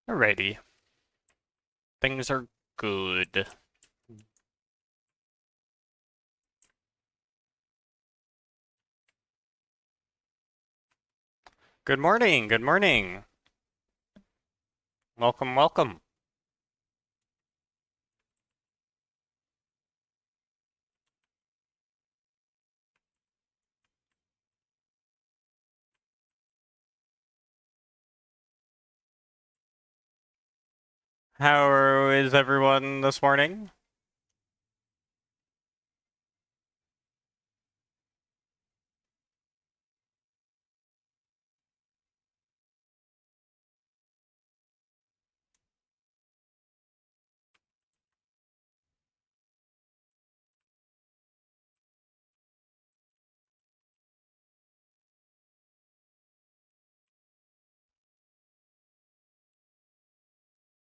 Alrighty. Things are good. Good morning, good morning. Welcome, welcome. How is everyone this morning?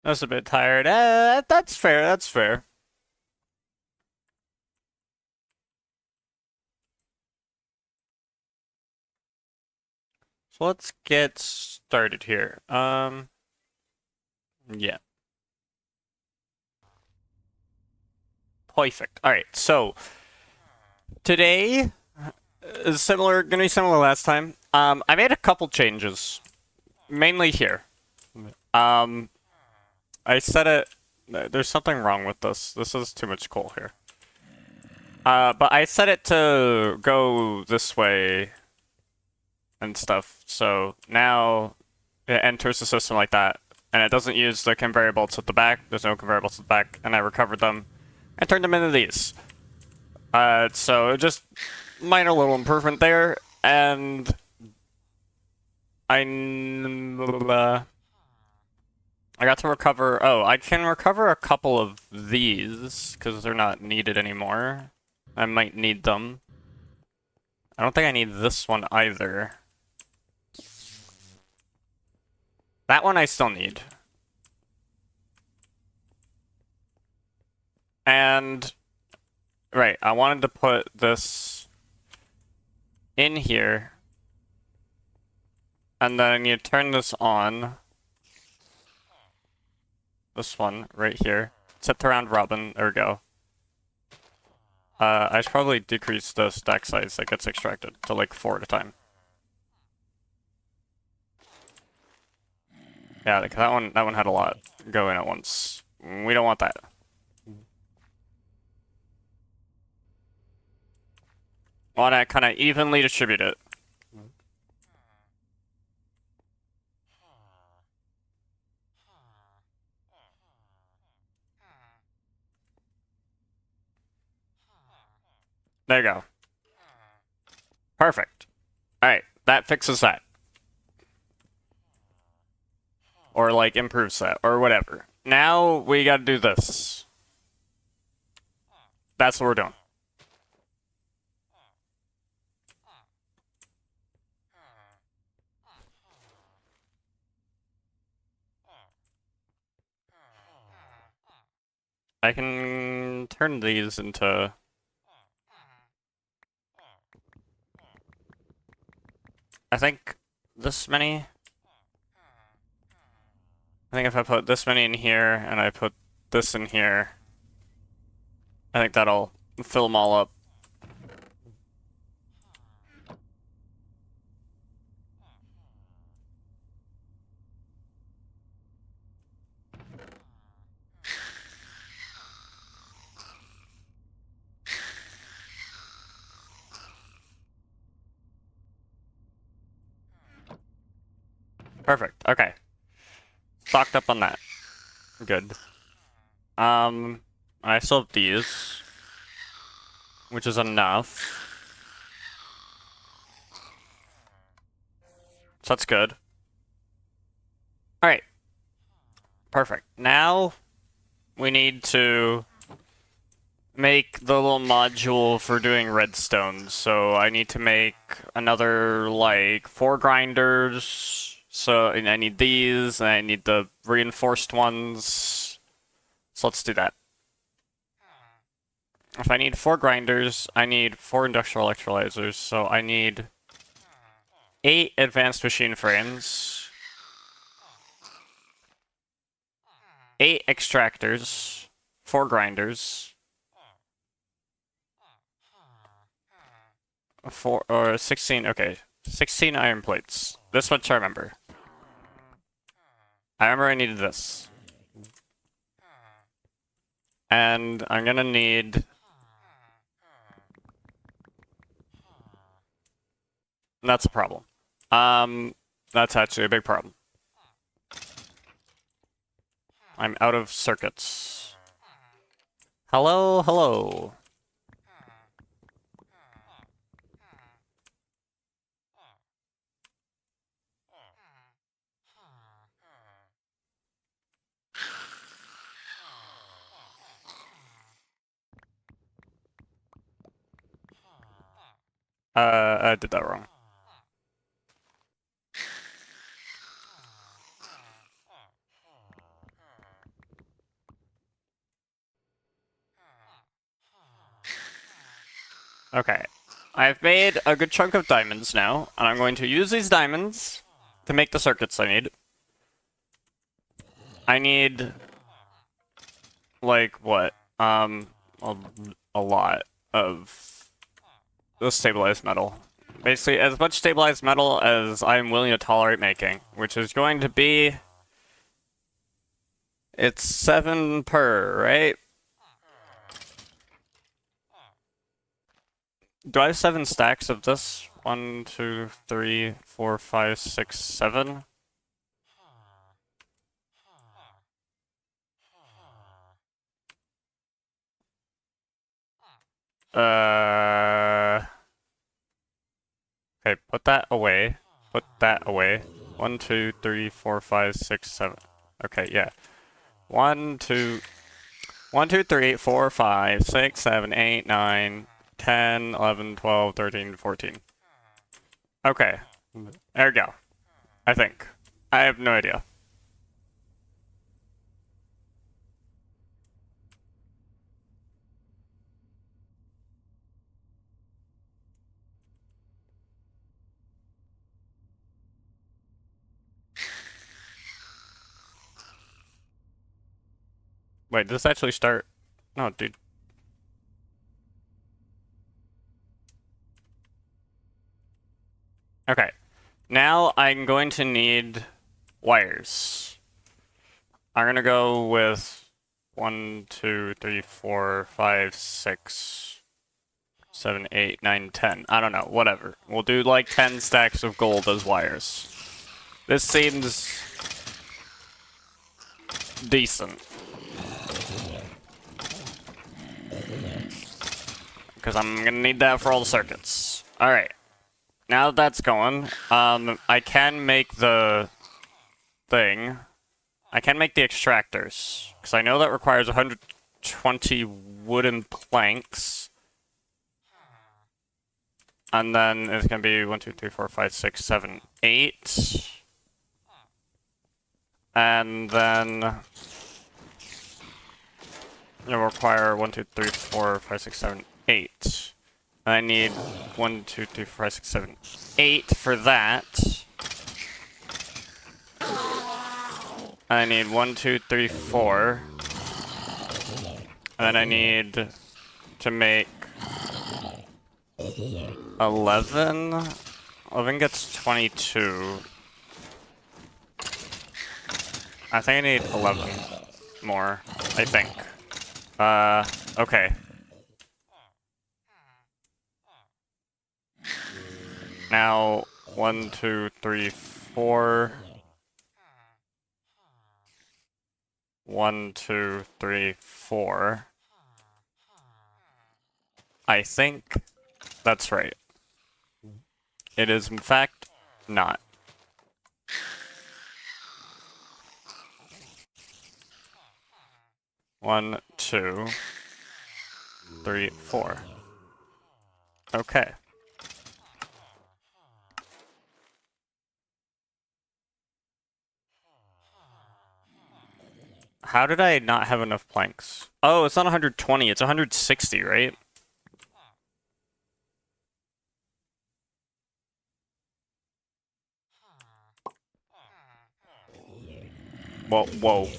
I was a bit tired. That's fair, that's fair. So let's get started here. Yeah. Perfect. Alright, so today is gonna be similar last time. I made a couple changes. Mainly here. Um, I set it. There's something wrong with this. This is too much coal here. But I set it to go this way and stuff. So now it enters the system like that, and it doesn't use the conveyor belts at the back. There's no conveyor belts at the back, and I recovered them and turned them into these. So just minor little improvement there, and I got to recover. Oh, I can recover a couple of these because they're not needed anymore. I might need them. I don't think I need this one either. That one I still need. And, right, I wanted to put this in here. And then you turn this on. This one, right here. Set to round robin. There we go. I should probably decrease the stack size that gets extracted to like 4 at a time. Yeah, that one had a lot go in at once. We don't want that. Want to kind of evenly distribute it. There you go. Perfect. Alright, that fixes that. Or like improves that, or whatever. Now we gotta do this. That's what we're doing. I can turn these into... I think this many? I think if I put this many in here, and I put this in here, I think that'll fill them all up. Perfect, okay. Stocked up on that. Good. I still have these, which is enough. So that's good. Alright. Perfect. Now we need to make the little module for doing redstone. So I need to make another, like, 4 grinders. So and I need these, and I need the reinforced ones. So let's do that. If I need 4 grinders, I need 4 industrial electrolyzers. So I need 8 advanced machine frames. 8 extractors, 4 grinders, 4 or 16. Okay, 16 iron plates. This much I remember. I remember I needed this. And I'm gonna need... That's a problem. That's actually a big problem. I'm out of circuits. Hello, hello. I did that wrong. Okay. I've made a good chunk of diamonds now, and I'm going to use these diamonds to make the circuits I need. I need... like, what? A lot of the stabilized metal. Basically, as much stabilized metal as I'm willing to tolerate making, which is going to be... It's 7 per, right? Do I have 7 stacks of this? 1, 2, 3, 4, 5, 6, 7? Okay, put that away. Put that away. 1, 2, 3, 4, 5, 6, 7. Okay, yeah. 1, 2, 1, 2, 3, 4, 5, 6, 7, 8, 9, 10, 11, 12, 13, 14. Okay. There we go. I think. I have no idea. Wait, did this actually start? No, dude. Okay. Now I'm going to need wires. I'm gonna go with 1, 2, 3, 4, 5, 6, 7, 8, 9, 10. I don't know, whatever. We'll do like 10 stacks of gold as wires. This seems decent. Because I'm gonna need that for all the circuits. Alright. Now that that's going, I can make the thing. I can make the extractors. Because I know that requires 120 wooden planks. And then it's gonna be 1, 2, 3, 4, 5, 6, 7, 8. And then it'll require 1, 2, 3, 4, 5, 6, 7, 8. And I need 1, 2, 3, 4, 5, 6, 7, 8 for that. I need 1, 2, 3, 4. And then I need to make 11. 11 gets 22. I think I need 11 more, I think. Okay. Now, 1, 2, 3, 4. 1, 2, 3, 4. I think that's right. It is, in fact, not. One, 2, 3, 4. Okay. How did I not have enough planks? Oh, it's not 120, it's 160, right? Whoa, whoa.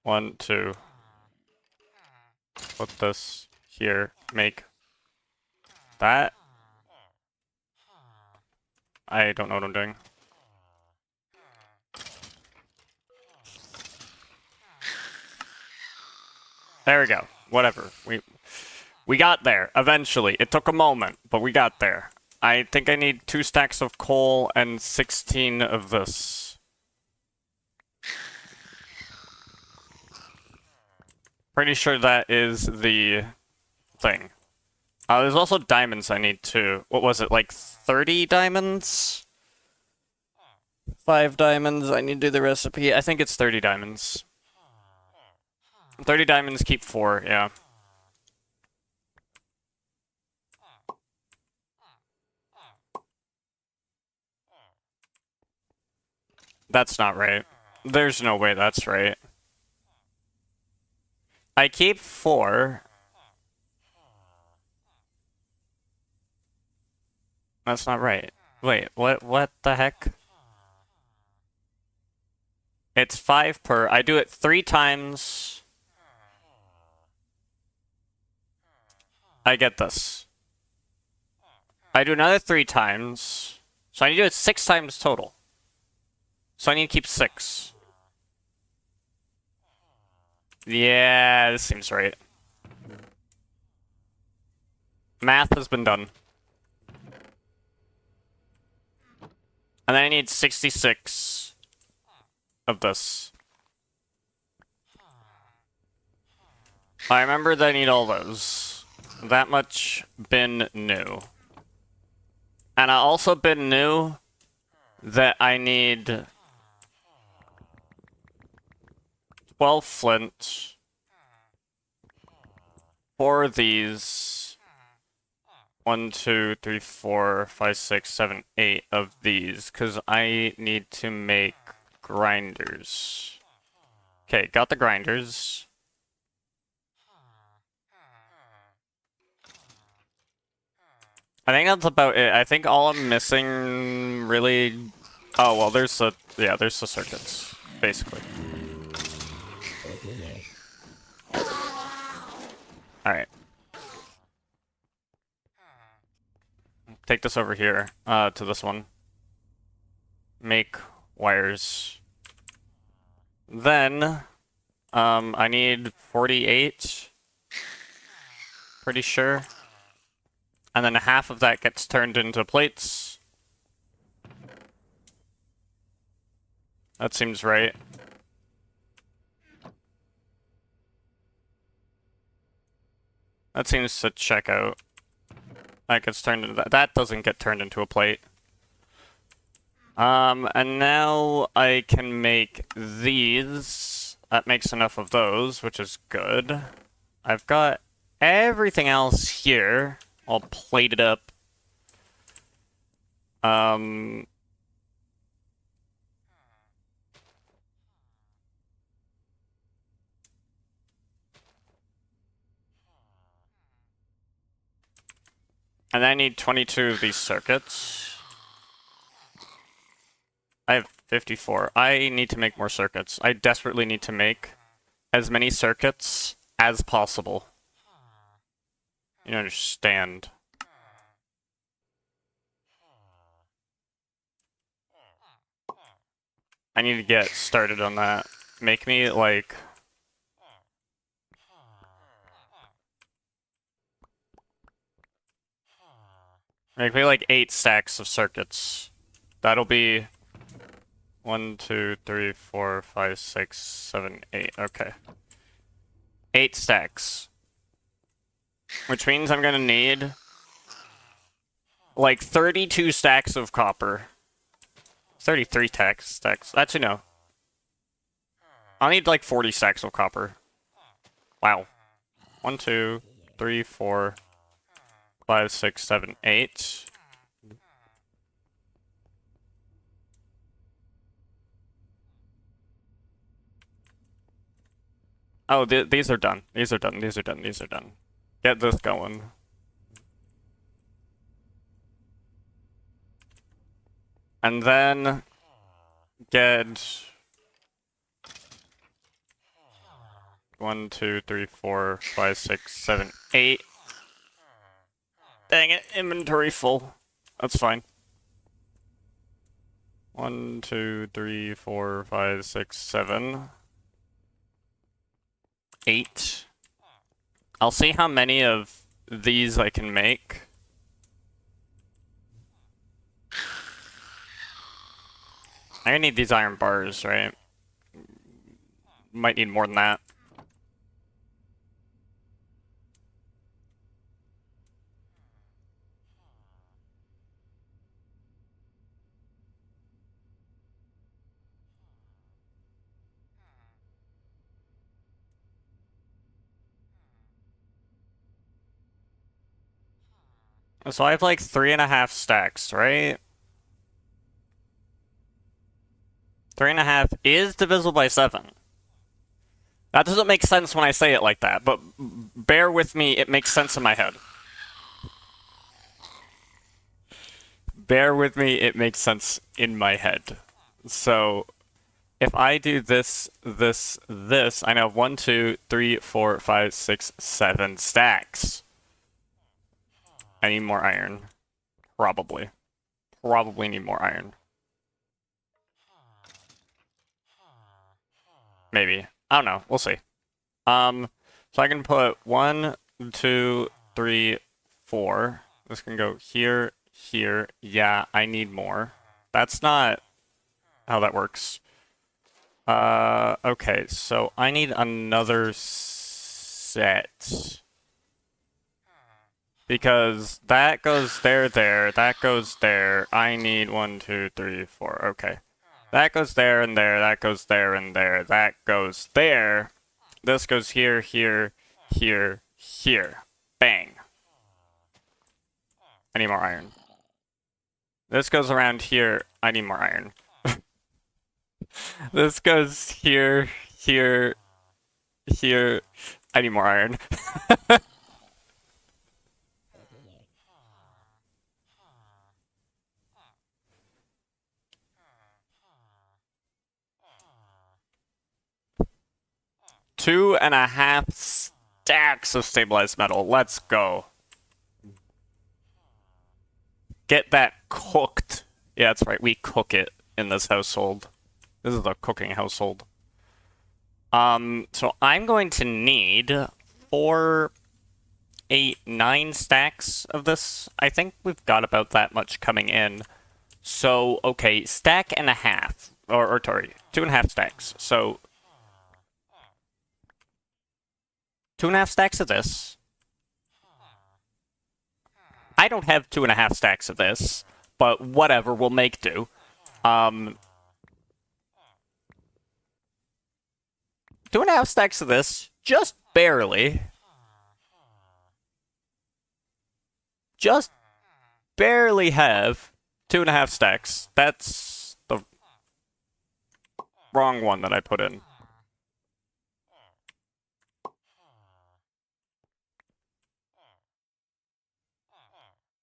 1, 2. Put this here. Make that. I don't know what I'm doing. There we go. Whatever. We got there, eventually. It took a moment, but we got there. I think I need 2 stacks of coal and 16 of this. Pretty sure that is the thing. There's also diamonds I need too. What was it, like 30 diamonds? 5 diamonds, I need to do the recipe. I think it's 30 diamonds. 30 diamonds, keep 4, yeah. That's not right. There's no way that's right. I keep 4. That's not right. Wait, what the heck? It's 5 per. I do it 3 times. I get this. I do another 3 times. So I need to do it 6 times total. So I need to keep 6. Yeah, this seems right. Math has been done. And then I need 66 of this. I remember that I need all those. That much been new. And I also been new that I need 12 flint for these 1, 2, 3, 4, 5, 6, 7, 8 of these, because I need to make grinders. Okay, got the grinders. I think that's about it. I think all I'm missing really... Oh, well, there's the... Yeah, there's the circuits, basically. Alright. Take this over here, to this one. Make wires. Then, I need 48. Pretty sure. And then half of that gets turned into plates. That seems right. That seems to check out. That gets turned into that. That doesn't get turned into a plate. And now I can make these. That makes enough of those, which is good. I've got everything else here all plated up. And I need 22 of these circuits. I have 54. I need to make more circuits. I desperately need to make as many circuits as possible. You understand. I need to get started on that. Make me, like... Make me, like, 8 stacks of circuits. That'll be... 1, 2, 3, 4, 5, 6, 7, 8. Okay. 8 stacks. Which means I'm gonna need... like, 32 stacks of copper. 33 stacks. Actually, no. I'll need, like, 40 stacks of copper. Wow. 1, 2, 3, 4, 5, 6, 7, 8. Oh, these are done. These are done. These are done. These are done. Get this going. And then get 1, 2, 3, 4, 5, 6, 7, 8. Dang it, inventory full. That's fine. 1, 2, 3, 4, 5, 6, 7, 8. I'll see how many of these I can make. I'm gonna need these iron bars, right? Might need more than that. So I have like 3.5 stacks, right? 3.5 is divisible by 7. That doesn't make sense when I say it like that, but bear with me, it makes sense in my head. Bear with me, it makes sense in my head. So, if I do this, I now have 1, 2, 3, 4, 5, 6, 7 stacks. I need more iron. Probably. Probably need more iron. Maybe. I don't know. We'll see. So I can put 1, 2, 3, 4. This can go here, here. Yeah, I need more. That's not how that works. Okay, so I need another set. Because that goes there, that goes there. I need 1, 2, 3, 4. Okay. That goes there and there, that goes there and there, that goes there. This goes here, here, here, here. Bang. I need more iron. This goes around here. I need more iron. This goes here, here, here. I need more iron. Two and a half stacks of stabilized metal. Let's go. Get that cooked. Yeah, that's right. We cook it in this household. This is a cooking household. So I'm going to need 4, 8, 9 stacks of this. I think we've got about that much coming in. So, okay, stack and a half. Or sorry, 2.5 stacks. So 2.5 stacks of this. I don't have 2.5 stacks of this, but whatever, we'll make do. 2.5 stacks of this, just barely. Just barely have 2.5 stacks. That's the wrong one that I put in.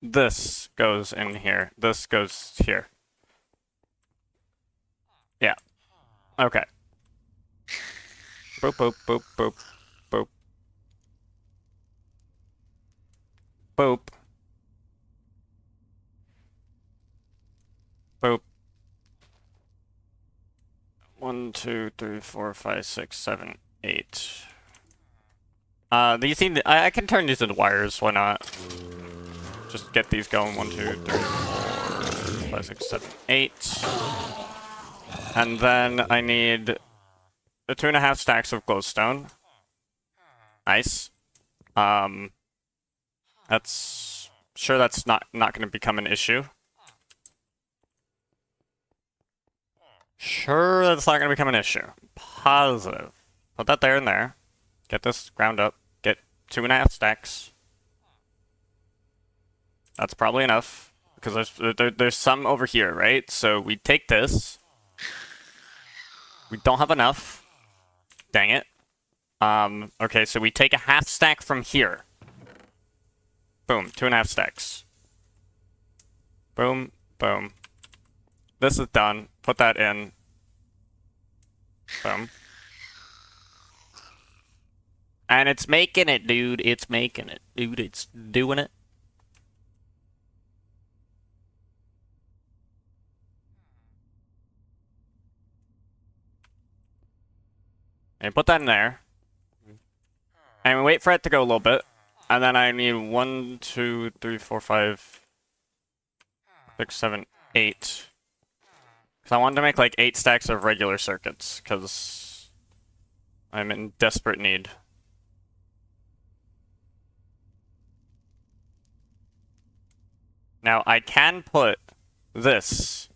This goes in here. This goes here. Yeah. Okay. Boop, boop, boop, boop, boop. Boop. Boop. 1, 2, 3, 4, 5, 6, 7, 8. These seem I can turn these into wires, why not? Just get these going. 1, 2, 3, 4, 5, 6, 7, 8. And then I need the 2.5 stacks of glowstone. Nice. That's sure that's not going to become an issue. Sure, that's not going to become an issue. Positive. Put that there and there. Get this ground up. Get 2.5 stacks. That's probably enough. Because there's some over here, right? So we take this. We don't have enough. Dang it. Okay, so we take a half stack from here. Boom, 2.5 stacks. Boom, boom. This is done. Put that in. Boom. And it's making it, dude. It's making it. Dude, it's doing it. And put that in there. And we wait for it to go a little bit. And then I need 1, 2, 3, 4, 5, 6, 7, 8. Because I wanted to make like 8 stacks of regular circuits. Because I'm in desperate need. Now I can put this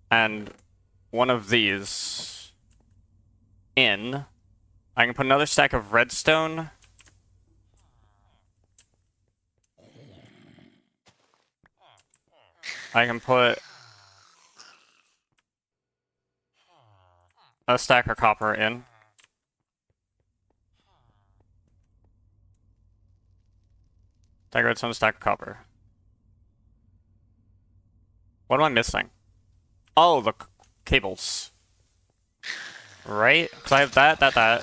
and one of these in. I can put another stack of redstone. I can put a stack of copper in. Stack of redstone, stack of copper. What am I missing? Oh, the cables. Right? Because I have that.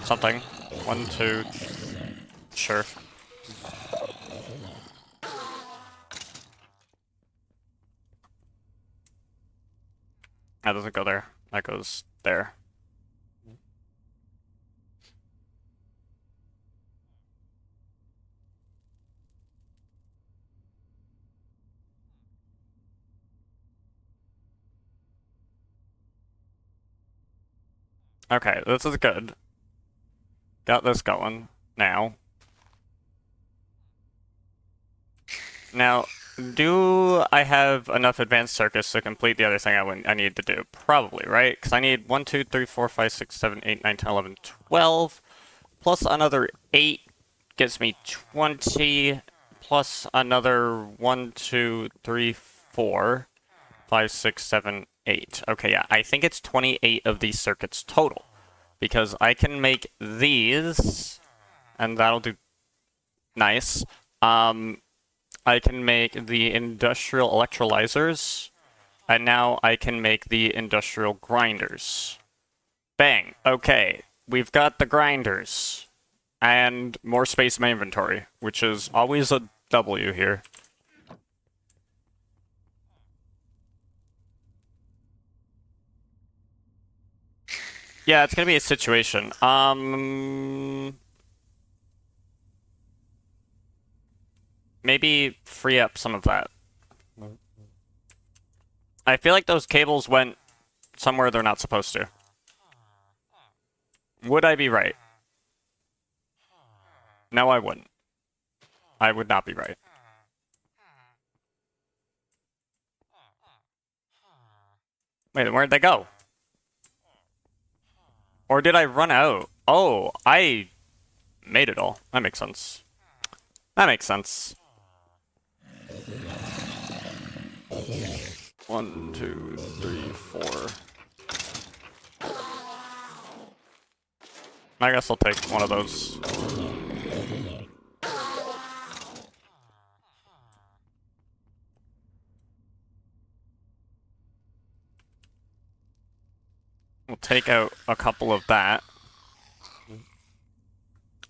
Something. 1, 2. Sure. That doesn't go there. That goes there. Okay, this is good. Got this going now. Now, do I have enough advanced circuits to complete the other thing I need to do? Probably, right? Because I need 1, 2, 3, 4, 5, 6, 7, 8, 9, 10, 11, 12. Plus another 8 gives me 20. Plus another 1, 2, 3, 4, 5, 6, 7, 8. Okay, yeah, I think it's 28 of these circuits total. Because I can make these, and that'll do nice. I can make the industrial electrolyzers, and now I can make the industrial grinders. Bang. Okay, we've got the grinders. And more space in my inventory, which is always a W here. Yeah, it's gonna be a situation. Maybe free up some of that. I feel like those cables went somewhere they're not supposed to. Would I be right? No, I wouldn't. I would not be right. Wait, where'd they go? Or did I run out? Oh, I made it all. That makes sense. That makes sense. 1, 2, 3, 4. I guess I'll take one of those. We'll take out a couple of that.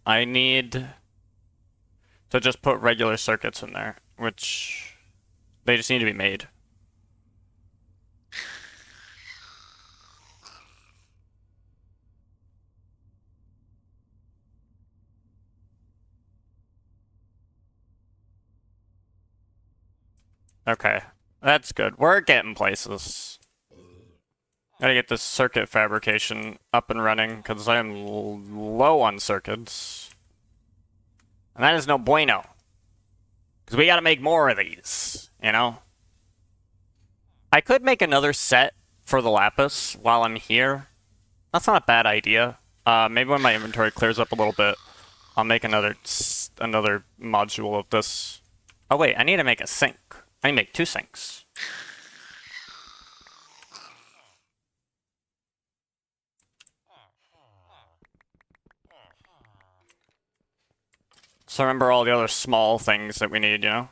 I need to just put regular circuits in there, which they just need to be made. Okay, that's good. We're getting places. Gotta get this circuit fabrication up and running, because I'm low on circuits. And that is no bueno. Because we gotta make more of these, you know? I could make another set for the lapis while I'm here. That's not a bad idea. Maybe when my inventory clears up a little bit, I'll make another module of this. Oh wait, I need to make a sink. I need to make 2 sinks. So remember all the other small things that we need, you know?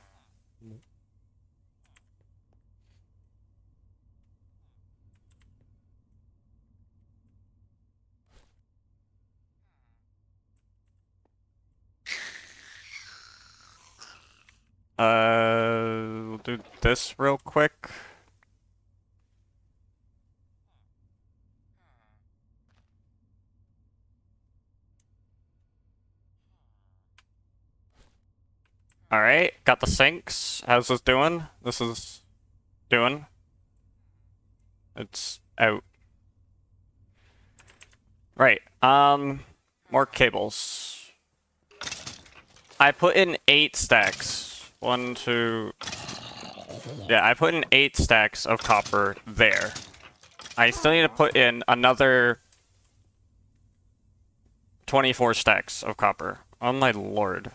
We'll do this real quick. Alright, got the sinks. How's this doing? This is doing. It's out. Right, more cables. I put in 8 stacks. 1, 2... Yeah, I put in 8 stacks of copper there. I still need to put in another 24 stacks of copper. Oh my lord.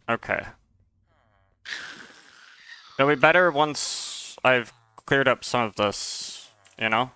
Okay. It'll be better once I've cleared up some of this, you know?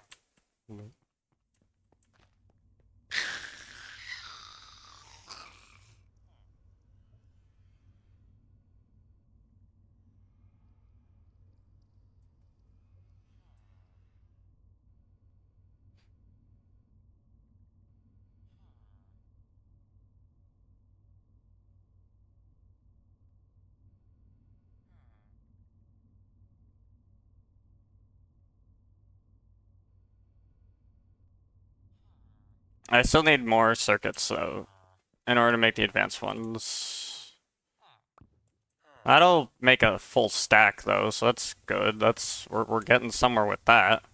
I still need more circuits, though, in order to make the advanced ones. That'll make a full stack, though, so that's good. We're getting somewhere with that.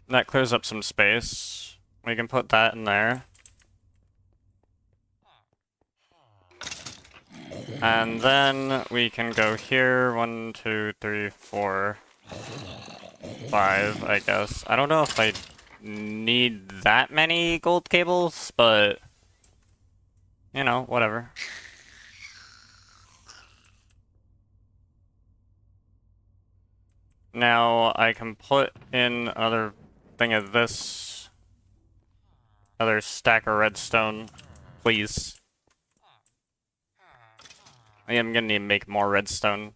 That clears up some space. We can put that in there. And then we can go here. 1, 2, 3, 4, 5, I guess. I don't know if I need that many gold cables, but you know, whatever. Now I can put in another thing of this. Another stack of redstone, please. I am gonna need to make more redstone.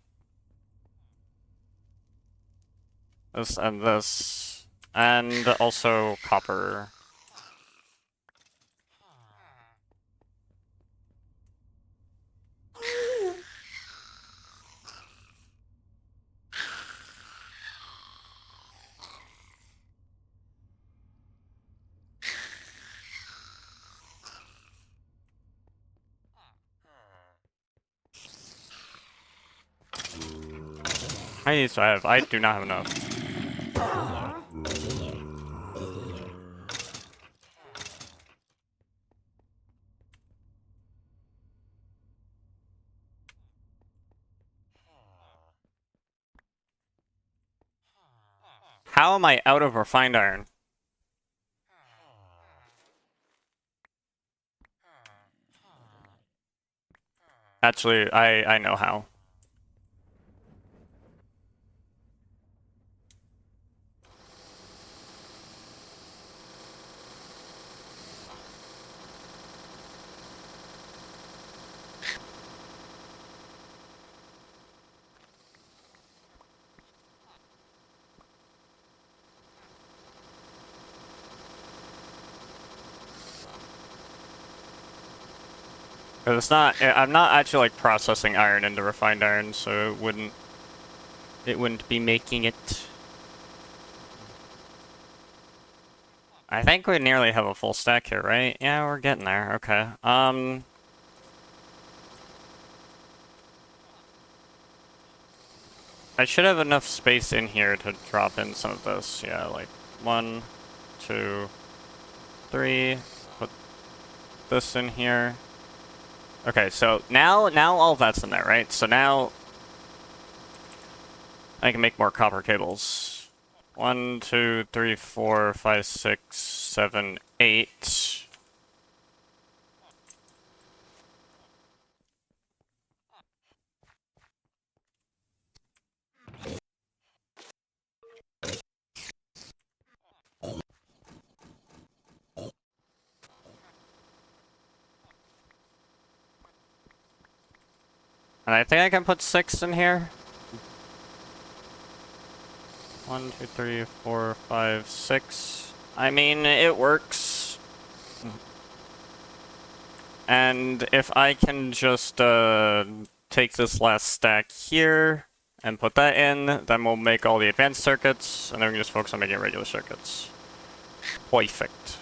This and this. And also copper. How many do I have? I do not have enough. How am I out of refined iron? Actually, I know how. Cause it's not. I'm not actually like processing iron into refined iron, so it wouldn't. It wouldn't be making it. I think we nearly have a full stack here, right? Yeah, we're getting there. Okay. I should have enough space in here to drop in some of this. Yeah, like 1, 2, 3. Put this in here. Okay, so now all of that's in there, right? So now I can make more copper cables. 1, 2, 3, 4, 5, 6, 7, 8. And I think I can put 6 in here. 1, 2, 3, 4, 5, 6. I mean, it works. And if I can just take this last stack here and put that in, then we'll make all the advanced circuits, and then we can just focus on making regular circuits. Perfect.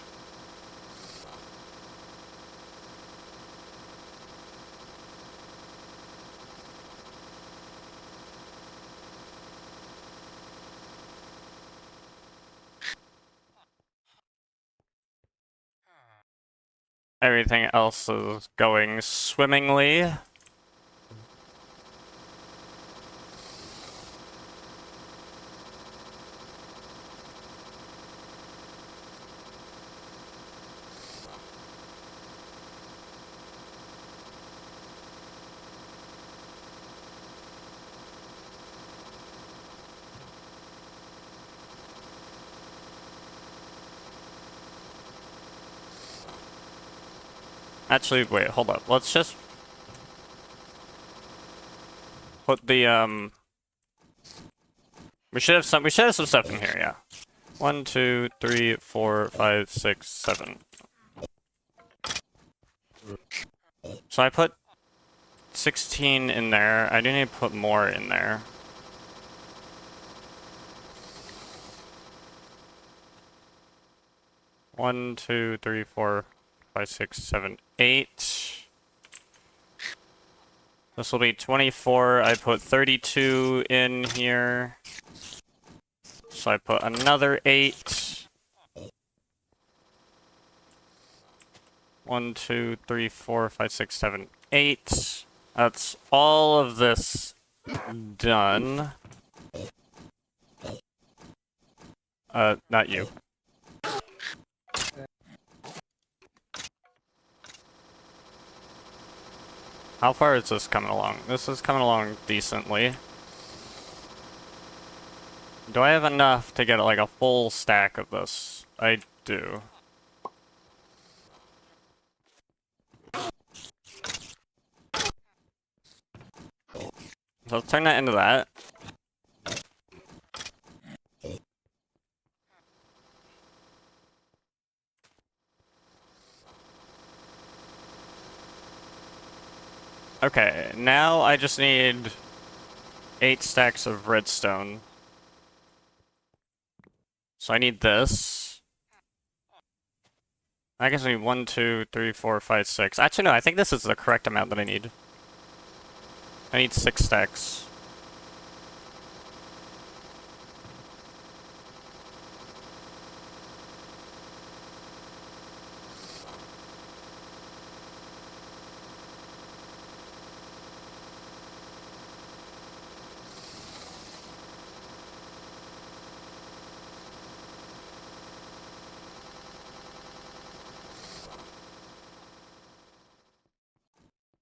Everything else is going swimmingly. Actually, wait, hold up. Let's just put the we should have some stuff in here, yeah. 1, 2, 3, 4, 5, 6, 7. So I put 16 in there. I do need to put more in there. One, 2, 3, 4, 5, 6, 7, 8. This will be 24. I put 32 in here. So I put another 8. 1, 2, 3, 4, 5, 6, 7, 8. That's all of this done. Not you. How far is this coming along? This is coming along decently. Do I have enough to get like a full stack of this? I do. So let's turn that into that. Okay, now I just need 8 stacks of redstone. So I need this. I guess I need 1, 2, 3, 4, 5, 6. Actually, no, I think this is the correct amount that I need. I need 6 stacks.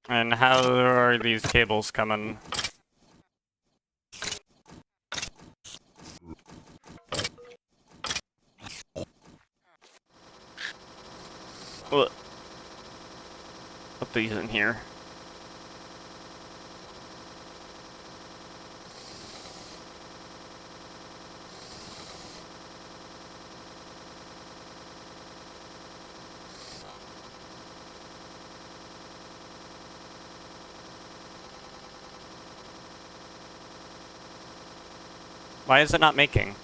And how are these cables coming? Ugh. Put these in here. Why is it not making?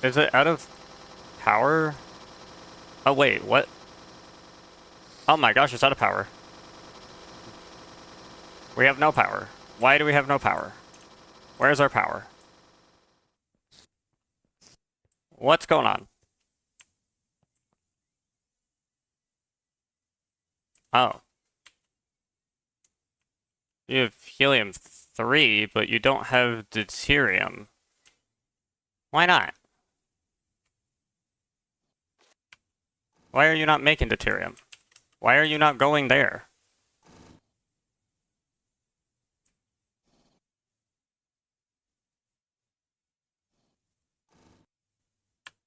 Is it out of power? Oh wait, what? Oh my gosh, it's out of power. We have no power. Why do we have no power? Where's our power? What's going on? Oh. You have helium-3, but you don't have deuterium. Why not? Why are you not making deuterium? Why are you not going there?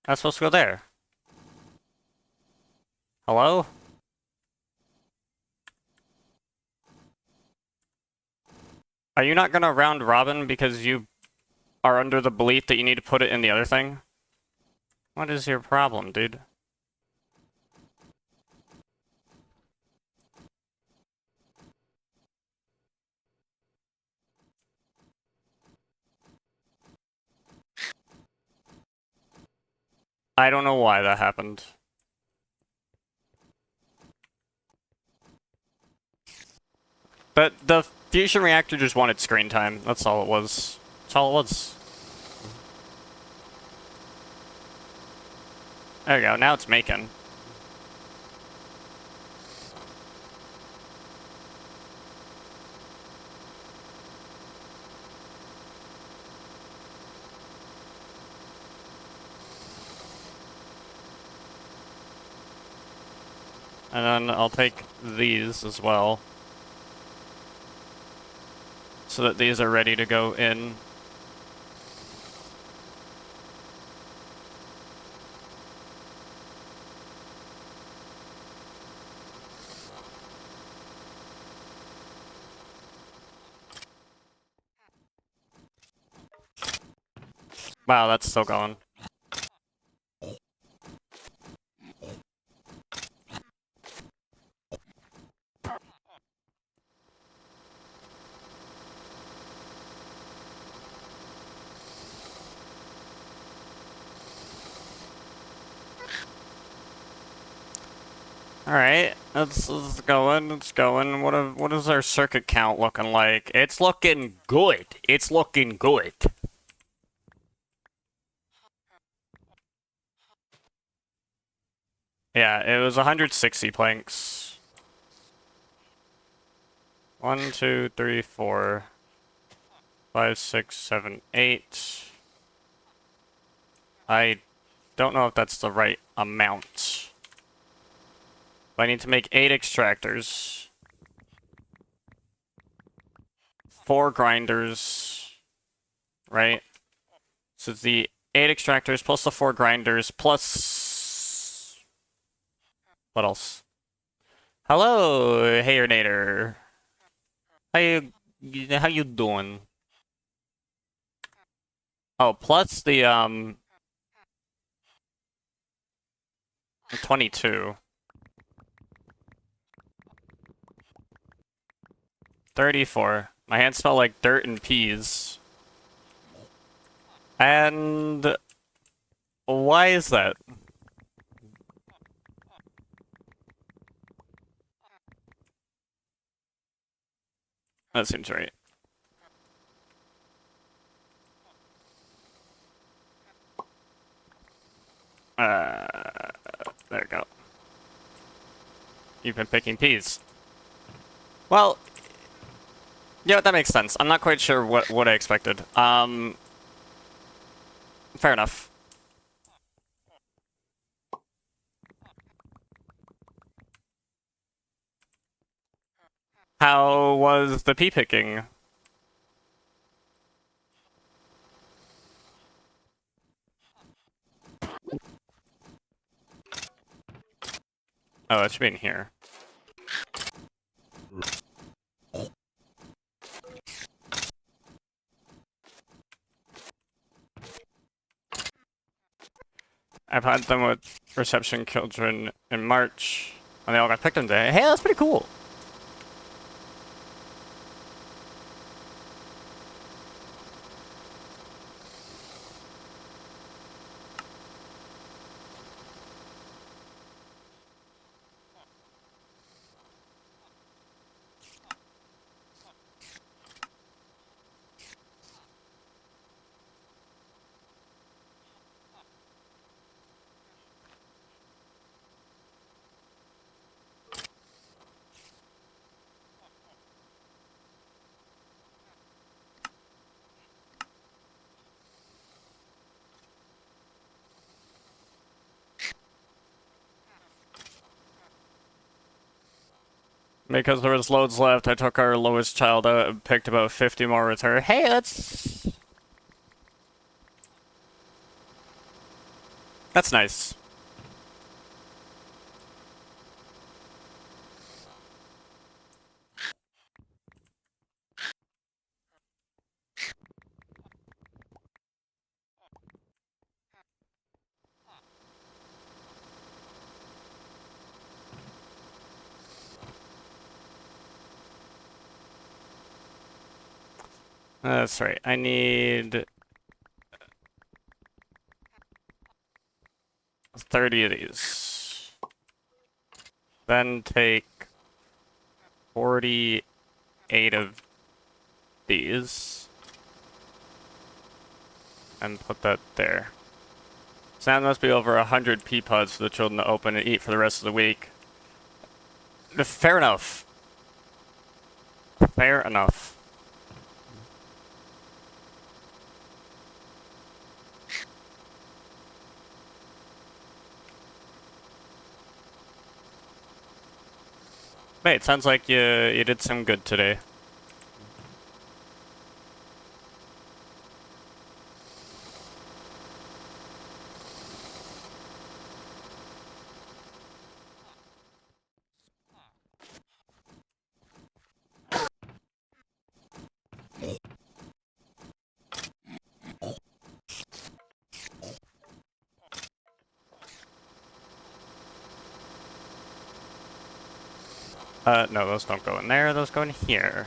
I was supposed to go there. Hello? Are you not gonna round robin because you are under the belief that you need to put it in the other thing? What is your problem, dude? I don't know why that happened. But the fusion reactor just wanted screen time. That's all it was. That's all it was. There we go. Now it's making. And then I'll take these as well. So that these are ready to go in. Wow, that's still going. Alright, it's going, it's going. What is our circuit count looking like? It's looking good. It's looking good. Yeah, it was 160 planks. 1, 2, 3, 4, 5, 6, 7, 8. I don't know if that's the right amount. But I need to make 8 extractors. 4 grinders. Right? So it's the 8 extractors plus the 4 grinders plus... What else? Hello, Hayernator. How you doing? Oh, plus the 22. 34. My hands smell like dirt and peas. And why is that? That seems right. There we go. You've been picking peas. Well, yeah, that makes sense. I'm not quite sure what I expected. Fair enough. How was the pea picking? Oh, it should be in here. I've had them with reception children in March, and they all got picked on today. Hey, that's pretty cool. Because there was loads left, I took our lowest child out and picked about 50 more with her. Hey, that's... That's nice. That's right. I need 30 of these. Then take 48 of these. And put that there. So now there must be over 100 pea pods for the children to open and eat for the rest of the week. Fair enough. Fair enough. Hey, it sounds like you did some good today. No, those don't go in there, those go in here.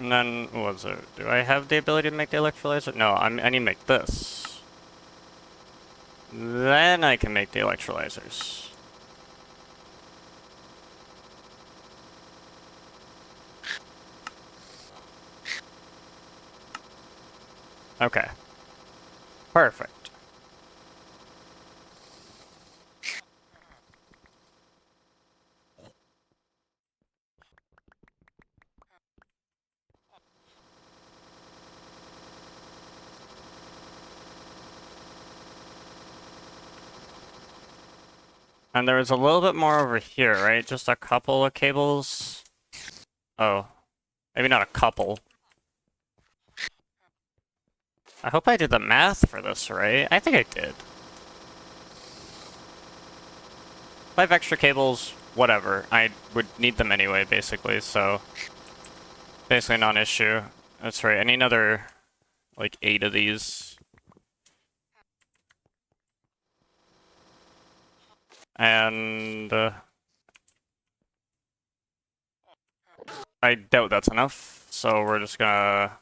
And then, what was it? Do I have the ability to make the electrolyzer? No, I need to make this. Then I can make the electrolyzers. Okay. Perfect. And there was a little bit more over here, right? Just a couple of cables. Oh. Maybe not a couple. I hope I did the math for this right. I think I did. 5 extra cables, whatever. I would need them anyway, basically, so... Basically non-issue. That's right, I need another, like, 8 of these. And... I doubt that's enough, so we're just gonna...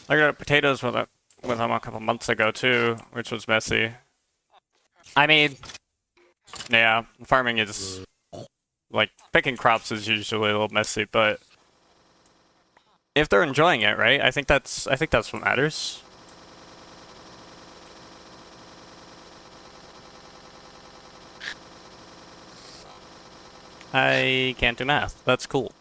I got potatoes with them a couple months ago, too, which was messy. I mean... Yeah, farming is... Like, picking crops is usually a little messy, but... If they're enjoying it, right? I think that's what matters. I can't do math. That's cool.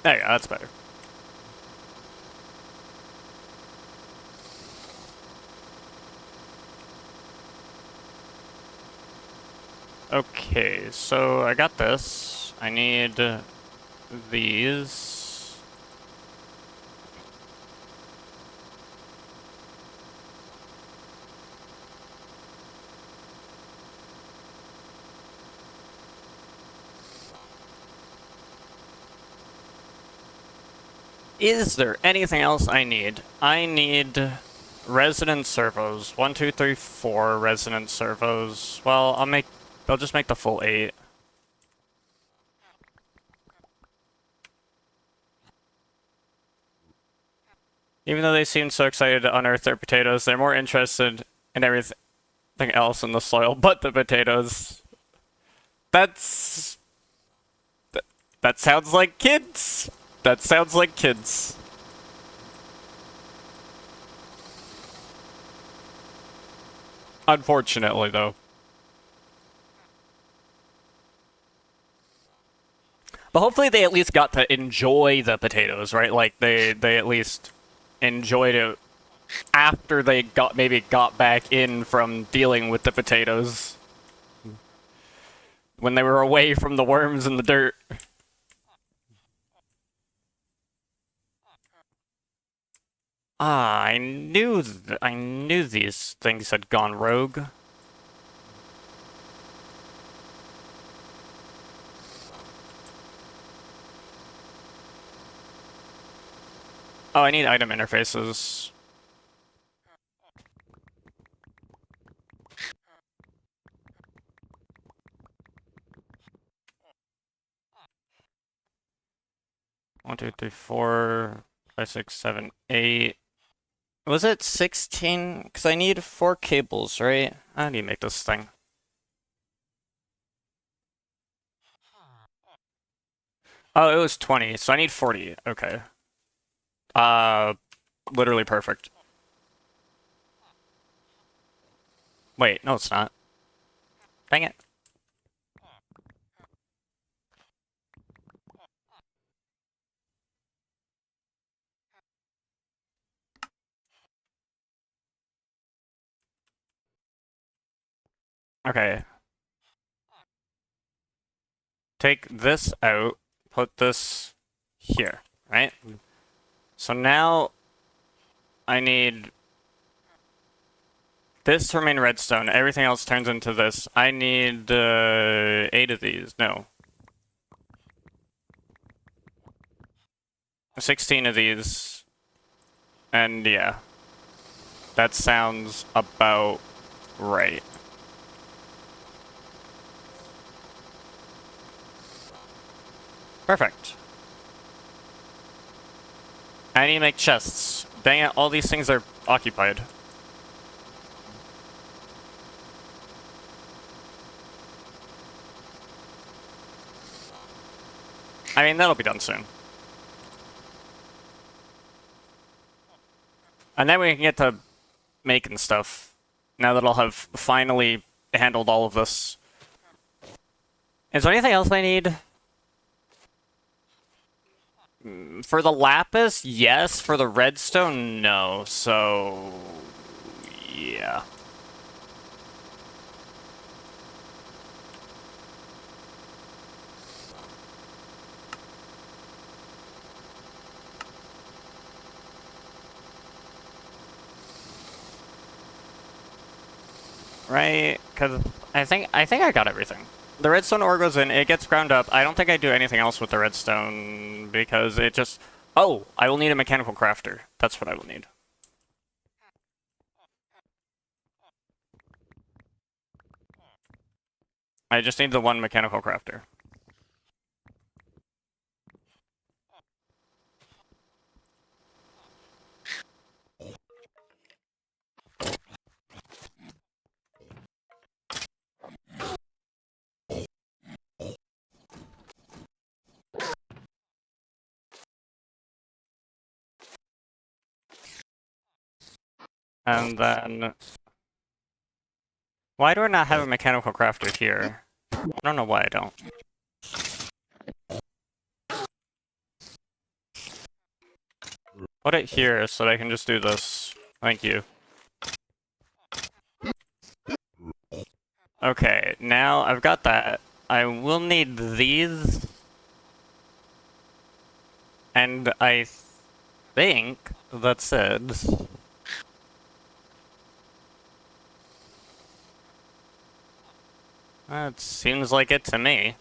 There you go, that's better. Okay, so I got this. I need these. Is there anything else I need? I need resonant servos. 1, 2, 3, 4 resonant servos. Well, I'll just make the full 8. Even though they seem so excited to unearth their potatoes, they're more interested in everything else in the soil but the potatoes. That's... That sounds like kids. That sounds like kids. Unfortunately, though. But hopefully they at least got to enjoy the potatoes, right? Like, they at least enjoyed it after they maybe got back in from dealing with the potatoes. When they were away from the worms and the dirt. Ah, I knew these things had gone rogue. Oh, I need item interfaces. One, two, three, 4, 5, 6, 7, 8. Was it 16? Because I need 4 cables, right? How do you make this thing? Oh, it was 20, so I need 40. Okay. Literally perfect. Wait, no it's not. Dang it. Okay. Take this out, put this here, right? So now I need this to remain redstone. Everything else turns into this. I need 8 of these. No. 16 of these. And yeah. That sounds about right. Perfect. I need to make chests. Dang it, all these things are occupied. I mean, that'll be done soon. And then we can get to making stuff. Now that I'll have finally handled all of this. Is there anything else I need? For the lapis, yes. For the redstone, no. So... yeah. Right? Because I think I got everything. The redstone ore goes in, it gets ground up. I don't think I do anything else with the redstone because it just... oh, I will need a mechanical crafter. That's what I will need. I just need the one mechanical crafter. And then... why do I not have a mechanical crafter here? I don't know why I don't. Put it here so that I can just do this. Thank you. Okay, now I've got that. I will need these. And I think that's it. That seems like it to me.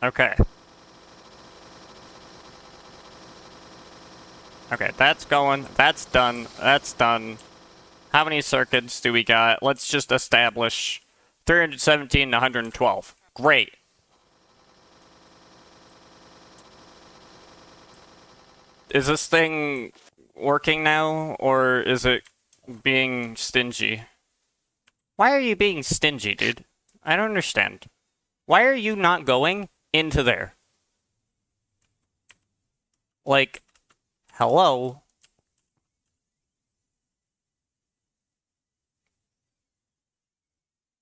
Okay. Okay, that's going. That's done. That's done. How many circuits do we got? Let's just establish 317 to 112. Great. Is this thing working now, or is it being stingy? Why are you being stingy, dude? I don't understand. Why are you not going into there? Like, hello?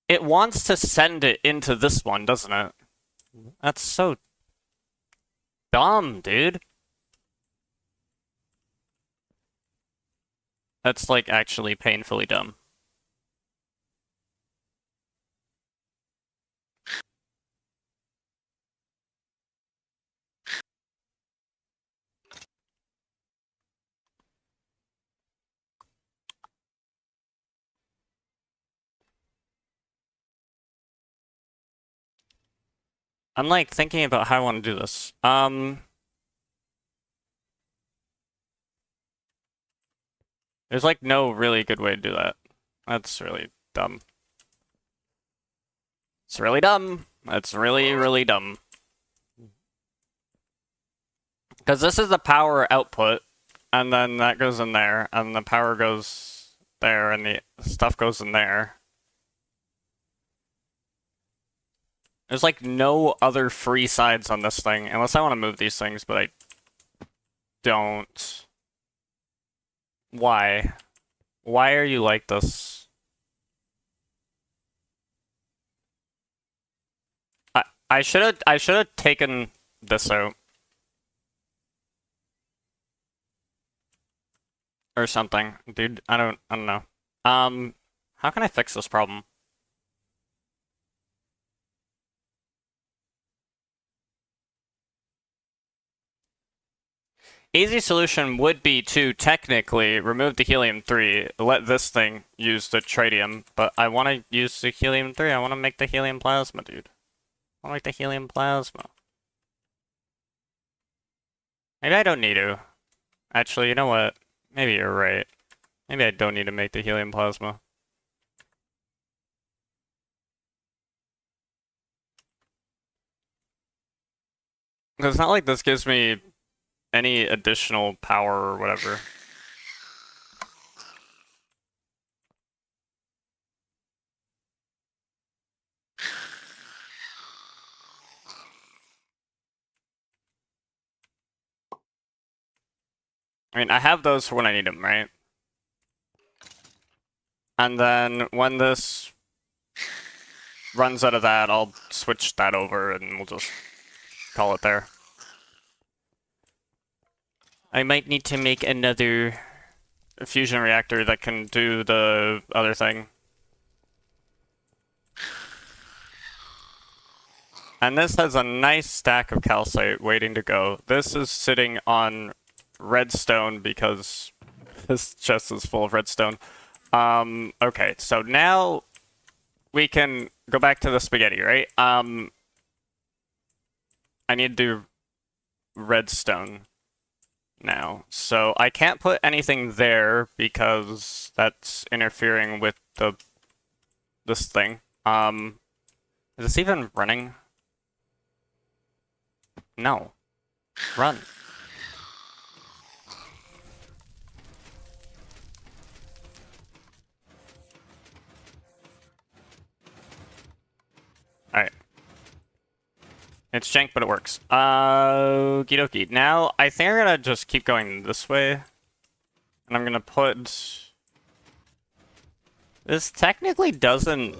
It wants to send it into this one, doesn't it? That's so dumb, dude. That's, like, actually painfully dumb. I'm, like, thinking about how I want to do this. There's, like, no really good way to do that. That's really dumb. It's really dumb. That's really, really dumb. Because this is the power output, and then that goes in there, and the power goes there, and the stuff goes in there. There's like no other free sides on this thing, unless I want to move these things, but I don't. Why? Why are you like this? I should have taken this out. Or something. Dude, I don't know. How can I fix this problem? Easy solution would be to technically remove the helium-3, let this thing use the tritium, but I want to use the helium-3. I want to make the helium plasma, dude. I want to make the helium plasma. Maybe I don't need to. Actually, you know what? Maybe you're right. Maybe I don't need to make the helium plasma. Because it's not like this gives me any additional power or whatever. I mean, I have those for when I need them, right? And then when this runs out of that, I'll switch that over and we'll just call it there. I might need to make another fusion reactor that can do the other thing. And this has a nice stack of calcite waiting to go. This is sitting on redstone because this chest is full of redstone. Okay, so now we can go back to the spaghetti, right? I need to do redstone now. So I can't put anything there because that's interfering with this thing. Is this even running? No. Run. Alright. It's jank, but it works. Okie dokie. Now, I think I'm gonna just keep going this way. And I'm gonna put... This technically doesn't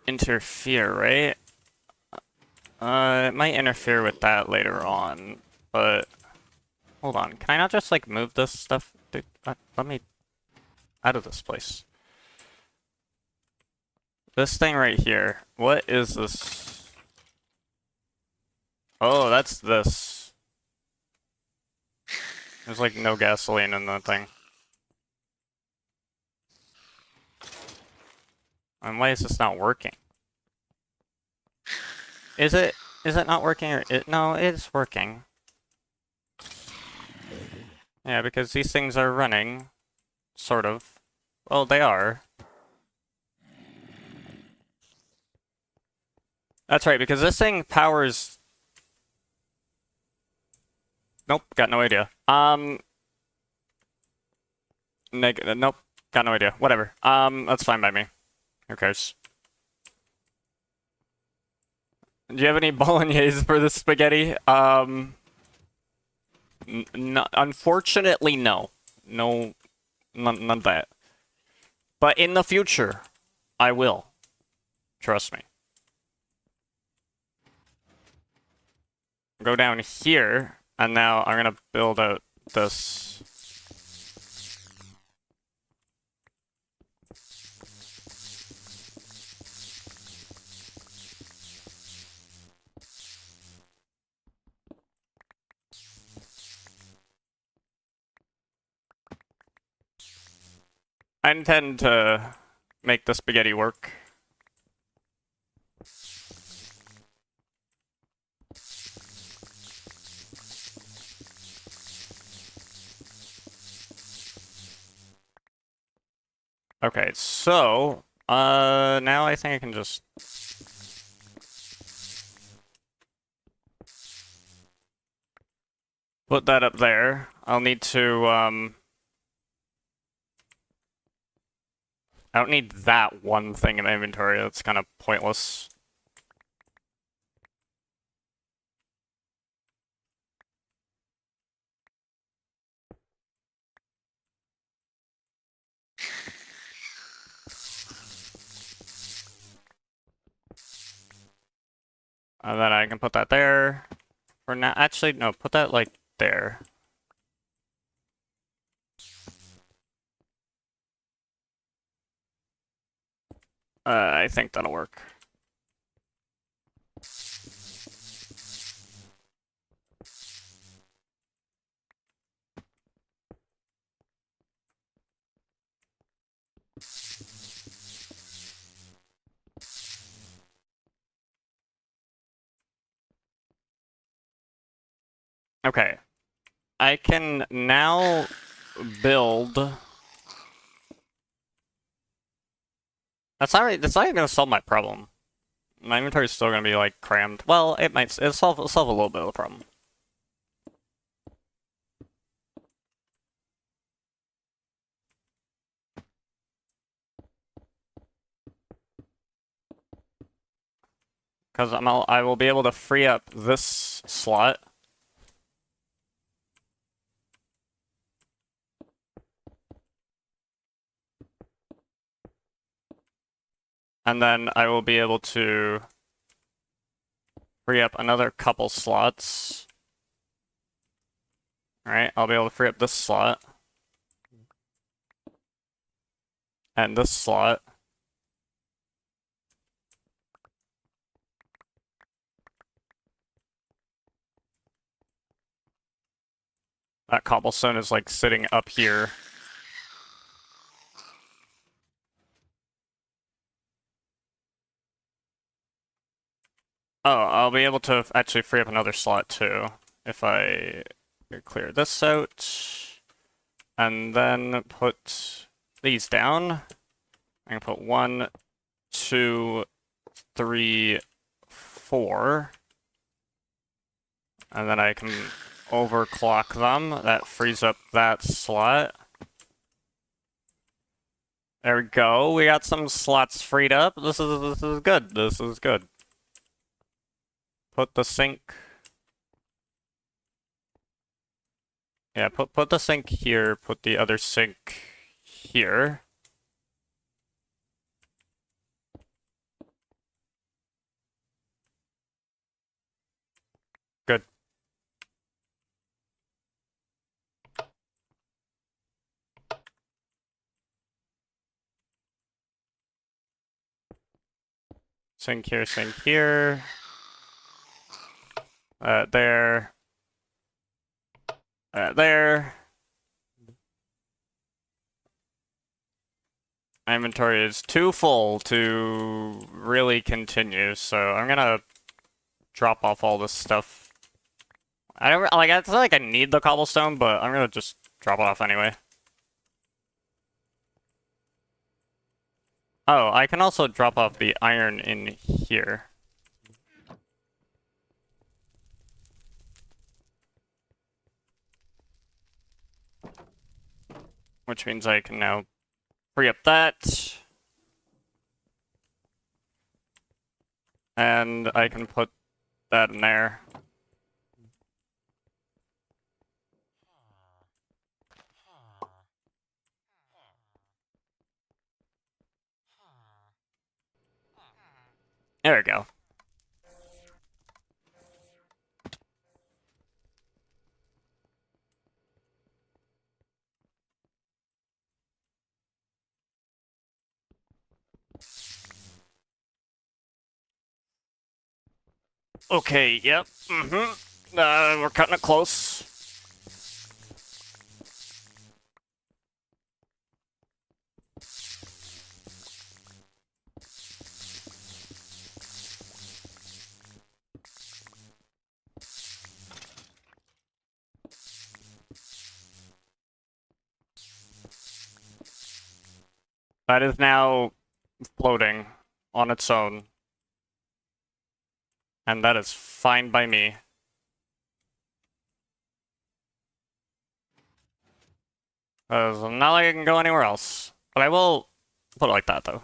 interfere, right? It might interfere with that later on, but... Hold on, can I not just, like, move this stuff? Dude, let me... out of this place. This thing right here. What is this? Oh, that's this. There's, like, no gasoline in the thing. And why is this not working? Is it not working or no, it's working. Yeah, because these things are running. Sort of. Well, they are. That's right, because this thing powers... Nope, got no idea. Nope, got no idea. Whatever. That's fine by me. Who cares? Do you have any bolognese for this spaghetti? Unfortunately, no. No, none of that. But in the future, I will. Trust me. Go down here, and now I'm gonna build out this. I intend to make the spaghetti work. Okay, so, now I think I can just... put that up there. I'll need to, I don't need that one thing in my inventory. That's kind of pointless. And then I can put that there. For now, actually, no, put that, like, there. I think that'll work. Okay. I can now build... That's not even gonna solve my problem. My inventory is still gonna be, like, crammed. Well, it'll solve a little bit of the problem. Because I will be able to free up this slot. And then I will be able to free up another couple slots. Alright, I'll be able to free up this slot. And this slot. That cobblestone is like sitting up here. Oh, I'll be able to actually free up another slot too. If I clear this out. And then put these down. I can put 1, 2, 3, 4. And then I can overclock them. That frees up that slot. There we go. We got some slots freed up. This is good. This is good. Put the sink. Yeah, put the sink here. Put the other sink here. Good. Sink here, sink here. There. There. My inventory is too full to really continue, so I'm gonna drop off all this stuff. I don't like. It's not like I need the cobblestone, but I'm gonna just drop it off anyway. Oh, I can also drop off the iron in here. Which means I can now free up that. And I can put that in there. There we go. Okay, yep. We're cutting it close. That is now floating on its own. And that is fine by me. It's not like I can go anywhere else. But I will put it like that, though.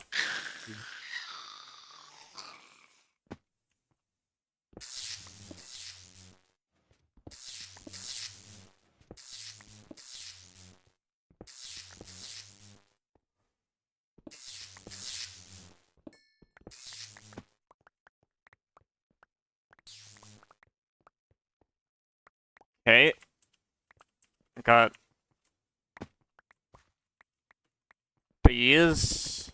Okay. Got these.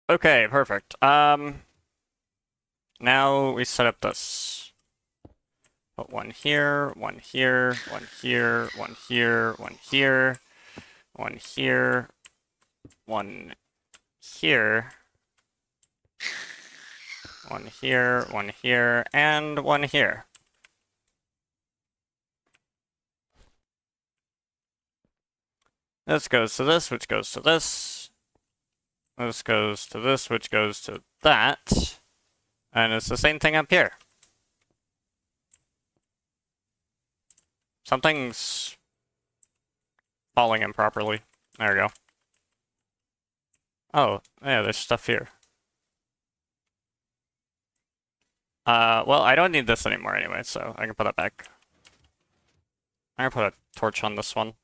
Okay, perfect. Now we set up this. Put one here, one here, one here, one here, one here, one here, one here, one here, one here, and one here. This goes to this, which goes to this. This goes to this, which goes to that. And it's the same thing up here. Something's falling improperly. There we go. Oh, yeah, there's stuff here. Well, I don't need this anymore anyway, so I can put that back. I'm gonna put a torch on this one.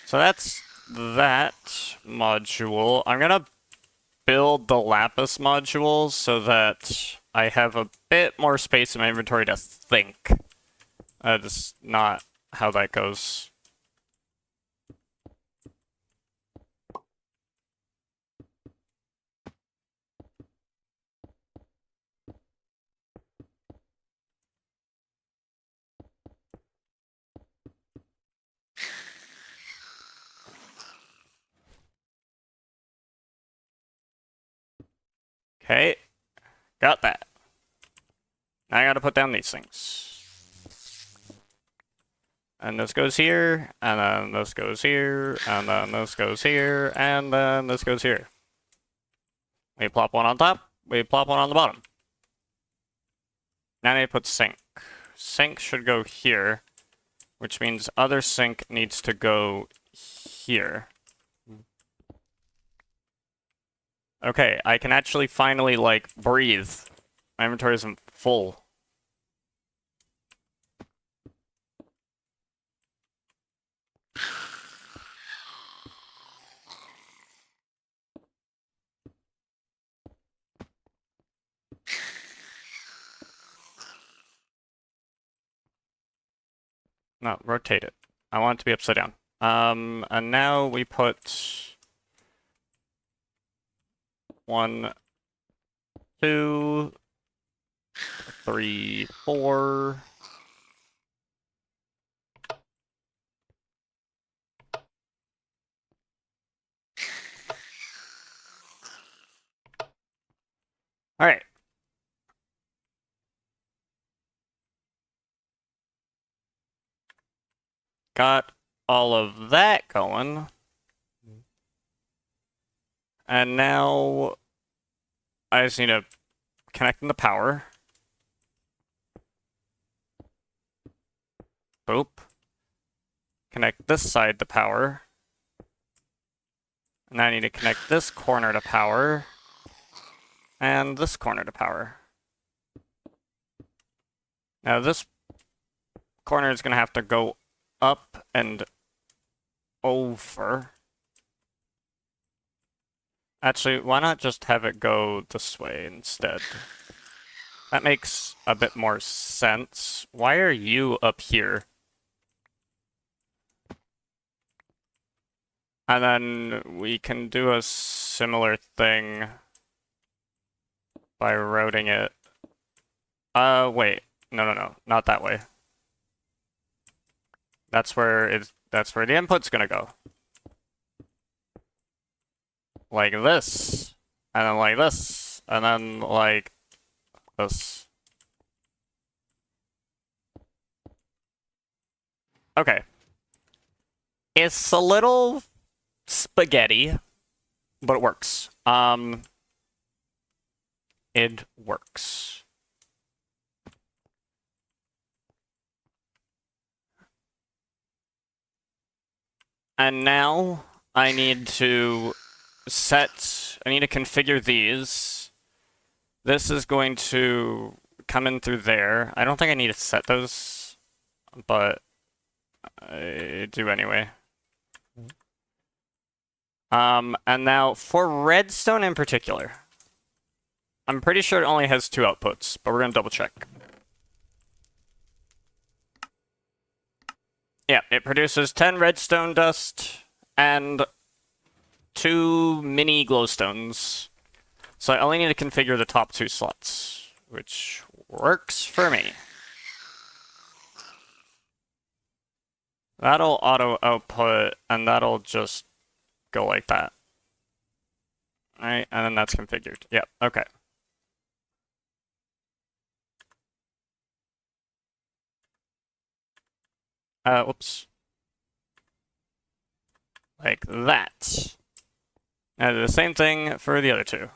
So that's that module. I'm gonna build the lapis modules so that I have a bit more space in my inventory to think. That's not how that goes. Okay, got that. Now I gotta put down these things. And this goes here, and then this goes here, and then this goes here, and then this goes here. We plop one on top, we plop one on the bottom. Now I need to put sink. Sink should go here, which means other sink needs to go here. Okay, I can actually finally, like, breathe. My inventory isn't full. No, rotate it. I want it to be upside down. And now we put 1, 2, 3, 4. All right. Got all of that going. And now I just need to connect in the power. Boop. Connect this side to power. And I need to connect this corner to power. And this corner to power. Now this corner is going to have to go up and over. Actually, why not just have it go this way instead? That makes a bit more sense. Why are you up here? And then we can do a similar thing by routing it. Wait. No, not that way. That's where the input's gonna go. Like this. And then like this. And then like this. Okay. It's a little spaghetti, but it works. It works. And now I need to configure these. This is going to come in through there. I don't think I need to set those, but I do anyway. And now for redstone in particular, I'm pretty sure it only has 2 outputs, but we're gonna double check. Yeah, it produces 10 redstone dust and 2 mini glowstones. So I only need to configure the top 2 slots, which works for me. That'll auto output, and that'll just go like that. Alright, and then that's configured. Yep, okay. Whoops. Like that. Now do the same thing for the other 2.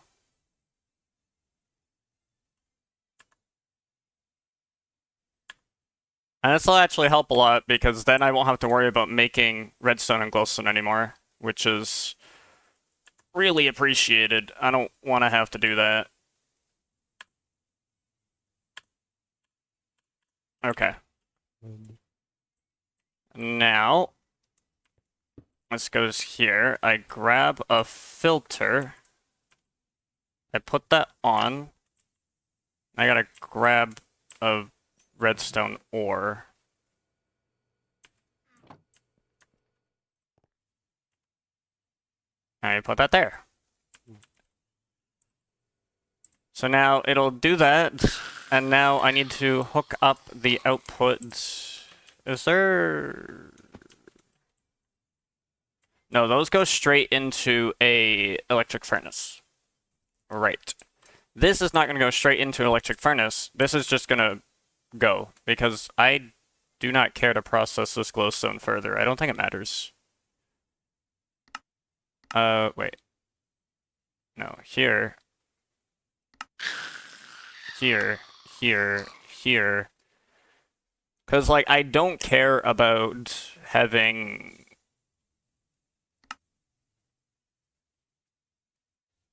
And this will actually help a lot, because then I won't have to worry about making redstone and glowstone anymore, which is really appreciated. I don't want to have to do that. Okay. Now, this goes here. I grab a filter. I put that on. I gotta grab a redstone ore. I put that there. So now it'll do that, and now I need to hook up the outputs. Is there... No, those go straight into a electric furnace. Right. This is not going to go straight into an electric furnace. This is just going to go, because I do not care to process this glowstone further. I don't think it matters. Wait. No, here. Here. Because, like, I don't care about having...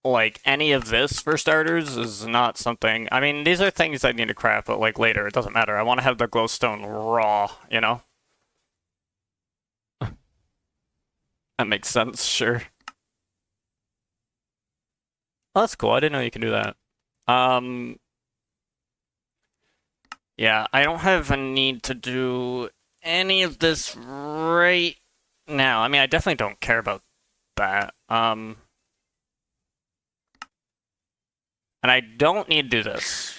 like, any of this, for starters, is not something... I mean, these are things I need to craft, but, like, later. It doesn't matter. I want to have the glowstone raw, you know? That makes sense, sure. Oh, that's cool. I didn't know you can do that. Yeah, I don't have a need to do any of this right now. I mean, I definitely don't care about that. And I don't need to do this.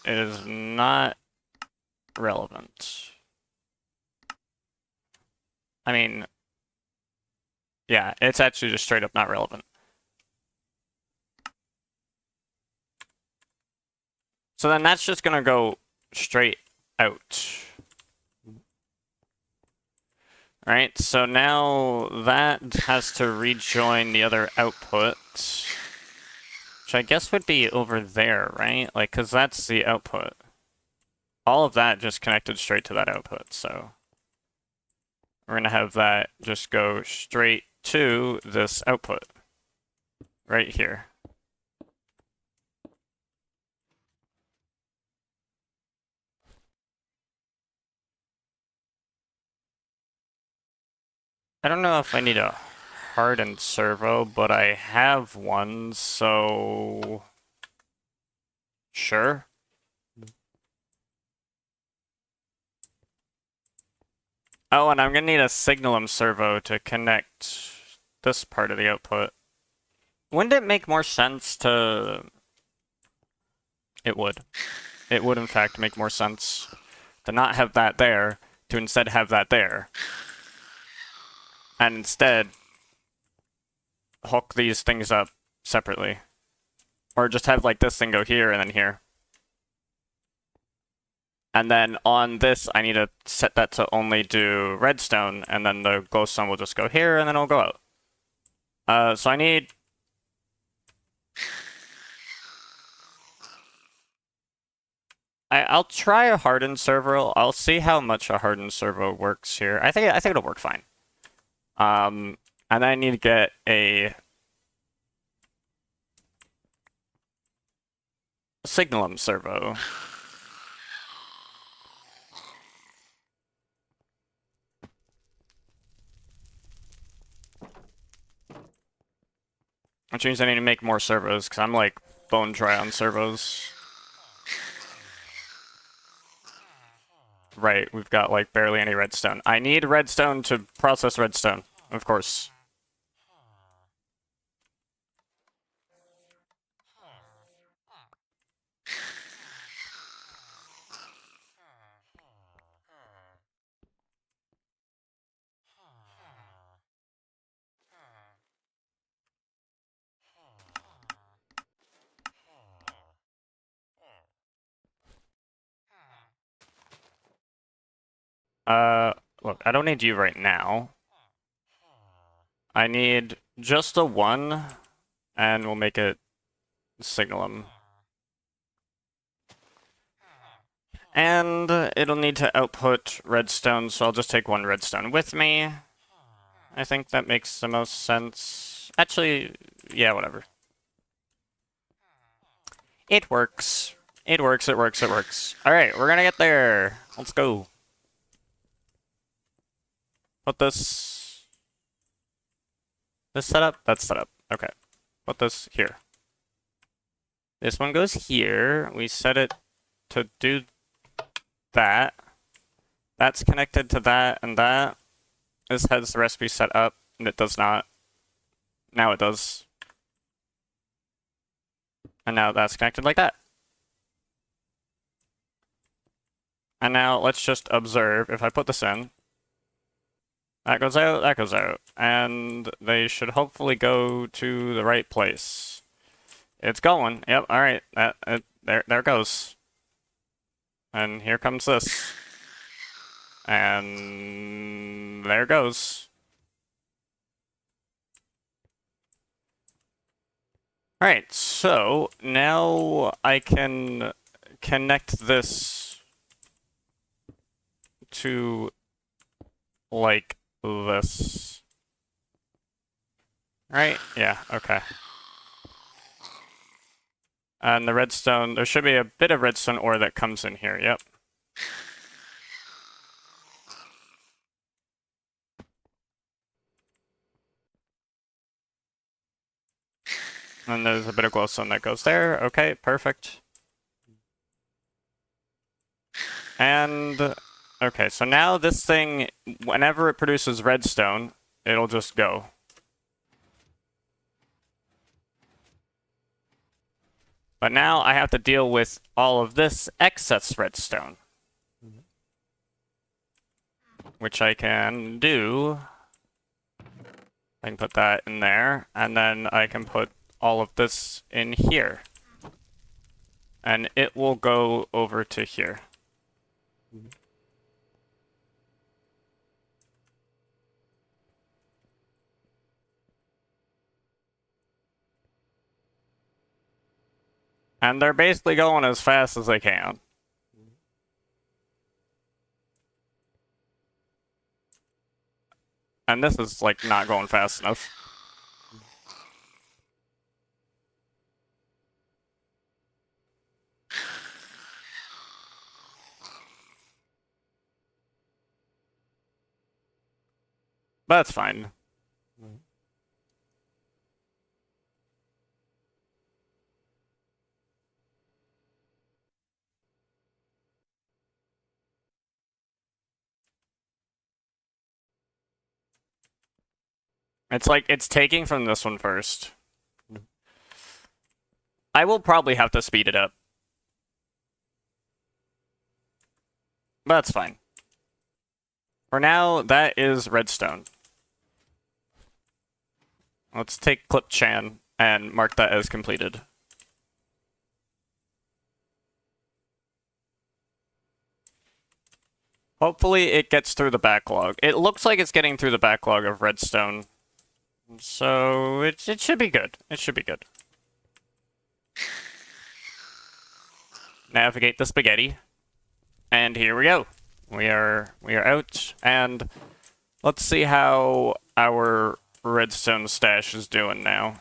It is not relevant. I mean, yeah, it's actually just straight up not relevant. So then that's just gonna go straight out. Alright, so now that has to rejoin the other output, which I guess would be over there, right? Like, because that's the output. All of that just connected straight to that output, so we're gonna have that just go straight to this output right here. I don't know if I need a hardened servo, but I have one, so sure. Oh, and I'm gonna need a Signalum servo to connect this part of the output. Wouldn't it make more sense to... It would. It would, in fact, make more sense to not have that there, to instead have that there. And instead, hook these things up separately. Or just have, like, this thing go here and then here. And then on this, I need to set that to only do redstone, and then the glowstone will just go here, and then it'll go out. So I need... I'll try a hardened servo. I'll see how much a hardened servo works here. I think it'll work fine. And then I need to get a Signalum servo. Which means I need to make more servos, because I'm like bone dry on servos. Right, we've got like barely any redstone. I need redstone to process redstone, of course. Look, I don't need you right now. I need just a one, and we'll make it Signalum. And it'll need to output redstone, so I'll just take one redstone with me. I think that makes the most sense. Actually, yeah, whatever. It works. It works, it works, it works. Alright, we're gonna get there. Let's go. Put this... This setup? That's set up. Okay. Put this here. This one goes here. We set it to do that. That's connected to that and that. This has the recipe set up, and it does not. Now it does. And now that's connected like that. And now let's just observe. If I put this in, that goes out, and they should hopefully go to the right place. It's going. Yep, alright. There it goes. And here comes this. And there it goes. Alright, so now I can connect this to like this. Right? Yeah, okay. And the redstone, there should be a bit of redstone ore that comes in here, yep. And there's a bit of glowstone that goes there. Okay, perfect. And, okay, so now this thing, whenever it produces redstone, it'll just go. But now I have to deal with all of this excess redstone. Which I can do. I can put that in there, and then I can put all of this in here. and it will go over to here. And they're basically going as fast as they can. And this is, like, not going fast enough. But that's fine. It's like, it's taking from this one first. I will probably have to speed it up. But that's fine. For now, that is redstone. Let's take Clip Chan and mark that as completed. Hopefully it gets through the backlog. It looks like it's getting through the backlog of redstone. So it should be good. It should be good. Navigate the spaghetti. And here we go. We are out, and let's see how our redstone stash is doing now.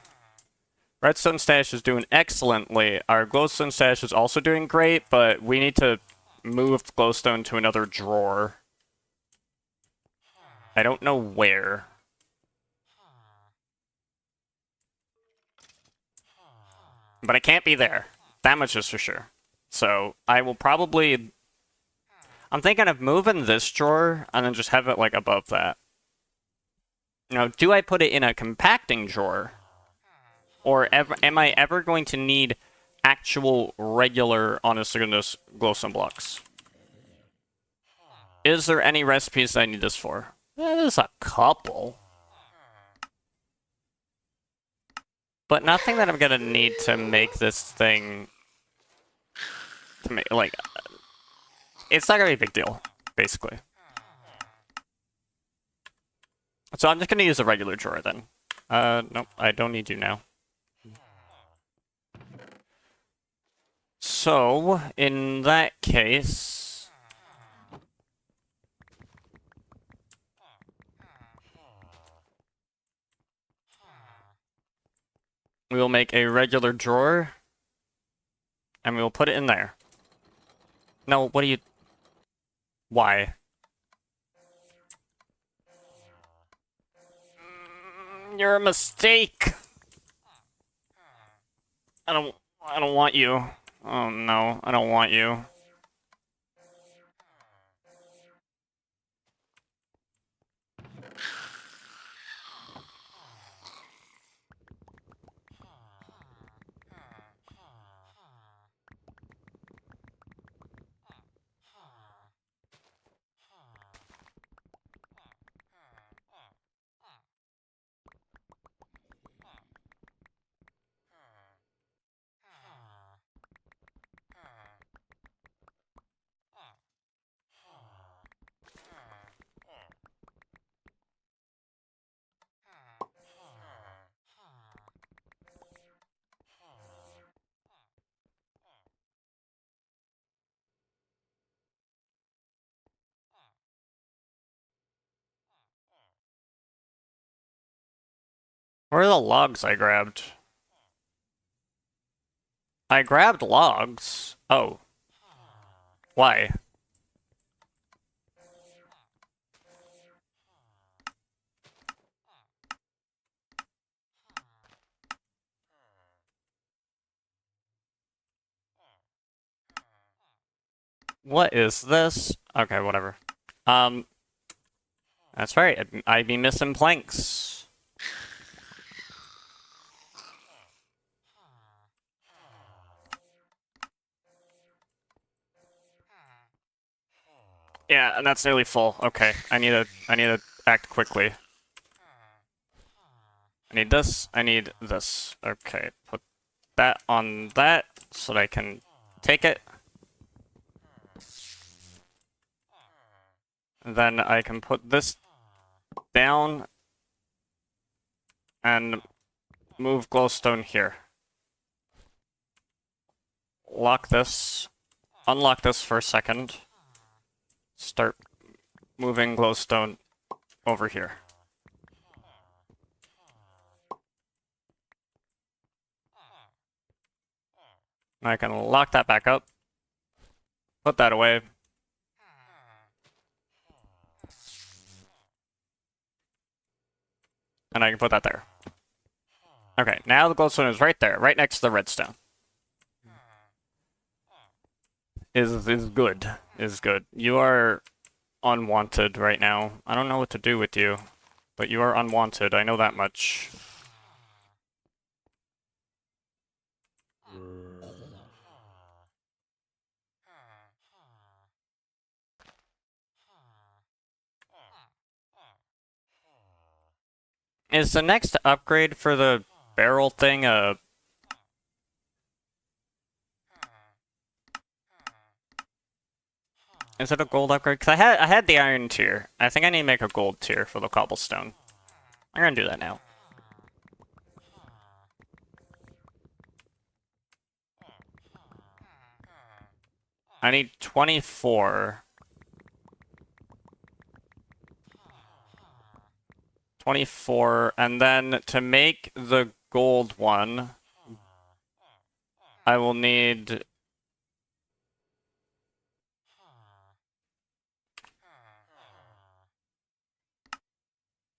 Redstone stash is doing excellently. Our glowstone stash is also doing great, but we need to move glowstone to another drawer. I don't know where. But it can't be there. That much is for sure. So I will probably... I'm thinking of moving this drawer and then just have it, like, above that. Now, do I put it in a compacting drawer? Or am I ever going to need actual, regular, honest-to-goodness glowstone blocks? Is there any recipes I need this for? There's a couple. But nothing that I'm gonna need to make this thing... To make, like... It's not gonna be a big deal, basically. So I'm just gonna use a regular drawer then. Nope, I don't need you now. So, in that case... we will make a regular drawer, and we will put it in there. No, what do you... Why? You're a mistake! I don't want you. Oh no, I don't want you. Where are the logs I grabbed? I grabbed logs. Oh. Why? What is this? Okay, whatever. That's right. I'd be missing planks. Yeah, and that's nearly full. Okay, I need to act quickly. I need this. I need this. Okay, put that on that so that I can take it. Then I can put this down and move glowstone here. Lock this. Unlock this for a second. Start moving glowstone over here. I can lock that back up. Put that away. And I can put that there. Okay, now the glowstone is right there, right next to the redstone. Is good. Is good. You are unwanted right now. I don't know what to do with you, but you are unwanted. I know that much. Is the next upgrade for the barrel thing is it a gold upgrade? Because I had the iron tier. I think I need to make a gold tier for the cobblestone. I'm gonna do that now. I need 24. 24, and then to make the gold one, I will need...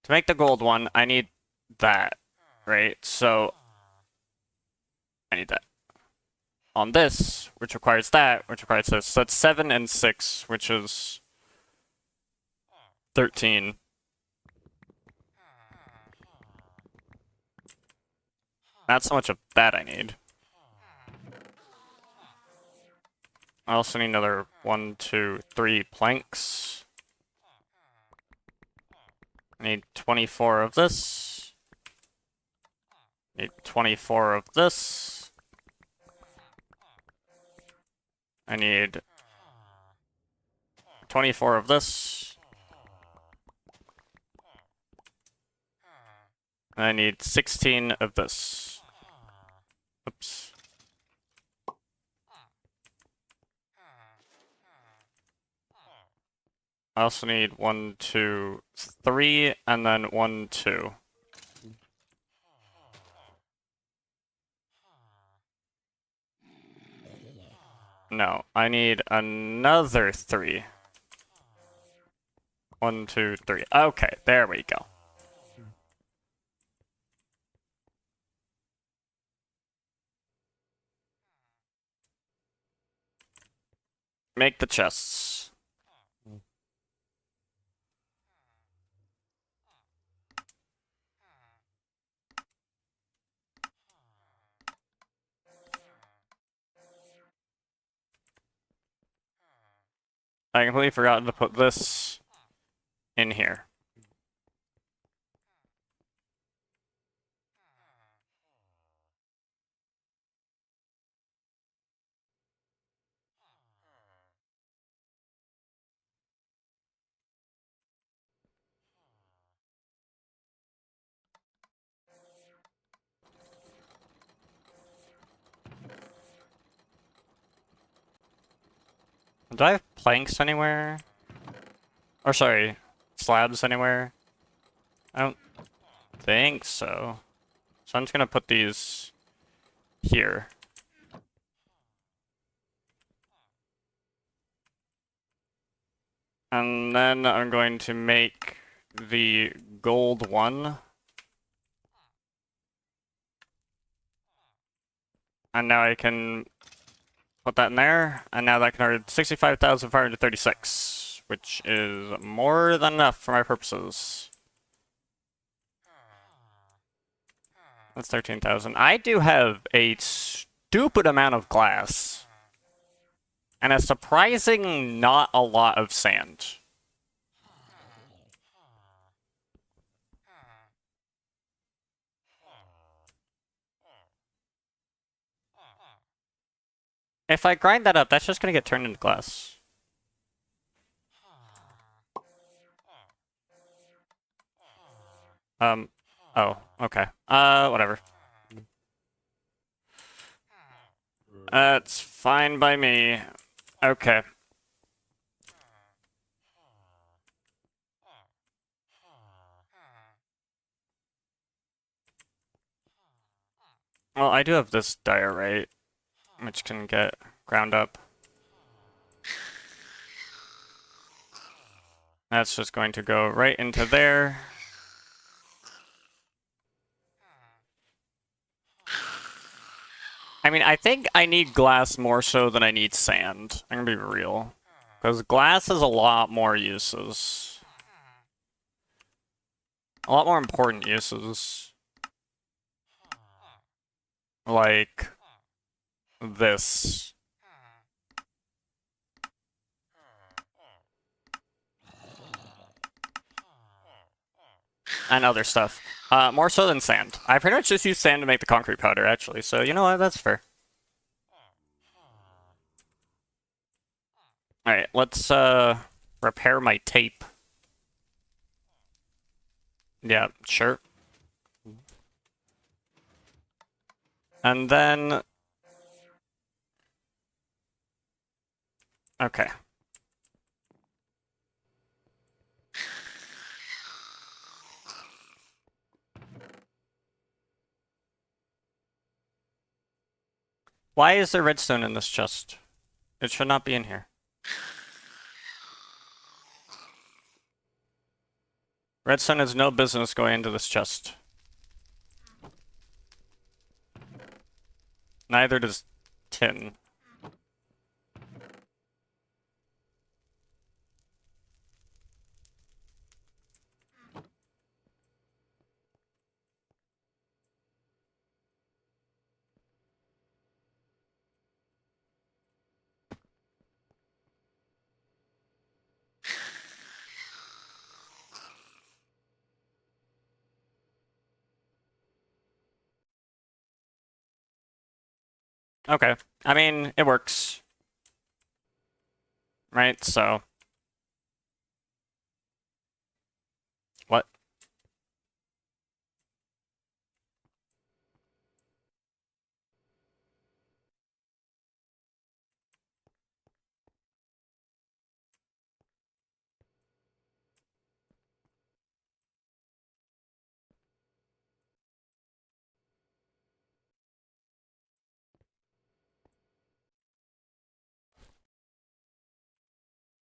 To make the gold one, I need that, right? So, I need that. On this, which requires that, which requires this. So that's 7 and 6, which is 13. Not so much of that I need. I also need another 1, 2, 3 planks. I need 24 of this. Need 24 of this. I need 24 of this. And I need 16 of this. Oops. I also need 1, 2, 3, and then 1, 2. No, I need another 3. 1, 2, 3. Okay, there we go. Make the chests. I completely forgot to put this in here. Do I have planks anywhere? Or sorry, slabs anywhere? I don't think so. So I'm just gonna put these here. And then I'm going to make the gold one. And now I can put that in there. And now that can earn 65,536, which is more than enough for my purposes. That's 13,000. I do have a stupid amount of glass. And a surprising not a lot of sand. If I grind that up, that's just gonna get turned into glass. Oh, okay. Whatever. That's fine by me. Okay. Well, I do have this diorite, which can get ground up. That's just going to go right into there. I mean, I think I need glass more so than I need sand. I'm gonna be real. Because glass has a lot more uses. A lot more important uses. Like this. And other stuff. More so than sand. I pretty much just use sand to make the concrete powder, actually. So, you know what? That's fair. Alright, let's, repair my tape. Yeah, sure. And then... Okay. Why is there redstone in this chest? It should not be in here. Redstone has no business going into this chest. Neither does tin. Okay. I mean, it works. Right, so... What?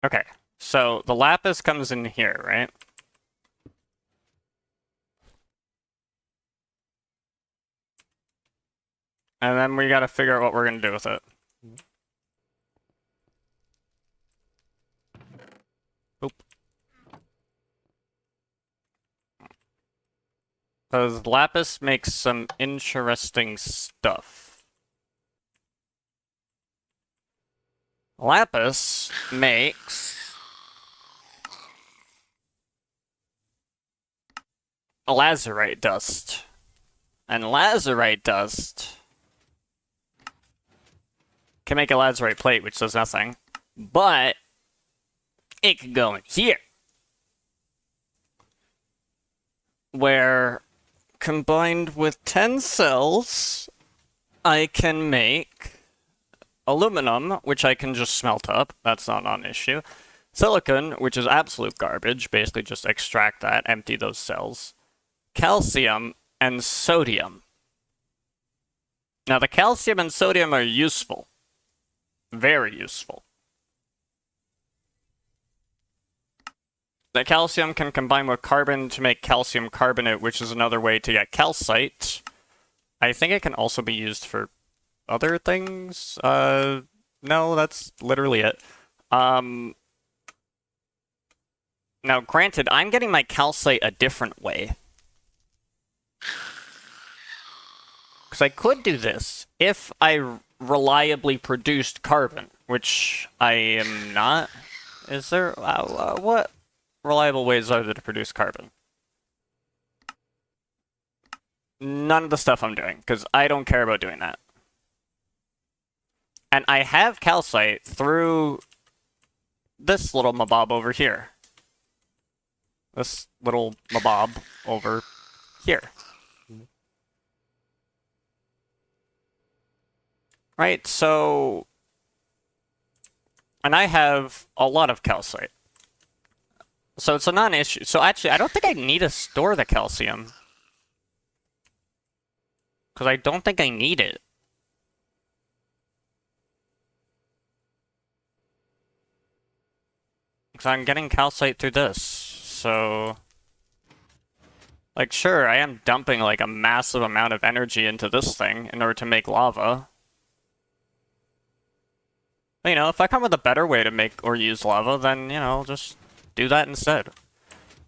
Okay. So, the lapis comes in here, right? And then we gotta figure out what we're gonna do with it. Oop. Because lapis makes some interesting stuff. Lapis makes... lazurite dust. And lazurite dust can make a lazurite plate, which does nothing. But it can go in here. Where, combined with 10 cells, I can make aluminum, which I can just smelt up. That's not an issue. Silicon, which is absolute garbage. Basically just extract that, empty those cells. Calcium, and sodium. Now, the calcium and sodium are useful. Very useful. The calcium can combine with carbon to make calcium carbonate, which is another way to get calcite. I think it can also be used for other things. No, that's literally it. Now, granted, I'm getting my calcite a different way. Because I could do this if I reliably produced carbon, which I am not. Is there... what reliable ways are there to produce carbon? None of the stuff I'm doing, because I don't care about doing that. And I have calcite through this little mabob over here. This little mabob over here. Right, so... And I have a lot of calcite. So it's a non-issue. So actually, I don't think I need to store the calcium. Because I don't think I need it. Because I'm getting calcite through this. So... Like, sure, I am dumping, like, a massive amount of energy into this thing in order to make lava. But, you know, if I come with a better way to make or use lava, then, you know, just do that instead.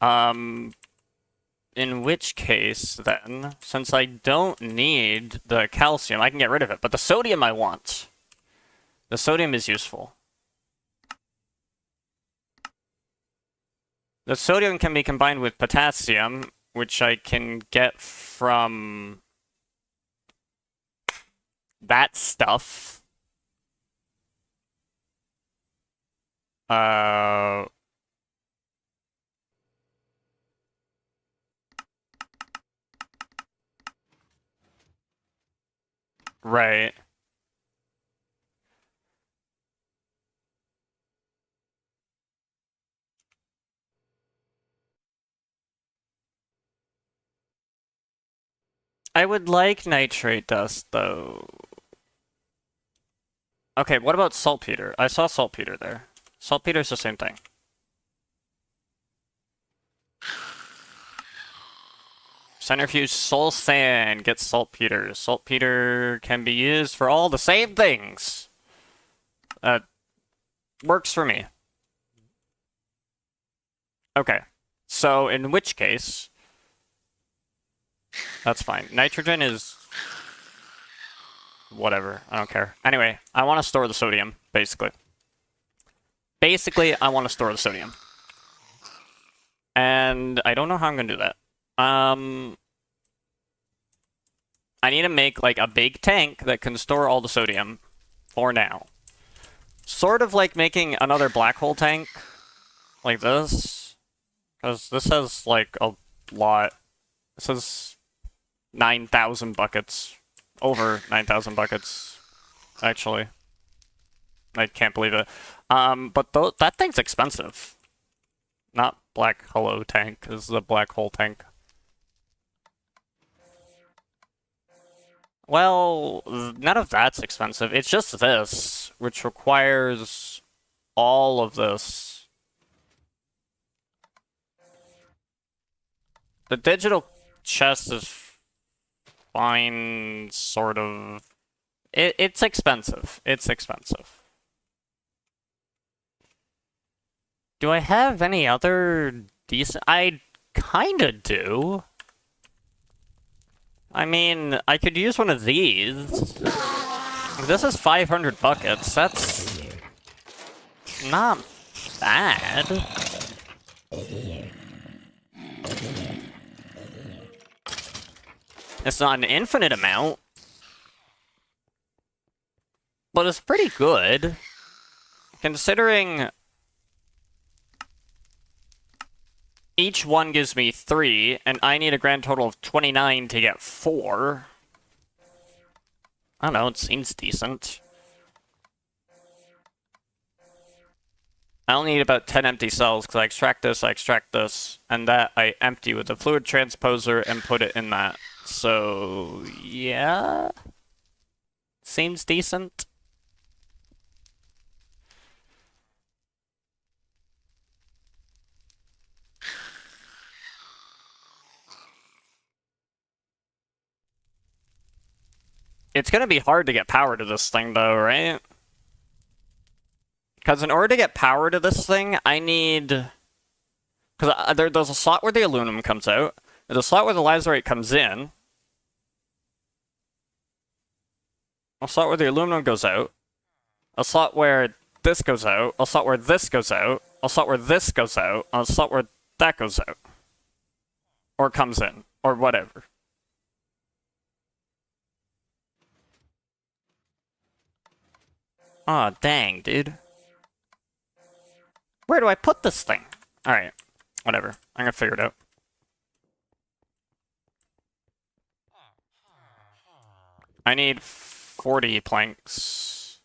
In which case, then, since I don't need the calcium, I can get rid of it. But the sodium I want. The sodium is useful. The sodium can be combined with potassium, which I can get from that stuff. Right. I would like nitrate dust, though. Okay, what about saltpeter? I saw saltpeter there. Saltpeter's the same thing. Centrifuge soul sand gets saltpeter. Saltpeter can be used for all the same things. Works for me. Okay, so in which case... That's fine. Nitrogen is... Whatever, I don't care. Anyway, I want to store the sodium, basically. Basically, I want to store the sodium. And I don't know how I'm going to do that. I need to make, like, a big tank that can store all the sodium for now. Sort of like making another black hole tank, like this. Because this has, like, a lot. This has 9,000 buckets. Over 9,000 buckets, actually. I can't believe it. But that thing's expensive. Not black hollow tank. This is a black hole tank. Well, none of that's expensive. It's just this, which requires all of this. The digital chest is fine, sort of. It's expensive. It's expensive. Do I have any other decent... I kinda do. I mean, I could use one of these. This is 500 buckets. That's... not bad. It's not an infinite amount. But it's pretty good. Considering... each one gives me 3, and I need a grand total of 29 to get 4. I don't know, it seems decent. I only need about 10 empty cells, because I extract this, and that I empty with the fluid transposer and put it in that. So, yeah. Seems decent. It's gonna be hard to get power to this thing, though, right? Because in order to get power to this thing, I need... Because there's a slot where the aluminum comes out. There's a slot where the lazurite comes in. A slot where the aluminum goes out. A slot where this goes out. A slot where this goes out. A slot where this goes out. A slot where that goes out. Or comes in. Or whatever. Aw, dang, dude. Where do I put this thing? Alright, whatever. I'm gonna figure it out. I need 40 planks.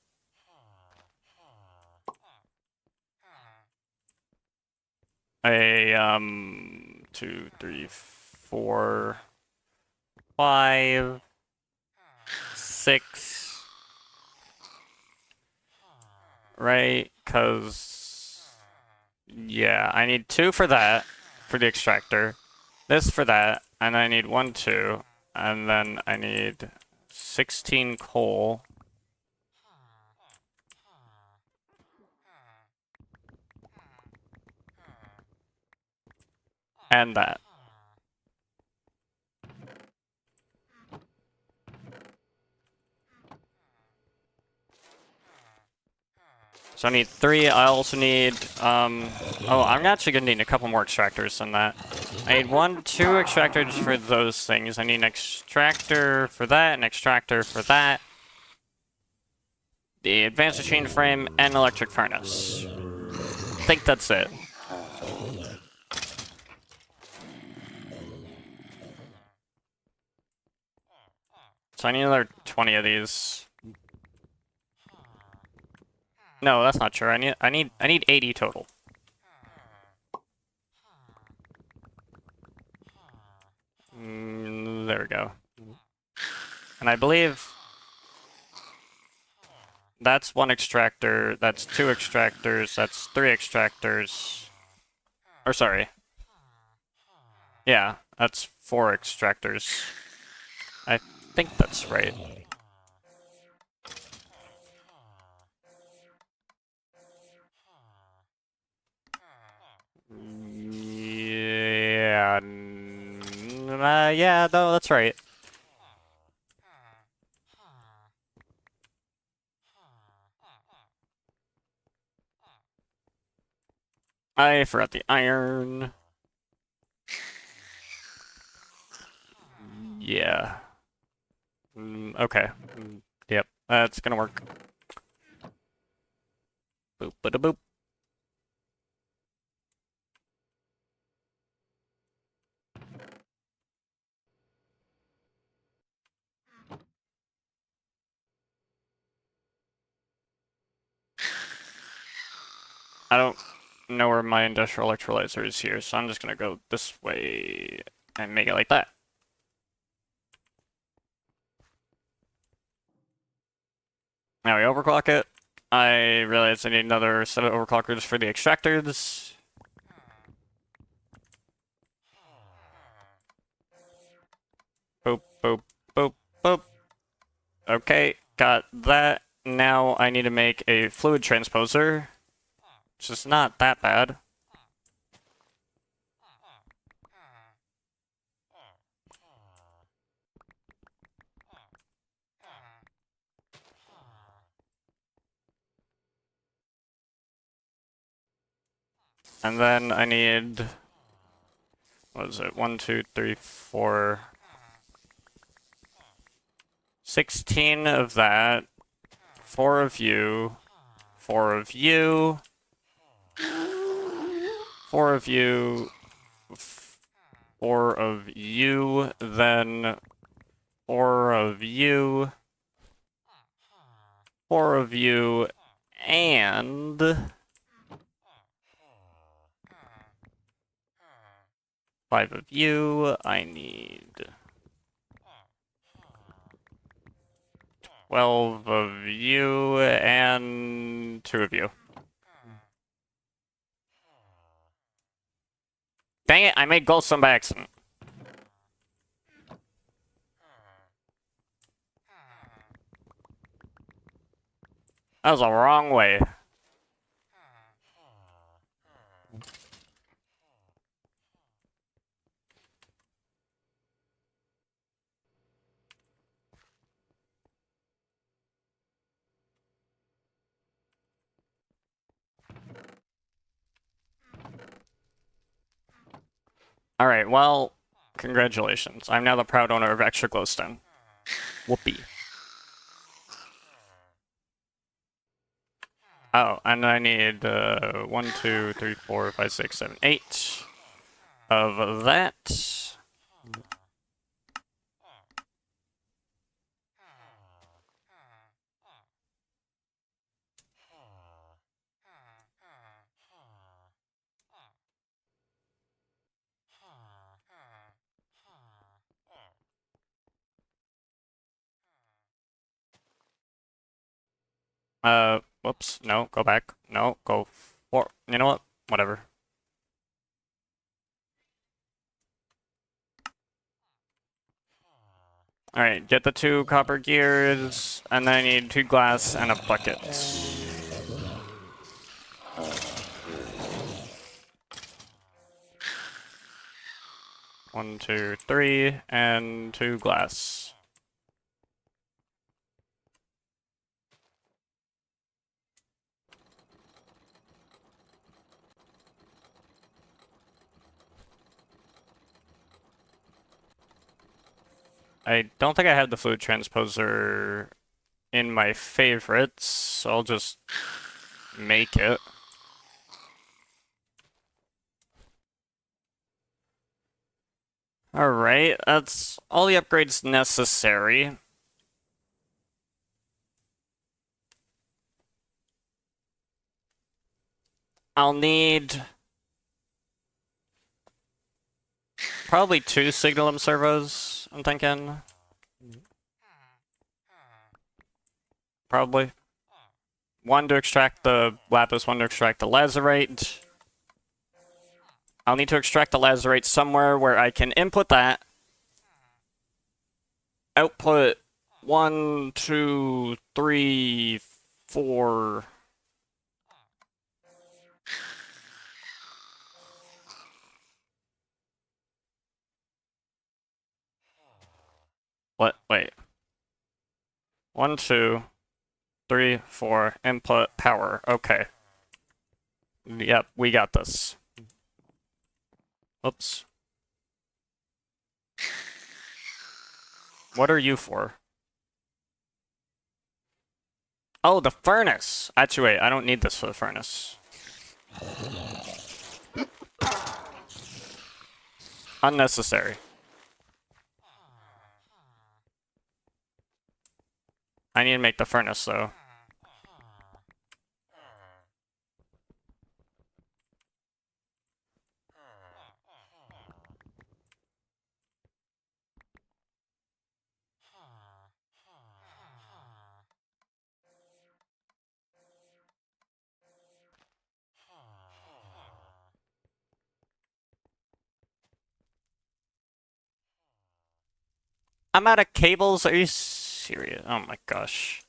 Two, three, 4, 5, 6. Right? Because, yeah, I need 2 for that, for the extractor. This for that, and I need 1, 2, and then I need 16 coal. And that. So I need 3. I also need, oh, I'm actually gonna need a couple more extractors than that. I need 1, 2 extractors for those things. I need an extractor for that, an extractor for that. The advanced machine frame, and electric furnace. I think that's it. So I need another 20 of these. No, that's not true. I need 80 total. There we go. And I believe that's 1 extractor, that's 2 extractors, that's 3 extractors. Or sorry. Yeah, that's 4 extractors. I think that's right. Yeah. Yeah, no, that's right. I forgot the iron. Yeah. Okay. Yep, that's gonna work. Boop, bada boop. I don't know where my industrial electrolyzer is here, so I'm just gonna go this way and make it like that. Now we overclock it. I realized I need another set of overclockers for the extractors. Boop, boop, boop, boop. Okay, got that. Now I need to make a fluid transposer, which is not that bad. And then I need, what is it? 1, 2, 3, 4, 16 of that, 4 of you, 4 of you, 4 of you, 4 of you, then 4 of you, 4 of you, and 5 of you. I need 12 of you and 2 of you. Dang it, I made glowstone by accident. That was the wrong way. Alright, well, congratulations. I'm now the proud owner of extra glowstone. Whoopee. Oh, and I need 1, 2, 3, 4, 5, 6, 7, 8 of that. Whoops. No, go back. No, go for. You know what? Whatever. Alright, get the 2 copper gears, and then I need 2 glass and a bucket. 1, 2, 3, and 2 glass. I don't think I have the fluid transposer in my favorites, so I'll just make it. Alright, that's all the upgrades necessary. I'll need probably 2 signalum servos, I'm thinking. Probably. 1 to extract the lapis, 1 to extract the lazurite. I'll need to extract the lazurite somewhere where I can input that. Output 1, 2, 3, 4. What? Wait. 1, 2, 3, 4. Input power. Okay. Yep, we got this. Oops. What are you for? Oh, the furnace! Actually, wait, I don't need this for the furnace. Unnecessary. I need to make the furnace, though. I'm out of cables? Are you serious? Oh my gosh.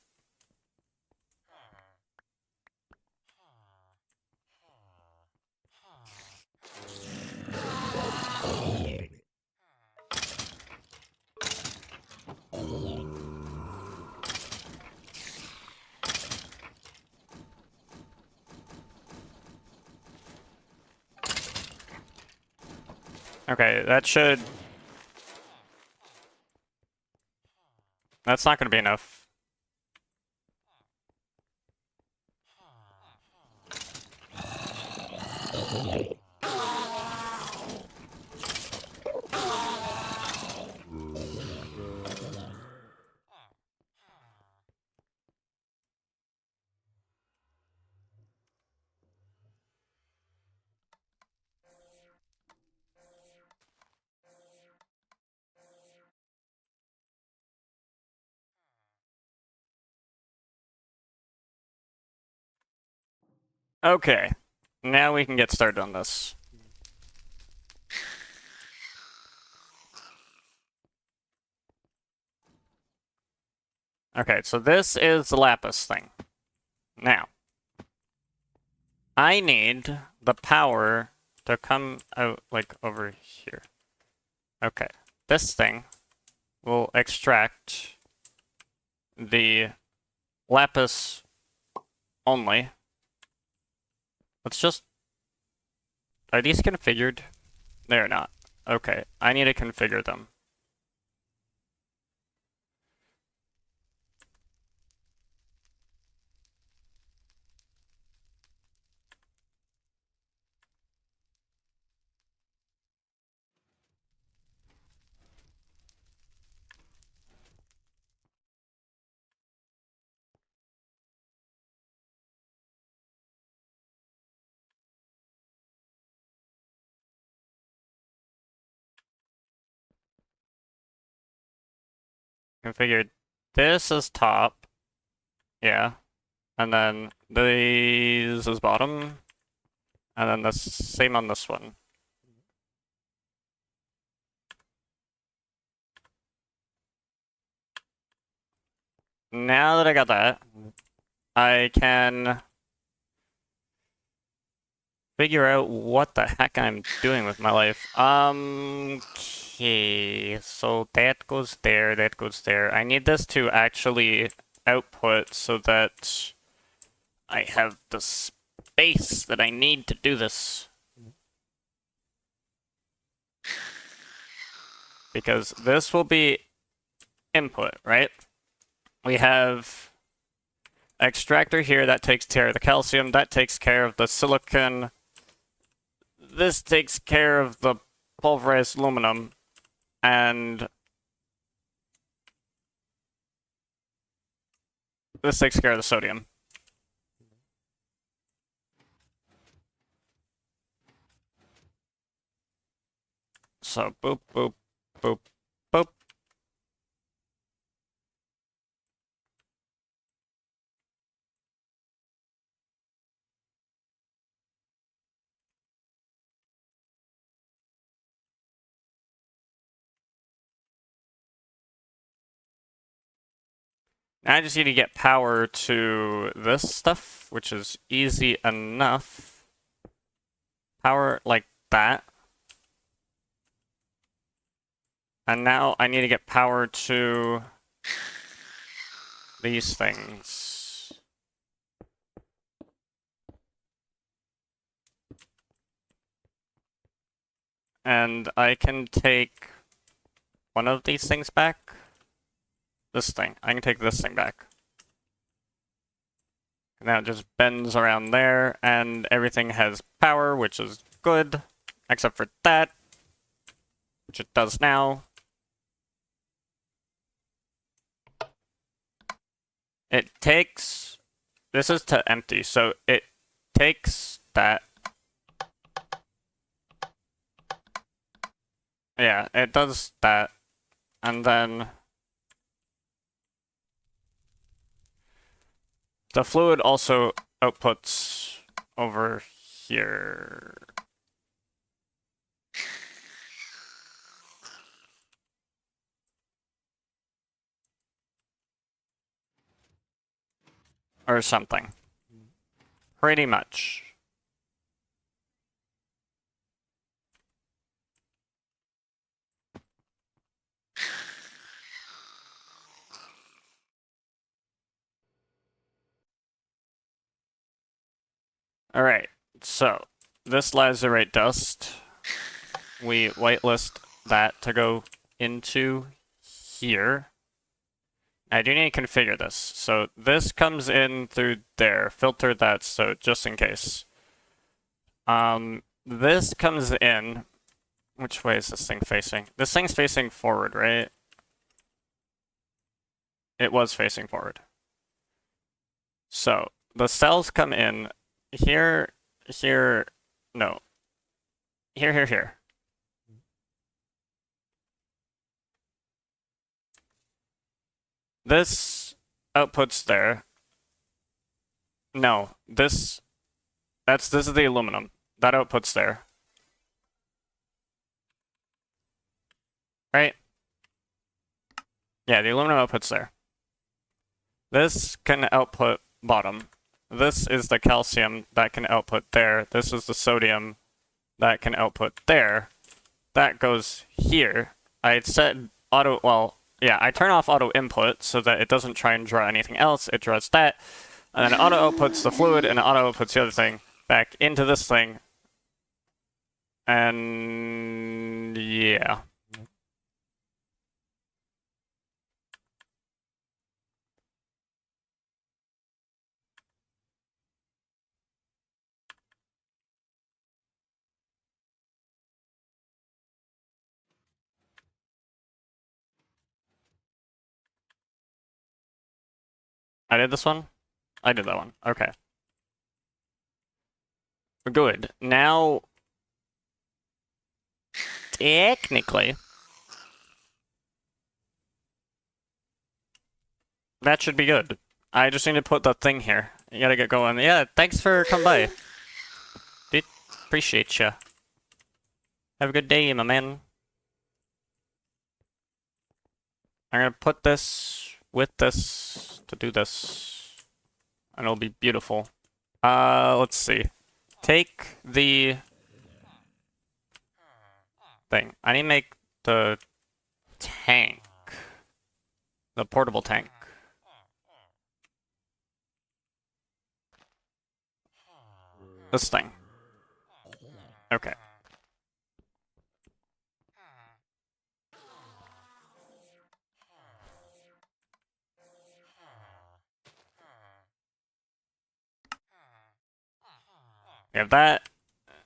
Okay, that should... That's not gonna be enough. Okay. Now we can get started on this. Okay, so this is the lapis thing. Now, I need the power to come out, like, over here. Okay, this thing will extract the lapis only. Let's just... Are these configured? They're not. Okay, I need to configure them. configured this as top. Yeah. And then these is bottom. And then the same on this one. Now that I got that, I can figure out what the heck I'm doing with my life. Okay, so that goes there, that goes there. I need this to actually output so that I have the space that I need to do this. Because this will be input, right? We have extractor here that takes care of the calcium, that takes care of the silicon. This takes care of the pulverized aluminum, and this takes care of the sodium. So boop, boop, boop, boop. Now I just need to get power to this stuff, which is easy enough. Power like that. And now I need to get power to these things. And I can take one of these things back. This thing. I can take this thing back. Now it just bends around there, and everything has power, which is good. Except for that, which it does now. It takes... This is to empty, so it takes that. Yeah, it does that. And then... the fluid also outputs over here. Or something. Pretty much. Alright, so this lazurite dust, we whitelist that to go into here. I do need to configure this. So this comes in through there. Filter that, so just in case. This comes in. Which way is this thing facing? This thing's facing forward, right? It was facing forward. So the cells come in here, here, no. Here, here, here. This outputs there. No, this is the aluminum. That outputs there. Right? Yeah, the aluminum outputs there. This can output bottom. This is the calcium that can output there. This is the sodium that can output there. That goes here. I said auto, well, yeah, I turn off auto input so that it doesn't try and draw anything else. It draws that. And then it auto outputs the fluid and it auto outputs the other thing back into this thing. And yeah. I did this one? I did that one. Okay. Good. Now, technically, That should be good. I just need to put the thing here. You gotta get going. Yeah, thanks for coming by. Dude, appreciate ya. Have a good day, my man. I'm gonna put this with this to do this. And it'll be beautiful. Let's see. Take the thing. I need to make the tank. The portable tank. This thing. Okay. We have that.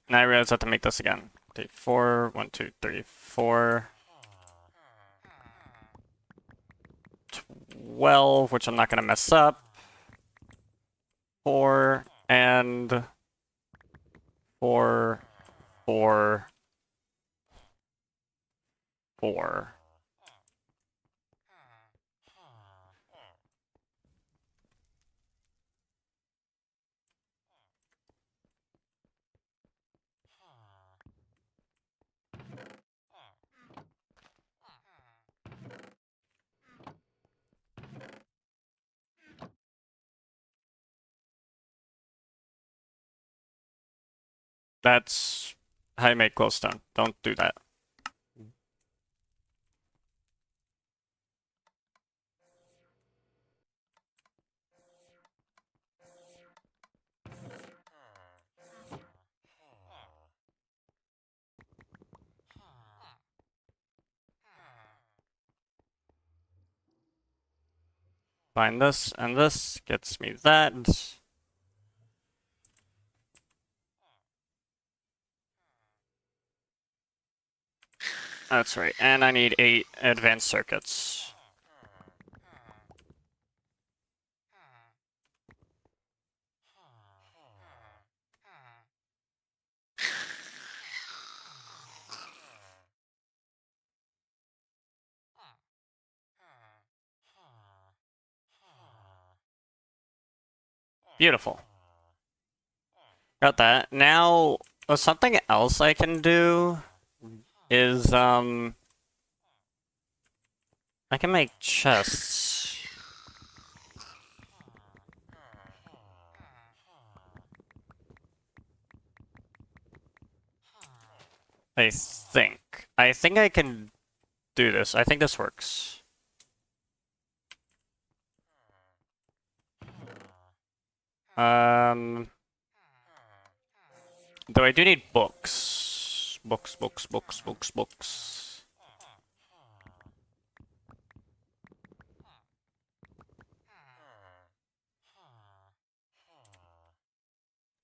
Now I realize I have to make this again. Okay, 4, 1, 2, 3, 4. 12, which I'm not gonna mess up. 4 and 4, 4, 4. That's how you make glowstone. Don't do that. Find this, and this gets me that. That's right, and I need 8 advanced circuits. Beautiful. Got that. Now, something else I can do is, I can make chests. I think. I think I can do this. I think this works. Though I do need books. Books.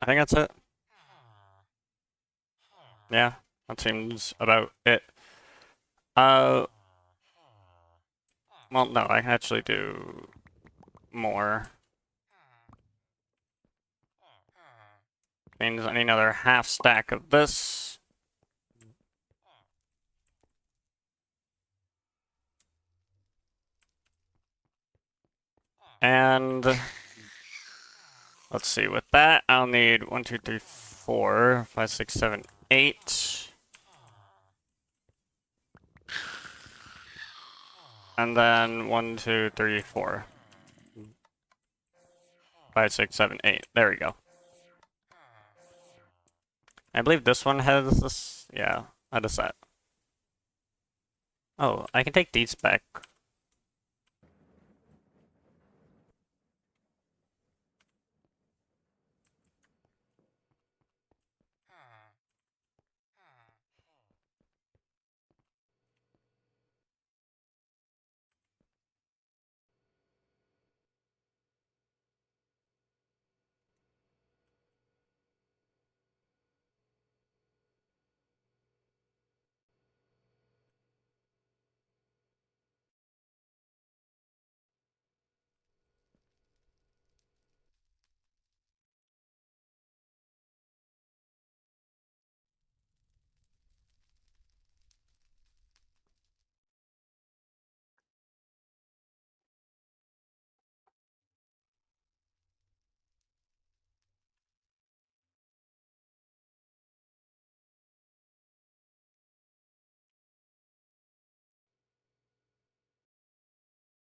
I think that's it. Yeah, that seems about it. Well, no, I can actually do more. Means I need another half stack of this. And let's see, with that, I'll need 1, 2, 3, 4, 5, 6, 7, 8. And then 1, 2, 3, 4. 5, 6, 7, 8. There we go. I believe this one has this. Yeah, how does that? Oh, I can take these back.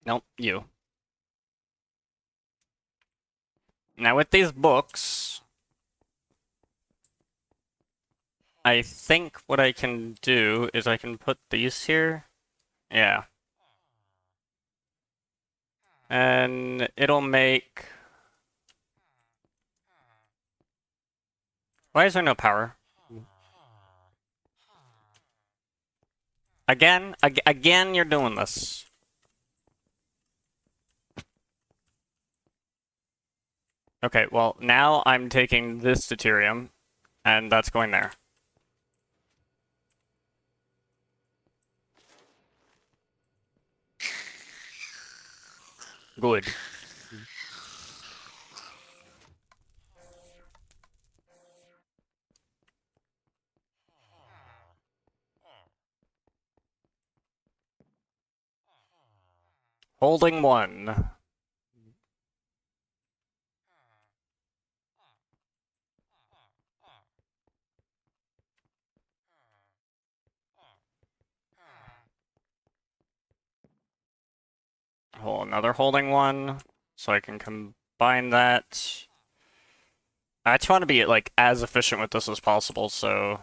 Nope, you. Now with these books, I think what I can do is I can put these here. Yeah. And it'll make... Why is there no power? Again, you're doing this. Okay, well, now I'm taking this deuterium, and that's going there. Good. Holding one. Hold another holding one, so I can combine that. I just want to be like as efficient with this as possible, so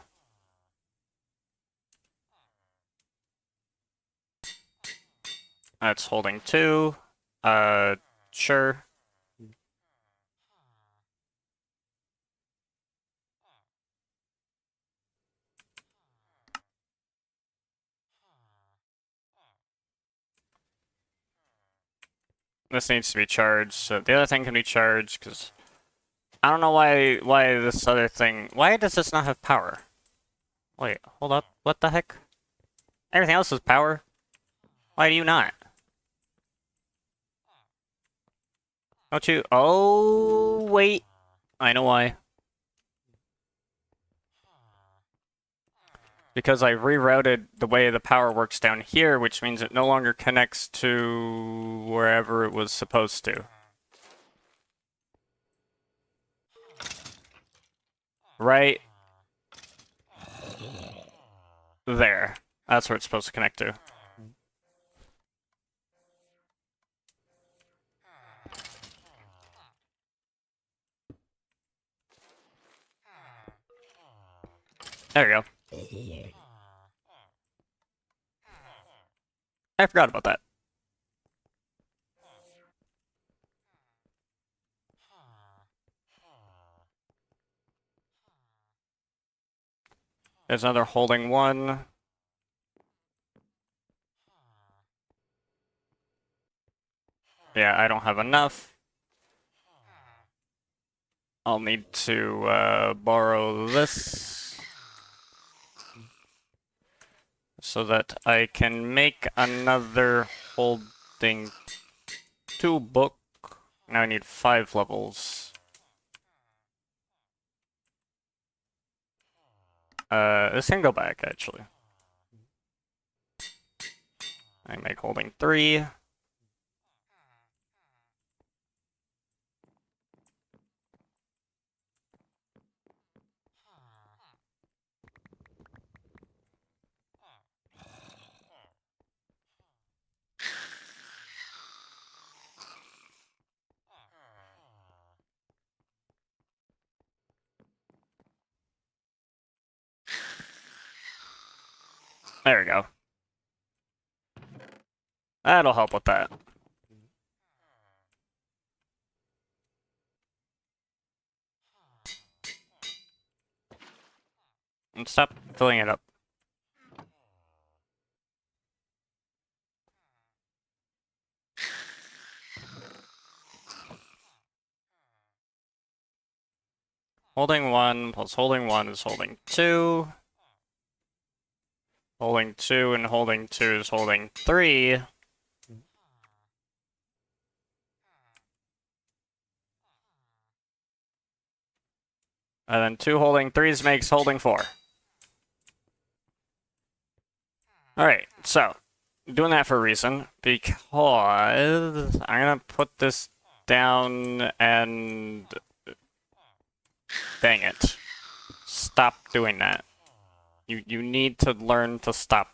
that's holding two. Sure. This needs to be charged, so the other thing can be charged, because I don't know why this other thing... Why does this not have power? Wait, hold up. What the heck? Everything else has power. Why do you not? Don't you... Oh, wait. I know why. Because I rerouted the way the power works down here, which means it no longer connects to wherever it was supposed to. Right there. That's where it's supposed to connect to. There you go. I forgot about that. There's another holding one. Yeah, I don't have enough. I'll need to borrow this so that I can make another holding two book. Now I need 5 levels. This can go back, actually. I make holding 3. There we go. That'll help with that. And stop filling it up. Holding 1 plus holding 1 is holding 2. Holding 2 and holding 2 is holding 3. And then 2 holding 3s makes holding 4. Alright, so, doing that for a reason, because I'm gonna put this down and... Dang it. Stop doing that. You need to learn to stop.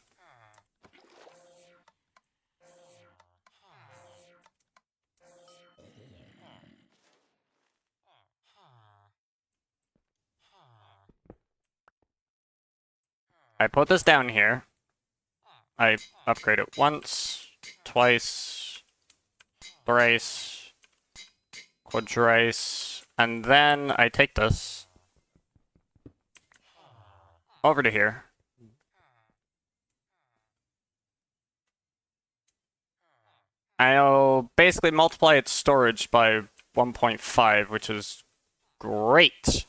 I put this down here. I upgrade it once, twice, thrice, quadrice, and then I take this over to here. I'll basically multiply its storage by 1.5, which is great.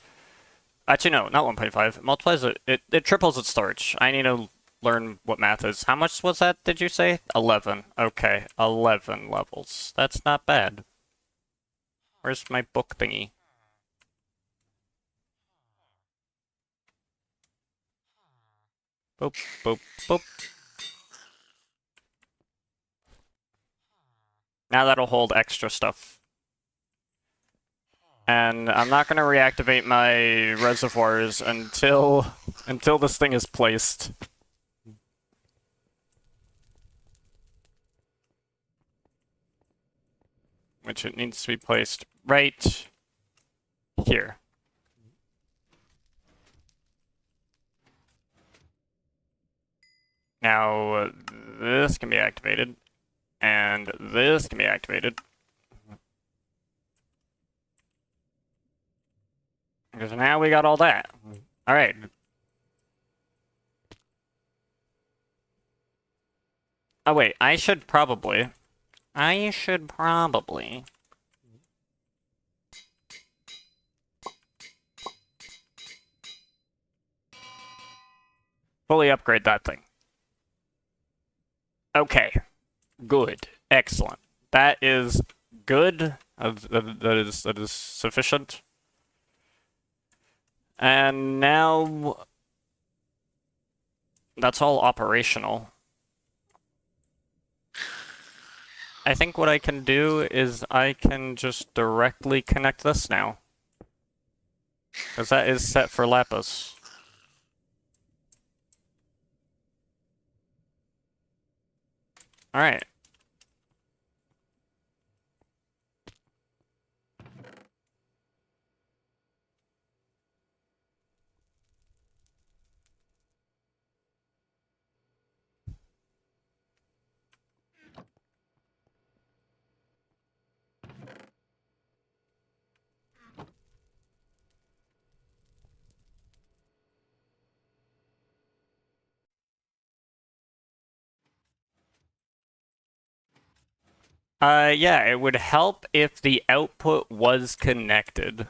Actually, no, not 1.5. It multiplies it. It triples its storage. I need to learn what math is. How much was that, did you say? 11. Okay, 11 levels. That's not bad. Where's my book thingy? Boop, boop, boop. Now that'll hold extra stuff. And I'm not going to reactivate my reservoirs until this thing is placed. Which it needs to be placed right here. Now, this can be activated, and this can be activated. Because now we got all that. Alright. Oh wait, I should probably fully upgrade that thing. Okay. Good. Excellent. That is good. That is sufficient. And now that's all operational. I think what I can do is I can just directly connect this now. Because that is set for Lapis. Alright. Yeah, it would help if the output was connected.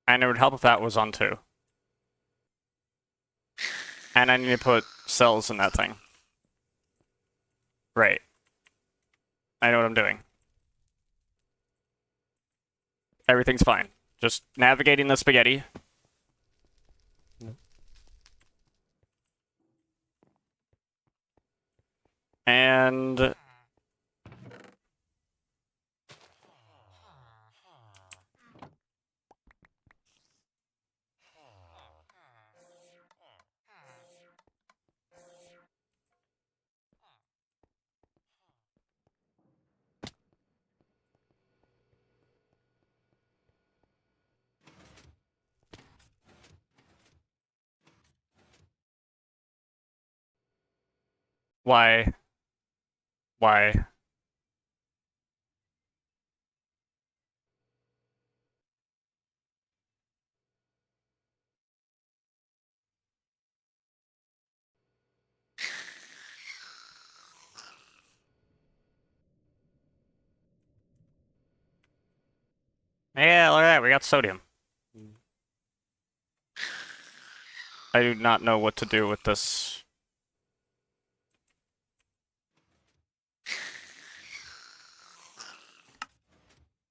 And it would help if that was on too. And I need to put cells in that thing. Right. I know what I'm doing. Everything's fine. Just navigating the spaghetti. And... Why? Why? Yeah, look at that, we got sodium. I do not know what to do with this.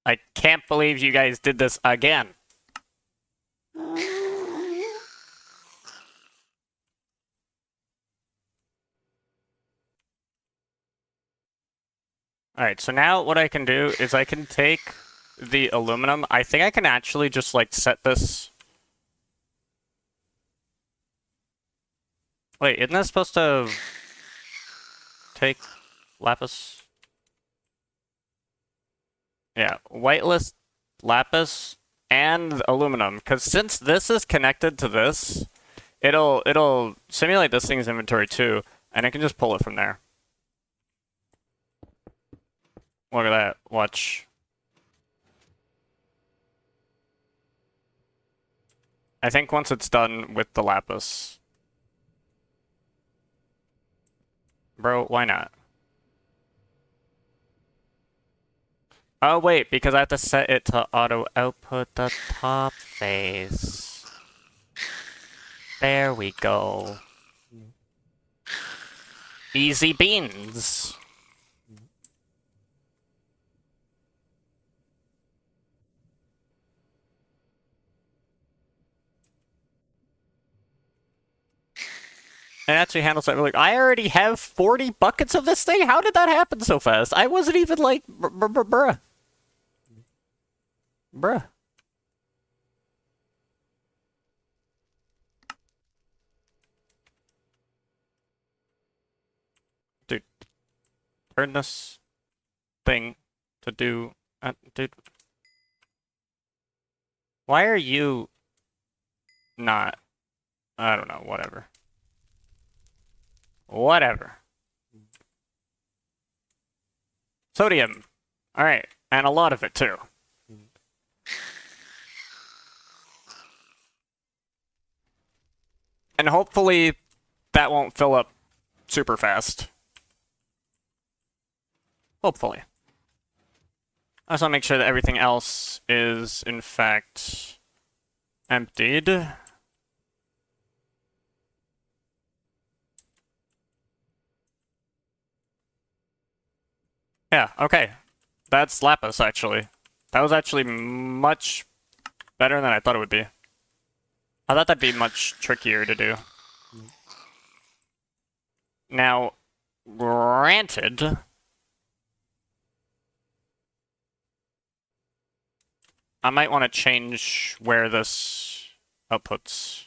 I can't believe you guys did this again. Alright, so now what I can do is I can take the aluminum. I think I can actually just, like, set this... Wait, isn't that supposed to take lapis? Yeah, whitelist, lapis, and aluminum. Because since this is connected to this, it'll simulate this thing's inventory too, and it can just pull it from there. Look at that. Watch. I think once it's done with the lapis. Bro, why not? Oh, wait, because I have to set it to auto output the top face. There we go. Easy beans. It actually handles that really. I already have 40 buckets of this thing? How did that happen so fast? I wasn't even like, bruh. Bruh. Dude, turn this thing to do. Dude. Why are you not? I don't know, whatever. Whatever. Sodium. Alright, and a lot of it too. And hopefully that won't fill up super fast. Hopefully. I just want to make sure that everything else is, in fact, emptied. Yeah, okay. That's lapis, actually. That was actually much better than I thought it would be. I thought that'd be much trickier to do. Now, granted, I might want to change where this outputs.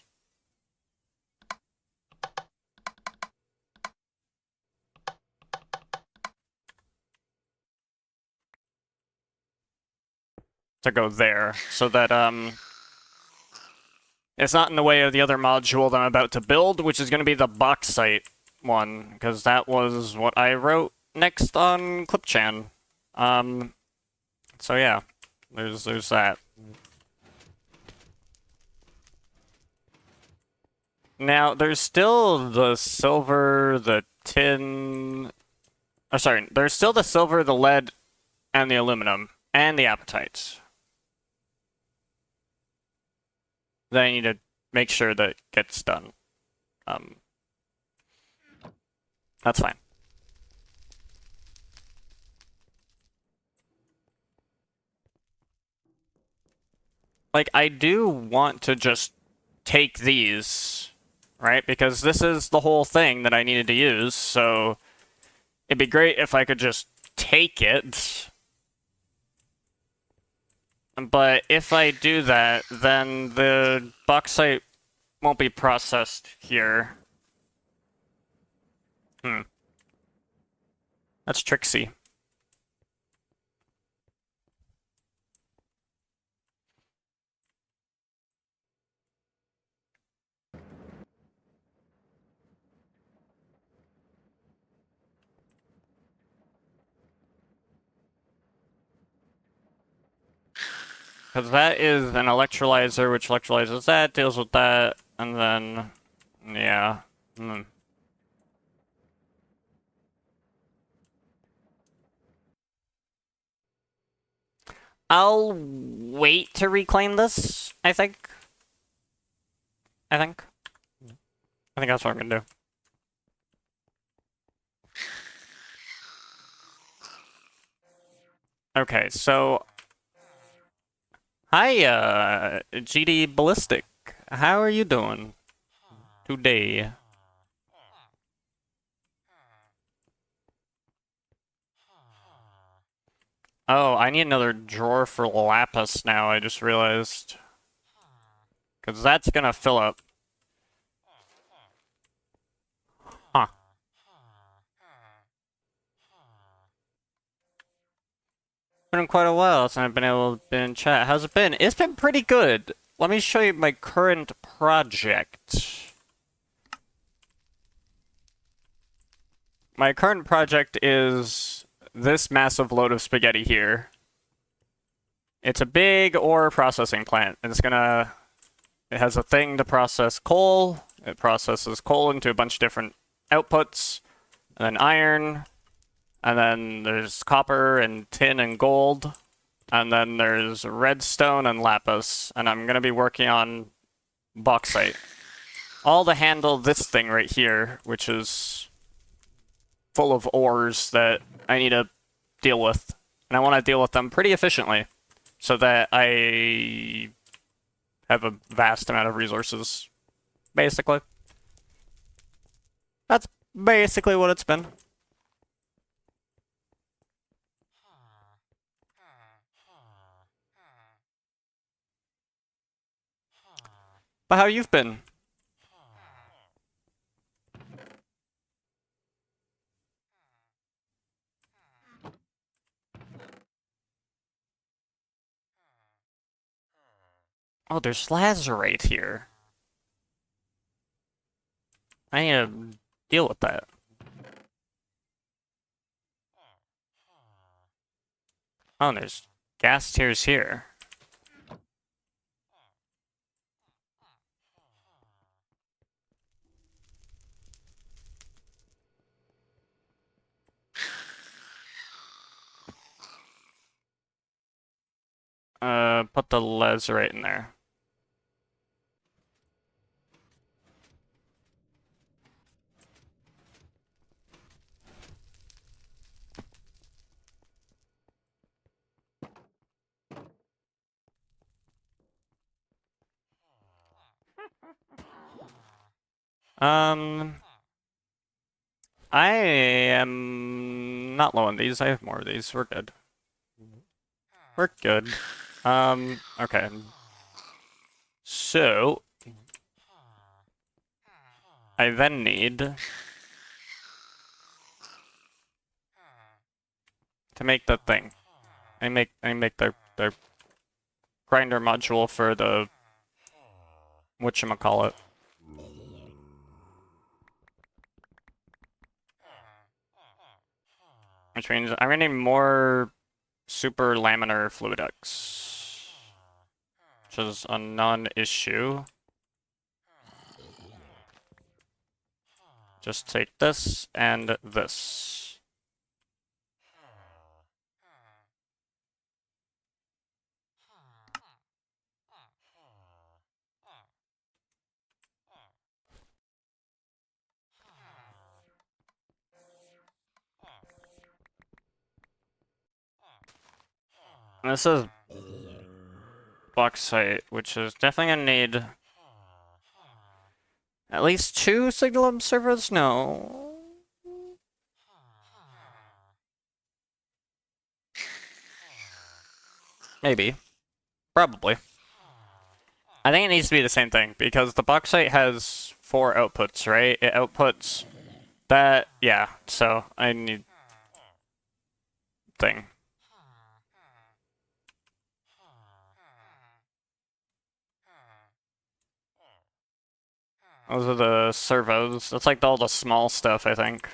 To go there, so that, it's not in the way of the other module that I'm about to build, which is going to be the bauxite one, because that was what I wrote next on Clipchan. So yeah, there's that. Now, there's still the silver, the tin... Oh, sorry, there's still the silver, the lead, and the aluminum, and the apatites. That I need to make sure that gets done. That's fine. Like, I do want to just take these, right? Because this is the whole thing that I needed to use, so it'd be great if I could just take it. But if I do that, then the bauxite won't be processed here. That's tricksy. Because that is an electrolyzer, which electrolyzes that, deals with that, and then... yeah. I'll wait to reclaim this, I think. I think that's what I'm gonna do. Okay, so... Hi, GD Ballistic. How are you doing today? Oh, I need another drawer for lapis now, I just realized. Because that's gonna fill up. Huh. been quite a while since I've been able to be in chat. How's it been? It's been pretty good. Let me show you my current project. My current project is this massive load of spaghetti here. It's a big ore processing plant. It has a thing to process coal. It processes coal into a bunch of different outputs, and then iron, and then there's copper and tin and gold, and then there's redstone and lapis, and I'm gonna be working on bauxite. All to handle this thing right here, which is full of ores that I need to deal with. And I want to deal with them pretty efficiently, so that I have a vast amount of resources, basically. That's basically what it's been. But how you've been? Oh, there's lazurite here. I need to deal with that. Oh, and there's gas tiers here. Put the lazurite in there. I am not low on these. I have more of these. We're good. We're good. Okay. So, I then need to make the thing. I make the grinder module for the whatchamacallit. Which means I'm gonna need more super laminar fluidex, which is a non-issue. Just take this and this. And this is bauxite, which is definitely gonna need at least 2 signal observers? No. Maybe. Probably. I think it needs to be the same thing, because the bauxite has 4 outputs, right? It outputs that, yeah, so I need thing. Those are the servos. That's like all the small stuff, I think.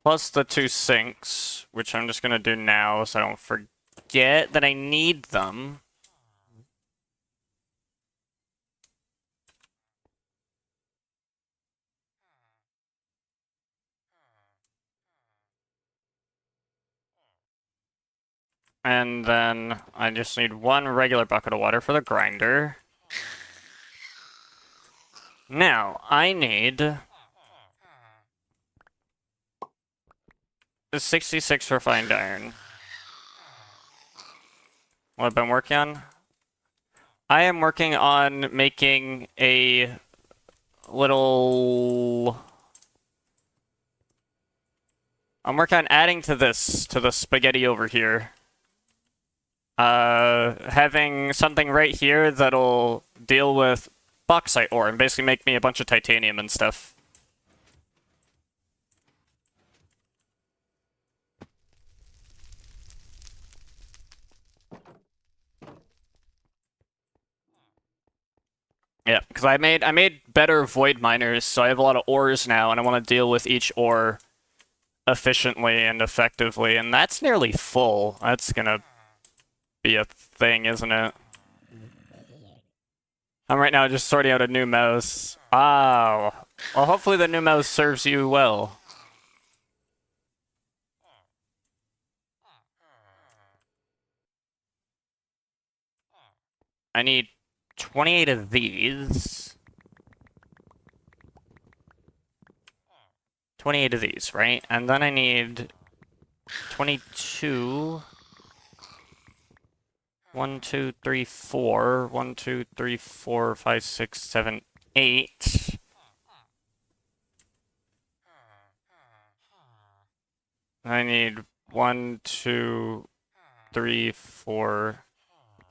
Plus the 2 sinks, which I'm just gonna do now so I don't forget that I need them. And then I just need 1 regular bucket of water for the grinder. Now, I need the 66 refined iron. What I've been working on? I am working on making a little... I'm working on adding to this, to the spaghetti over here. Having something right here that'll deal with bauxite ore and basically make me a bunch of titanium and stuff. Because I made better void miners, so I have a lot of ores now, and I want to deal with each ore efficiently and effectively, and that's nearly full. That's gonna be a thing, isn't it? I'm right now just sorting out a new mouse. Oh. Well, hopefully the new mouse serves you well. I need 28 of these. 28 of these, right? And then I need 22. 1, 2, 3, 4. 1, 2, 3, 4, 5, 6, 7, 8. I need 1, 2, 3, 4,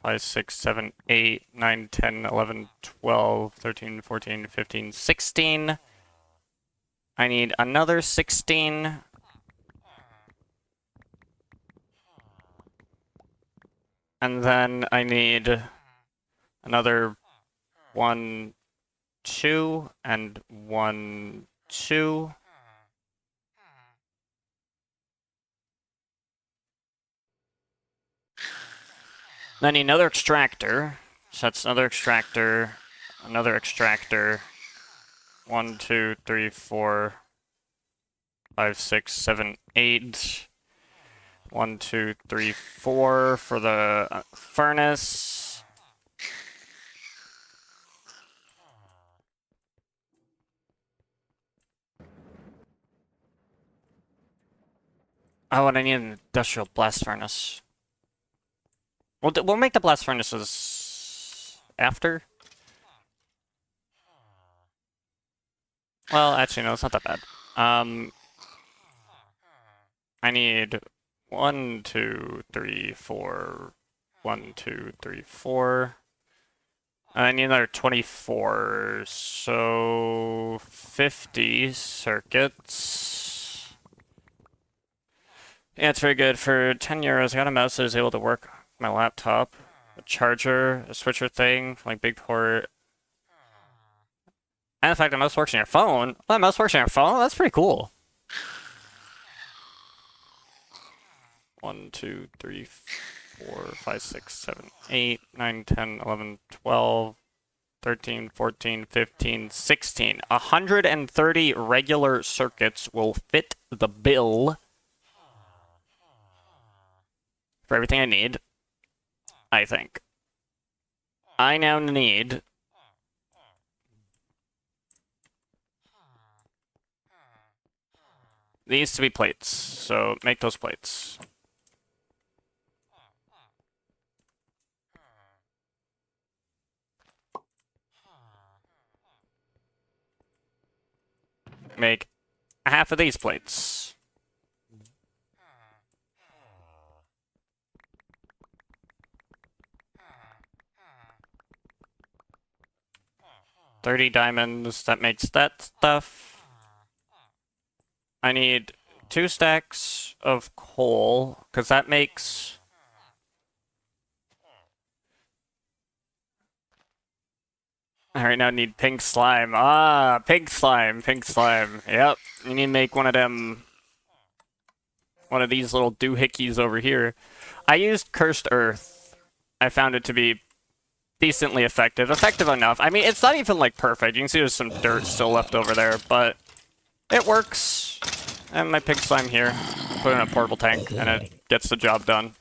5, 6, 7, 8, 9, 10, 11, 12, 13, 14, 15, 16. I need another 16. And then I need another 1, 2, and 1, 2. Then I need another extractor. So that's another extractor, another extractor. 1, 2, 3, 4, 5, 6, 7, 8. 1, 2, 3, 4 for the furnace. Oh, and I need an industrial blast furnace. We'll make the blast furnaces after. Well, actually, no, it's not that bad. I need 1, 2, 3, 4. 1, 2, 3, 4. I need another 24, so 50 circuits. Yeah, it's very good. For 10 euros, I got a mouse that is able to work with my laptop, a charger, a switcher thing, like big port. And the fact that mouse works on your phone. Well, that mouse works on your phone? That's pretty cool. 1, 2, 3, 4, 5, 6, 7, 8, 9, 10, 11, 12, 13, 14, 15, 16. 130 regular circuits will fit the bill for everything I need, I think. I now need these to be plates, so make those plates. Make half of these plates. $30 diamonds, that makes that stuff. I need 2 stacks of coal, because that makes... Alright, now I need pink slime. Ah, pink slime, pink slime. Yep, you need to make one of them... One of these little doohickeys over here. I used Cursed Earth. I found it to be decently effective. Effective enough. I mean, it's not even, like, perfect. You can see there's some dirt still left over there, but it works. And my pig slime here. Put it in a portable tank, and it gets the job done.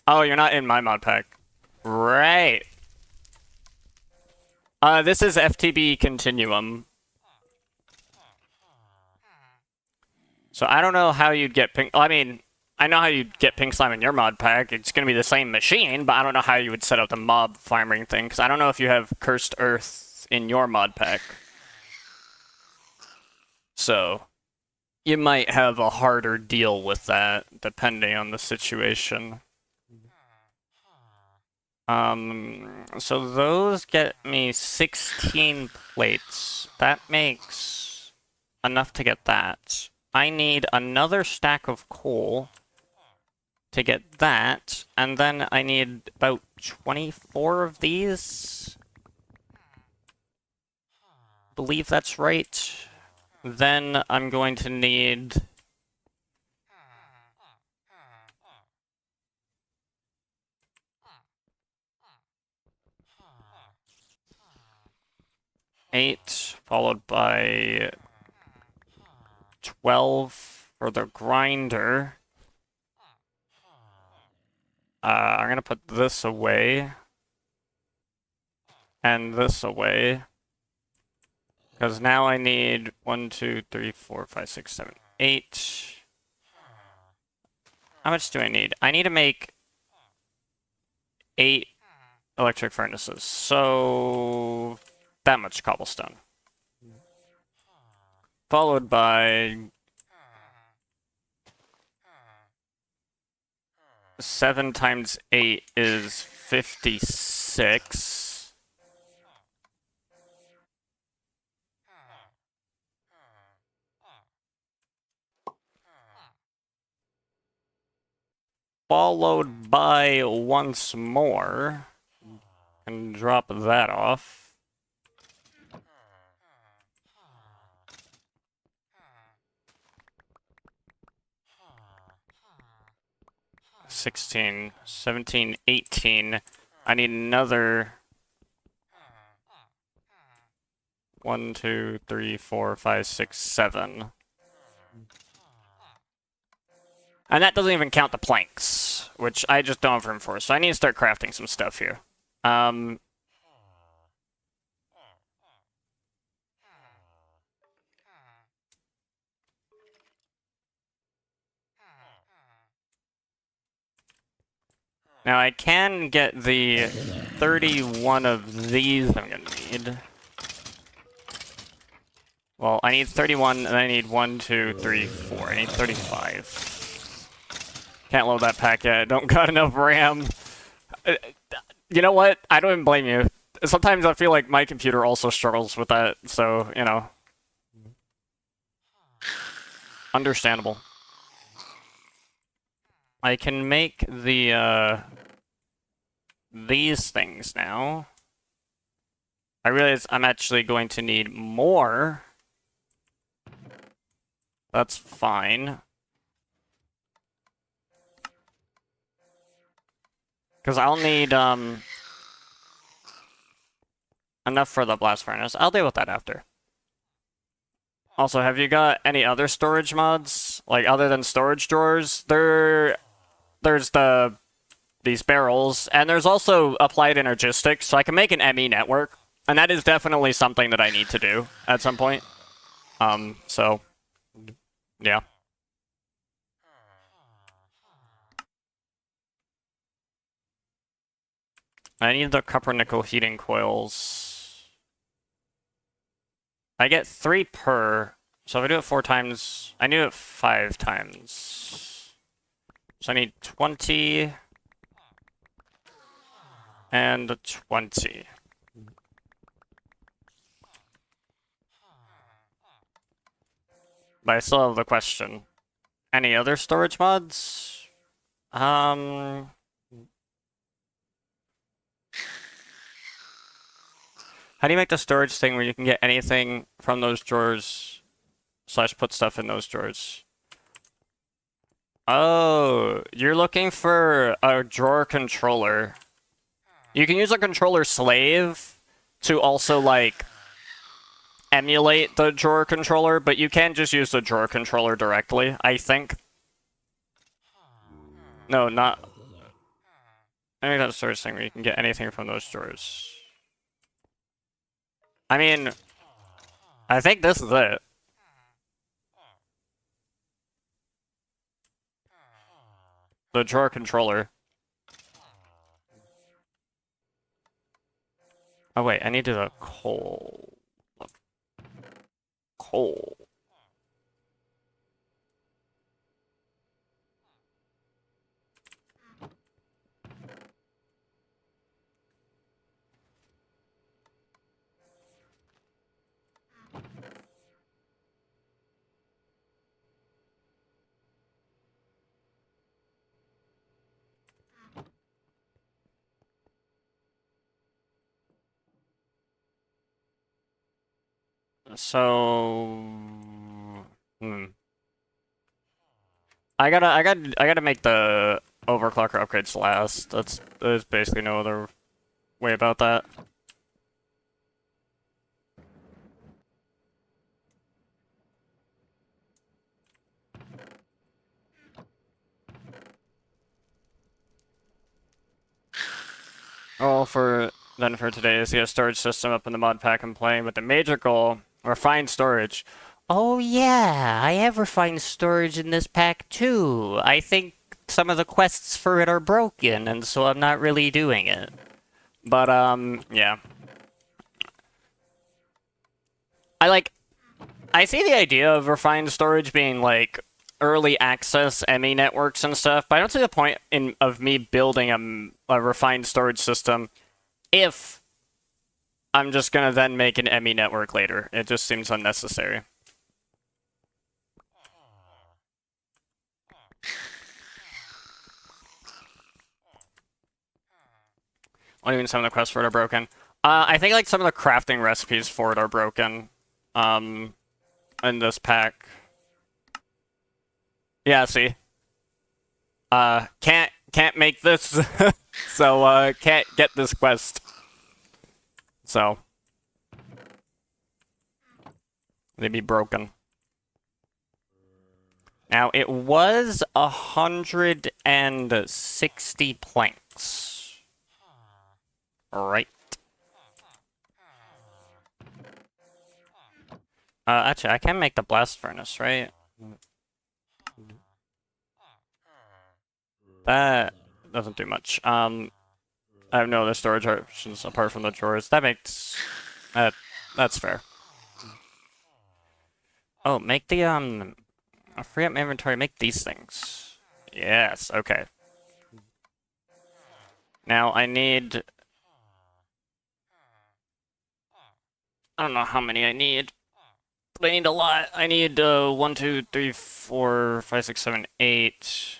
Oh, you're not in my mod pack. Right. This is FTB Continuum. So I don't know how you'd get pink... I mean, I know how you'd get pink slime in your mod pack. It's going to be the same machine, but I don't know how you would set up the mob farming thing, because I don't know if you have Cursed Earth in your mod pack. So, you might have a harder deal with that, depending on the situation. So those get me 16 plates. That makes enough to get that. I need another stack of coal to get that, and then I need about 24 of these. believe that's right. Then I'm going to need... Eight, followed by 12 for the grinder. I'm gonna put this away. And this away. Because now I need 1, 2, 3, 4, 5, 6, 7, 8. How much do I need? I need to make 8 electric furnaces. So that much cobblestone. Followed by 7 times 8 is 56. Followed by once more. And drop that off. 16, 17, 18. I need another 1, 2, 3, 4, 5, 6, 7. And that doesn't even count the planks, which I just don't have room for. So I need to start crafting some stuff here. Now I can get the 31 of these I'm gonna need. Well, I need 31, and I need 1, 2, 3, 4. I need 35. Can't load that pack yet. Don't got enough RAM. You know what? I don't even blame you. Sometimes I feel like my computer also struggles with that, so, you know. Understandable. I can make the, these things now. I realize I'm actually going to need more. That's fine. Because I'll need, enough for the blast furnace. I'll deal with that after. Also, have you got any other storage mods? Like, other than storage drawers? There's these barrels, and there's also applied energistics, so I can make an ME network. And that is definitely something that I need to do at some point. So, yeah. I need the copper nickel heating coils. I get 3 per, so if I do it 4 times, I do it 5 times. So I need 20 and 20. But I still have the question. Any other storage mods? How do you make the storage thing where you can get anything from those drawers / put stuff in those drawers? Oh, you're looking for a drawer controller. You can use a controller slave to also, like, emulate the drawer controller, but you can just use the drawer controller directly, I think. No, not... I think that's the storage thing where you can get anything from those drawers. I mean, I think this is it. The drawer controller. Oh wait, I need to do the coal. Coal. So, I gotta make the overclocker upgrades last. There's basically no other way about that. Goal for today is to get a storage system up in the mod pack and playing, but the major goal, refined storage. Oh yeah, I have refined storage in this pack too. I think some of the quests for it are broken, and so I'm not really doing it. But yeah. I see the idea of refined storage being like early access ME networks and stuff, but I don't see the point of me building a refined storage system if I'm just gonna then make an ME network later. It just seems unnecessary. Or even some of the quests for it are broken. I think like some of the crafting recipes for it are broken. In this pack. Yeah, see. Can't make this, so can't get this quest. So they'd be broken. Now it was 160 planks. Right. Actually, I can make the blast furnace, right? That doesn't do much. I have no other storage options apart from the drawers. That makes... that's fair. Oh, make the, I free up my inventory, make these things. Yes, okay. Now I need... I don't know how many I need. But I need a lot. I need, 1, 2, 3, 4, 5, 6, 7, 8...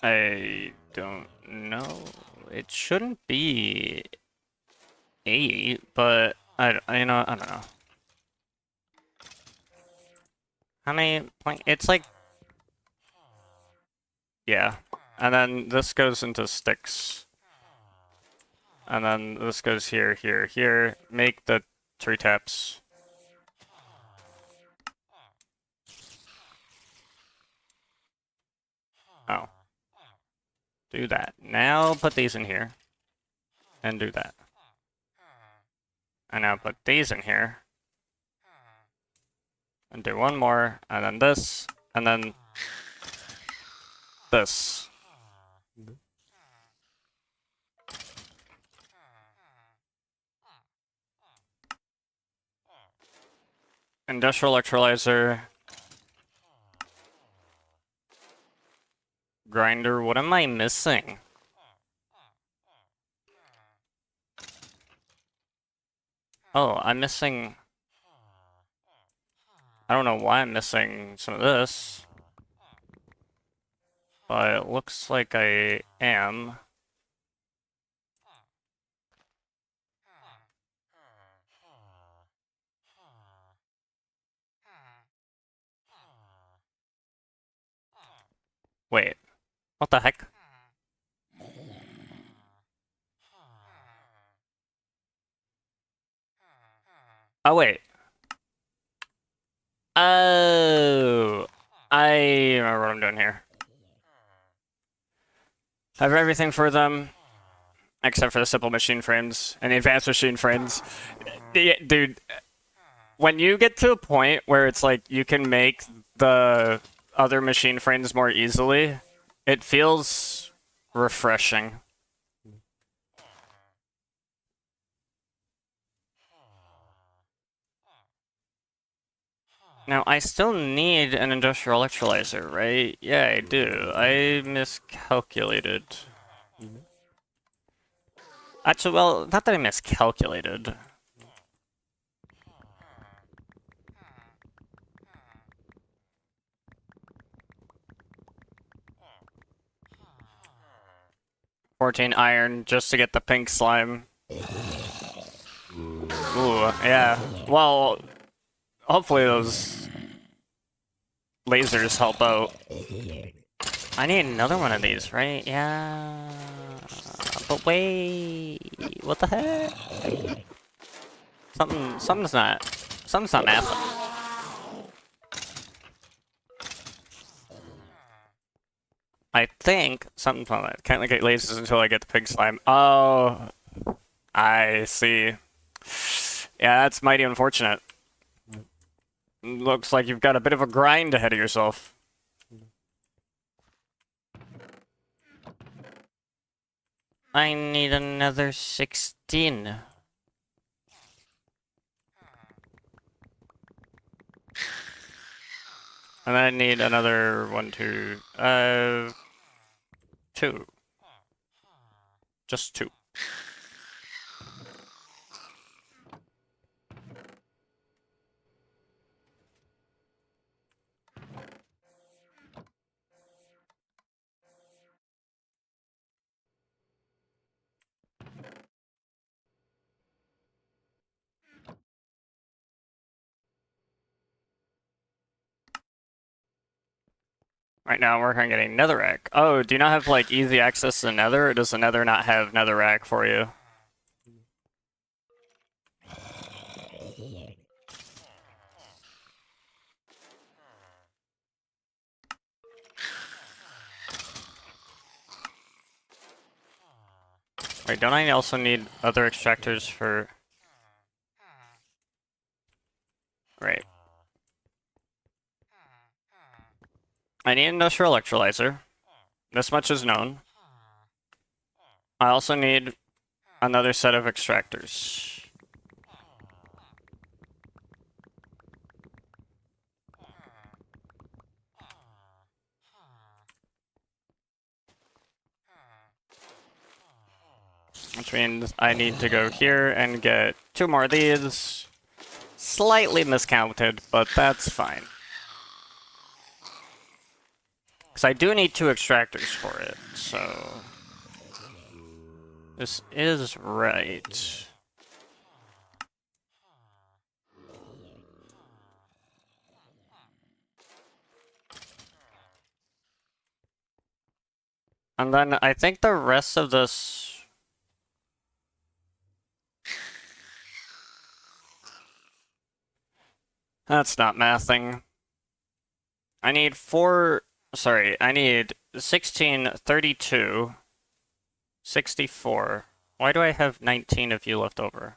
I don't know. It shouldn't be 8, but I don't know. How many it's like, yeah. And then this goes into sticks. And then this goes here, here, here. Make the tree taps. Oh. Do that. Now put these in here. And do that. And now put these in here. And do one more. And then this. And then this. Industrial electrolyzer. Grinder. What am I missing? Oh, I'm missing... I don't know why I'm missing some of this. But it looks like I am. Wait. What the heck? Oh, wait. Oh. I remember what I'm doing here. I have everything for them. Except for the simple machine frames and the advanced machine frames. Dude, when you get to a point where it's like you can make the other machine frames more easily, it feels refreshing. Now, I still need an industrial electrolyzer, right? Yeah, I do. I miscalculated. Actually, well, not that I miscalculated. 14 iron just to get the pink slime. Ooh, yeah. Well, hopefully those lasers help out. I need another one of these, right? Yeah. But wait, what the heck? Something's not mathing. I think something's on that. Can't get lasers until I get the pig slime. Oh, I see. Yeah, that's mighty unfortunate. Looks like you've got a bit of a grind ahead of yourself. I need another 16. And I need another 1, 2, 2. Just 2. Right now, I'm working on getting netherrack. Oh, do you not have, like, easy access to the nether, or does the nether not have netherrack for you? Wait, don't I also need other extractors for... Right. I need an industrial electrolyzer. This much is known. I also need another set of extractors. Which means I need to go here and get 2 more of these. Slightly miscounted, but that's fine. Because I do need 2 extractors for it, so... This is right. And then I think the rest of this... That's not mathing. I need 4... Sorry, I need 16, 32, 64. Why do I have 19 of you left over?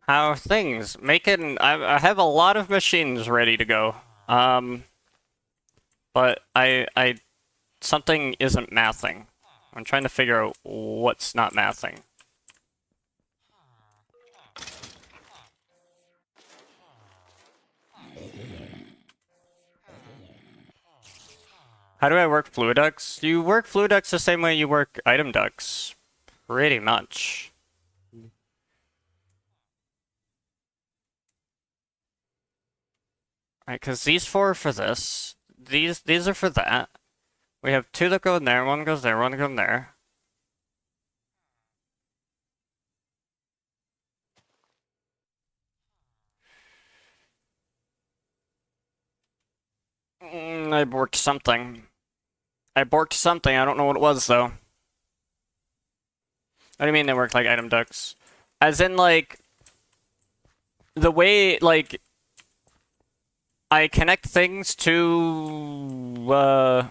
How are things? I have a lot of machines ready to go. But something isn't mathing. I'm trying to figure out what's not mathing. How do I work fluid ducts? You work fluid ducts the same way you work item ducts. Pretty much. Right, because these 4 are for this. These are for that. We have 2 that go in there, 1 goes there, 1 goes in there. I borked something. I don't know what it was, though. What do you mean they work like item ducts? As in, like... The way, like... I connect things to,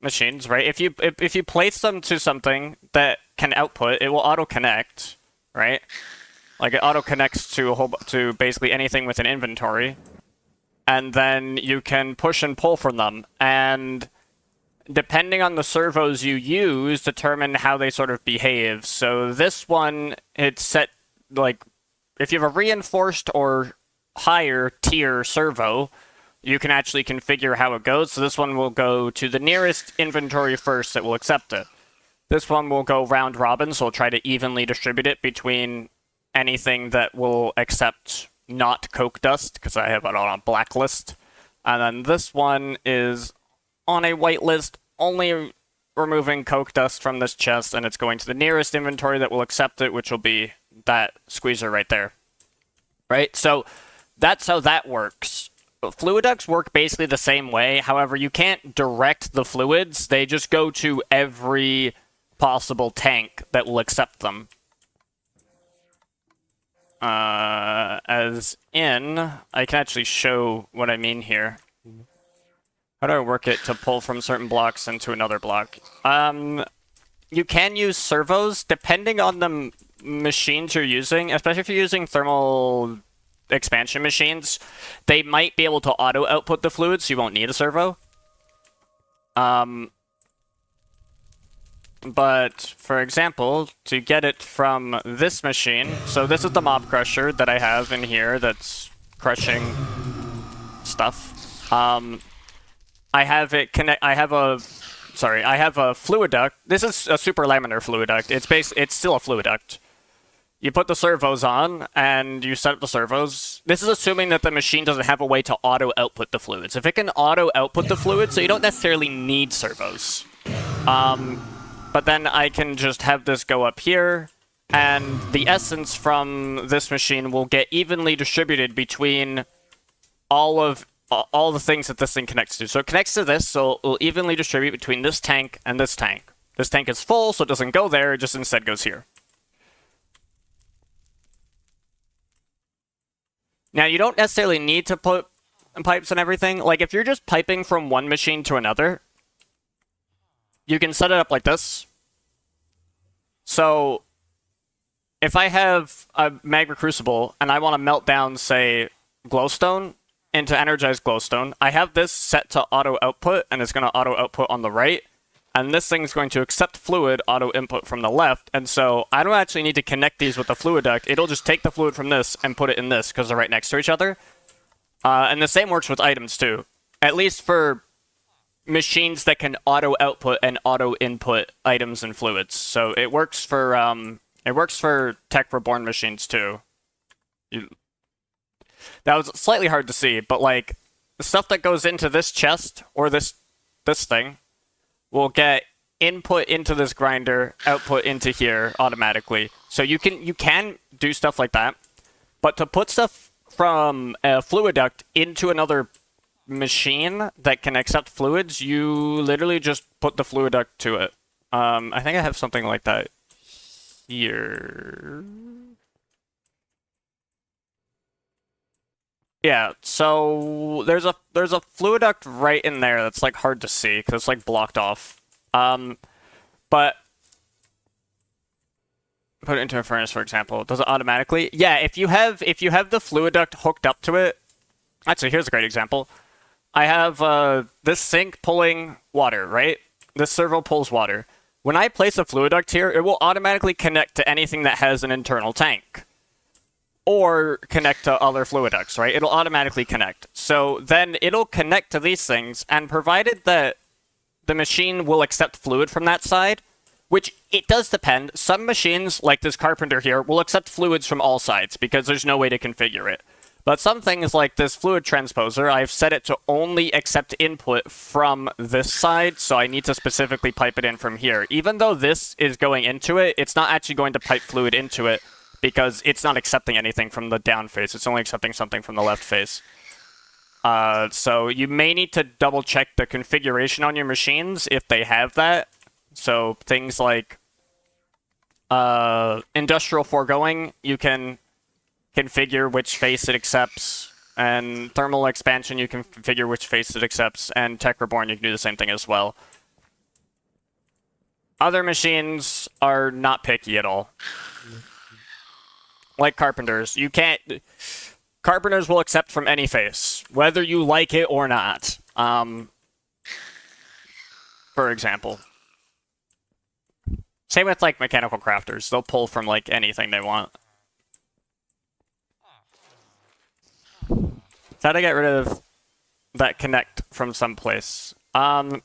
machines, right? If you place them to something that can output, it will auto-connect, right? Like, it auto-connects to basically anything with an inventory. And then you can push and pull from them. And depending on the servos you use, determine how they sort of behave. So this one, it's set, like, if you have a reinforced or higher tier servo, you can actually configure how it goes. So this one will go to the nearest inventory first that will accept it. This one will go round robin, so we'll try to evenly distribute it between anything that will accept not coke dust, because I have it on a blacklist. And then this one is on a whitelist, only removing coke dust from this chest, and it's going to the nearest inventory that will accept it, which will be that squeezer right there. Right? So that's how that works. Fluid ducts work basically the same way. However, you can't direct the fluids. They just go to every possible tank that will accept them. As in, I can actually show what I mean here. How do I work it to pull from certain blocks into another block? You can use servos depending on the machines you're using, especially if you're using thermal expansion machines. They might be able to auto output the fluid, so you won't need a servo. But, for example, to get it from this machine, so this is the mob crusher that I have in here that's crushing stuff. I have it connect. I have a fluid duct. This is a super laminar fluid duct. It's still a fluid duct. You put the servos on, and you set up the servos. This is assuming that the machine doesn't have a way to auto-output the fluids. If it can auto-output the fluids, so you don't necessarily need servos. But then I can just have this go up here, and the essence from this machine will get evenly distributed between all the things that this thing connects to. So it connects to this, so it will evenly distribute between this tank and this tank. This tank is full, so it doesn't go there, it just instead goes here. Now, you don't necessarily need to put pipes and everything. Like, if you're just piping from one machine to another, you can set it up like this. So, if I have a magma crucible and I want to melt down, say, glowstone into energized glowstone, I have this set to auto output, and it's going to auto output on the right. And this thing's going to accept fluid auto input from the left. And so I don't actually need to connect these with the fluid duct. It'll just take the fluid from this and put it in this because they're right next to each other. And the same works with items too. At least for machines that can auto output and auto input items and fluids. So it works for Tech Reborn machines too. That was slightly hard to see, but like the stuff that goes into this chest or this thing will get input into this grinder, output into here automatically. So you can do stuff like that, but to put stuff from a fluid duct into another machine that can accept fluids, you literally just put the fluid duct to it. I think I have something like that here. Yeah, so there's a fluid duct right in there that's like hard to see because it's like blocked off. But put it into a furnace, for example. Does it automatically? Yeah, if you have the fluid duct hooked up to it. Actually, here's a great example. I have this sink pulling water, right? This servo pulls water. When I place a fluid duct here, it will automatically connect to anything that has an internal tank. Or connect to other fluid ducts, right? It'll automatically connect. So then it'll connect to these things, and provided that the machine will accept fluid from that side, which it does depend. Some machines, like this carpenter here, will accept fluids from all sides because there's no way to configure it. But some things like this fluid transposer, I've set it to only accept input from this side, so I need to specifically pipe it in from here. Even though this is going into it, it's not actually going to pipe fluid into it, because it's not accepting anything from the down face. It's only accepting something from the left face. So you may need to double check the configuration on your machines if they have that. So things like industrial foregoing, you can configure which face it accepts. And thermal expansion, you can configure which face it accepts. And Tech Reborn, you can do the same thing as well. Other machines are not picky at all. Like carpenters, you can't... Carpenters will accept from any face, whether you like it or not. For example. Same with, like, mechanical crafters. They'll pull from, like, anything they want. So how to get rid of that connect from someplace. Well,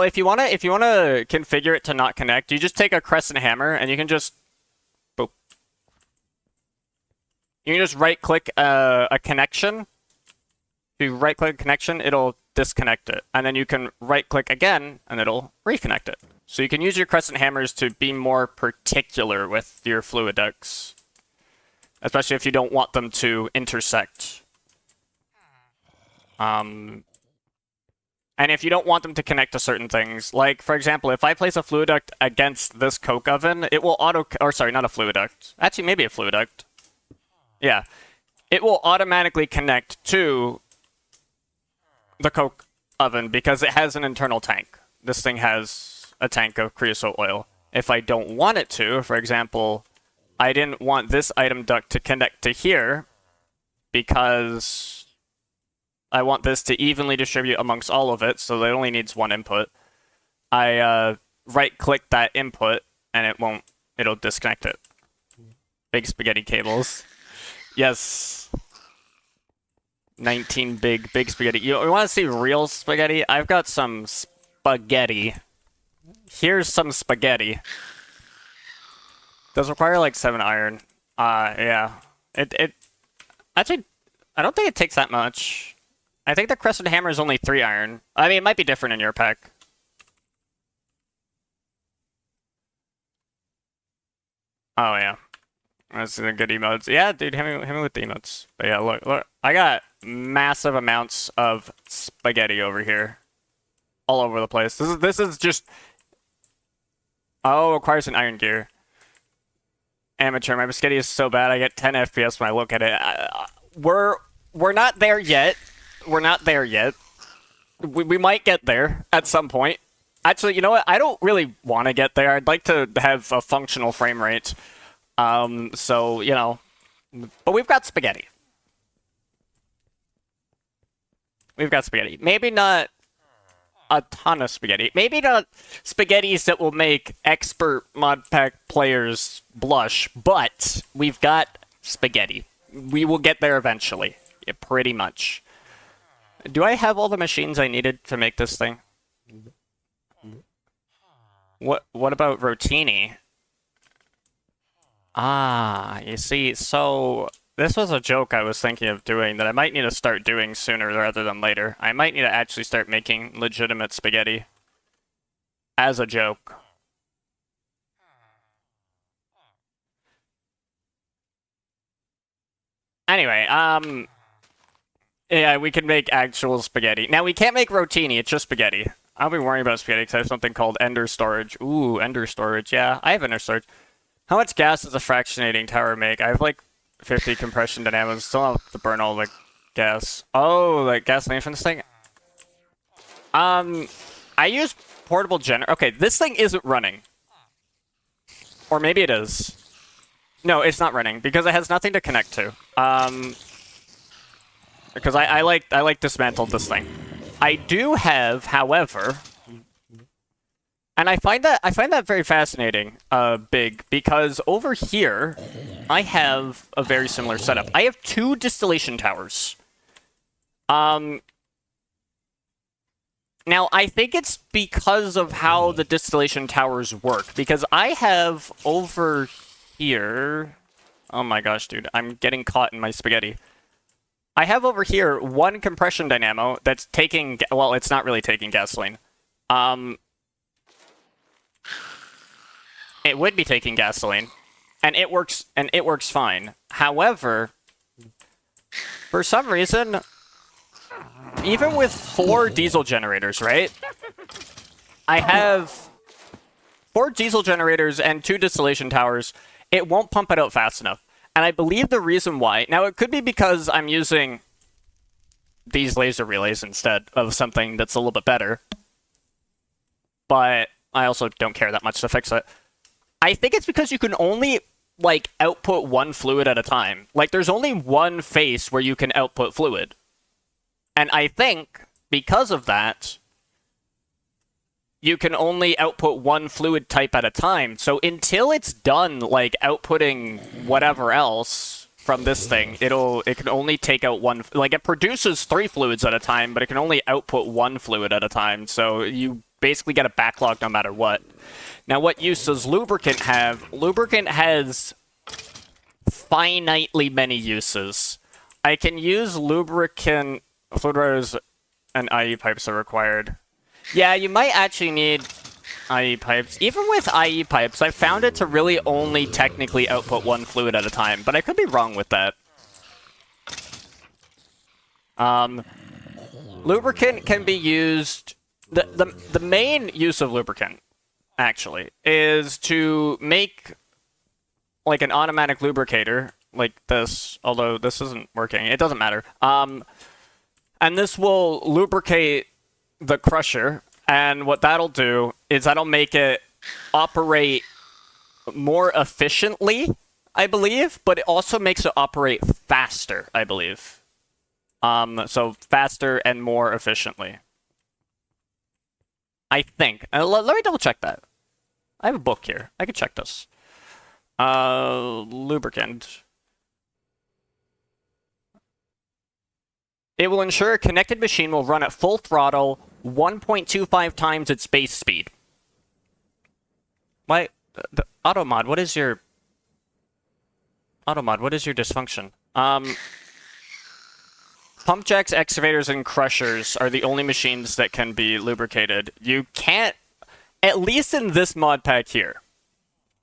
if you wanna configure it to not connect, you just take a crescent hammer and you can just boop. You can just right-click a connection. If you right-click connection, it'll disconnect it, and then you can right-click again, and it'll reconnect it. So you can use your crescent hammers to be more particular with your fluid ducts, especially if you don't want them to intersect. And if you don't want them to connect to certain things, like, for example, if I place a fluid duct against this coke oven, it will not a fluid duct. Actually, maybe a fluid duct. Yeah. It will automatically connect to the coke oven because it has an internal tank. This thing has a tank of creosote oil. If I don't want it to, for example, I didn't want this item duct to connect to here because I want this to evenly distribute amongst all of it, so it only needs one input. I right-click that input, and it'll disconnect it. Big spaghetti cables. Yes. 19 big spaghetti. You want to see real spaghetti? I've got some spaghetti. Here's some spaghetti. Does require like 7 iron. Yeah. It actually, I don't think it takes that much. I think the crescent hammer is only 3 iron. I mean, it might be different in your pack. Oh yeah. That's the good emotes. Yeah, dude, hit me with the emotes. But yeah, look. I got massive amounts of spaghetti over here. All over the place. This is just... Oh, requires an iron gear. Amateur. My spaghetti is so bad I get 10 FPS when I look at it. We're not there yet. We're not there yet. We might get there at some point. Actually, you know what? I don't really want to get there. I'd like to have a functional frame rate. So, you know. But we've got spaghetti. We've got spaghetti. Maybe not a ton of spaghetti. Maybe not spaghettis that will make expert mod pack players blush, but we've got spaghetti. We will get there eventually. Yeah, pretty much. Do I have all the machines I needed to make this thing? What about Rotini? Ah, you see, so this was a joke I was thinking of doing that I might need to start doing sooner rather than later. I might need to actually start making legitimate spaghetti as a joke. Anyway, yeah, we can make actual spaghetti. Now, we can't make rotini, it's just spaghetti. I'll be worrying about spaghetti because I have something called ender storage. Ooh, ender storage, yeah, I have ender storage. How much gas does a fractionating tower make? I have like 50 compression dynamos. Still have to burn all the gas. Oh, like gasoline from this thing? I use portable generator. Okay, this thing isn't running. Or maybe it is. No, it's not running because it has nothing to connect to. Because I like dismantled this thing. I do have, however, and I find that very fascinating, Big, because over here I have a very similar setup. I have 2 distillation towers. Now I think it's because of how the distillation towers work, because I have over here, oh my gosh, dude, I'm getting caught in my spaghetti. I have over here 1 compression dynamo that's taking, well, it's not really taking gasoline. It would be taking gasoline, and it works fine. However, for some reason, even with 4 diesel generators, right? I have 4 diesel generators and 2 distillation towers. It won't pump it out fast enough. And I believe the reason why... Now, it could be because I'm using these laser relays instead of something that's a little bit better. But I also don't care that much to fix it. I think it's because you can only, like, output 1 fluid at a time. Like, there's only 1 face where you can output fluid. And I think, because of that, you can only output 1 fluid type at a time. So until it's done, like, outputting whatever else, from this thing, it can only take out one, like it produces 3 fluids at a time, but it can only output 1 fluid at a time. So you basically get a backlog no matter what. Now, what use does lubricant have? Lubricant has finitely many uses. I can use lubricant, fluid rotors and IE pipes are required. Yeah, you might actually need IE pipes. Even with IE pipes, I found it to really only technically output 1 fluid at a time, but I could be wrong with that. Lubricant can be used... The main use of lubricant, actually, is to make like an automatic lubricator, like this, although this isn't working. It doesn't matter. And this will lubricate the crusher, and what that'll do is that'll make it operate more efficiently, I believe, but it also makes it operate faster, I believe. So faster and more efficiently. I think. Let me double check that. I have a book here. I can check this. Lubricant. It will ensure a connected machine will run at full throttle 1.25 times its base speed. Why? The automod, what is your... Automod, what is your dysfunction? Pump jacks, excavators, and crushers are the only machines that can be lubricated. You can't... At least in this mod pack here.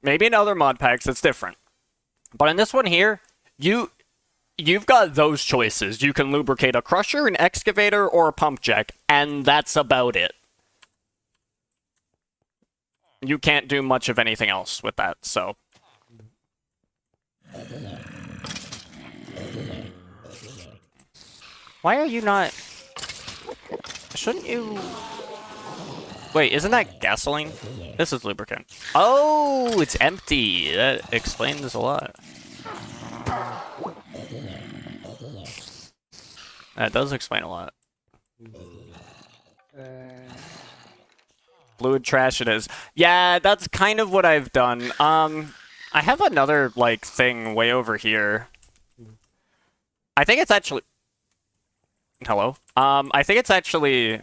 Maybe in other mod packs it's different. But in this one here, you've got those choices. You can lubricate a crusher, an excavator, or a pump jack, and that's about it. You can't do much of anything else with that, so... Why are you not... Shouldn't you... Wait, isn't that gasoline? This is lubricant. Oh, it's empty. That explains a lot. That does explain a lot. Fluid trash it is. Yeah, that's kind of what I've done. I have another, like, thing way over here. I think it's actually... Hello? I think it's actually...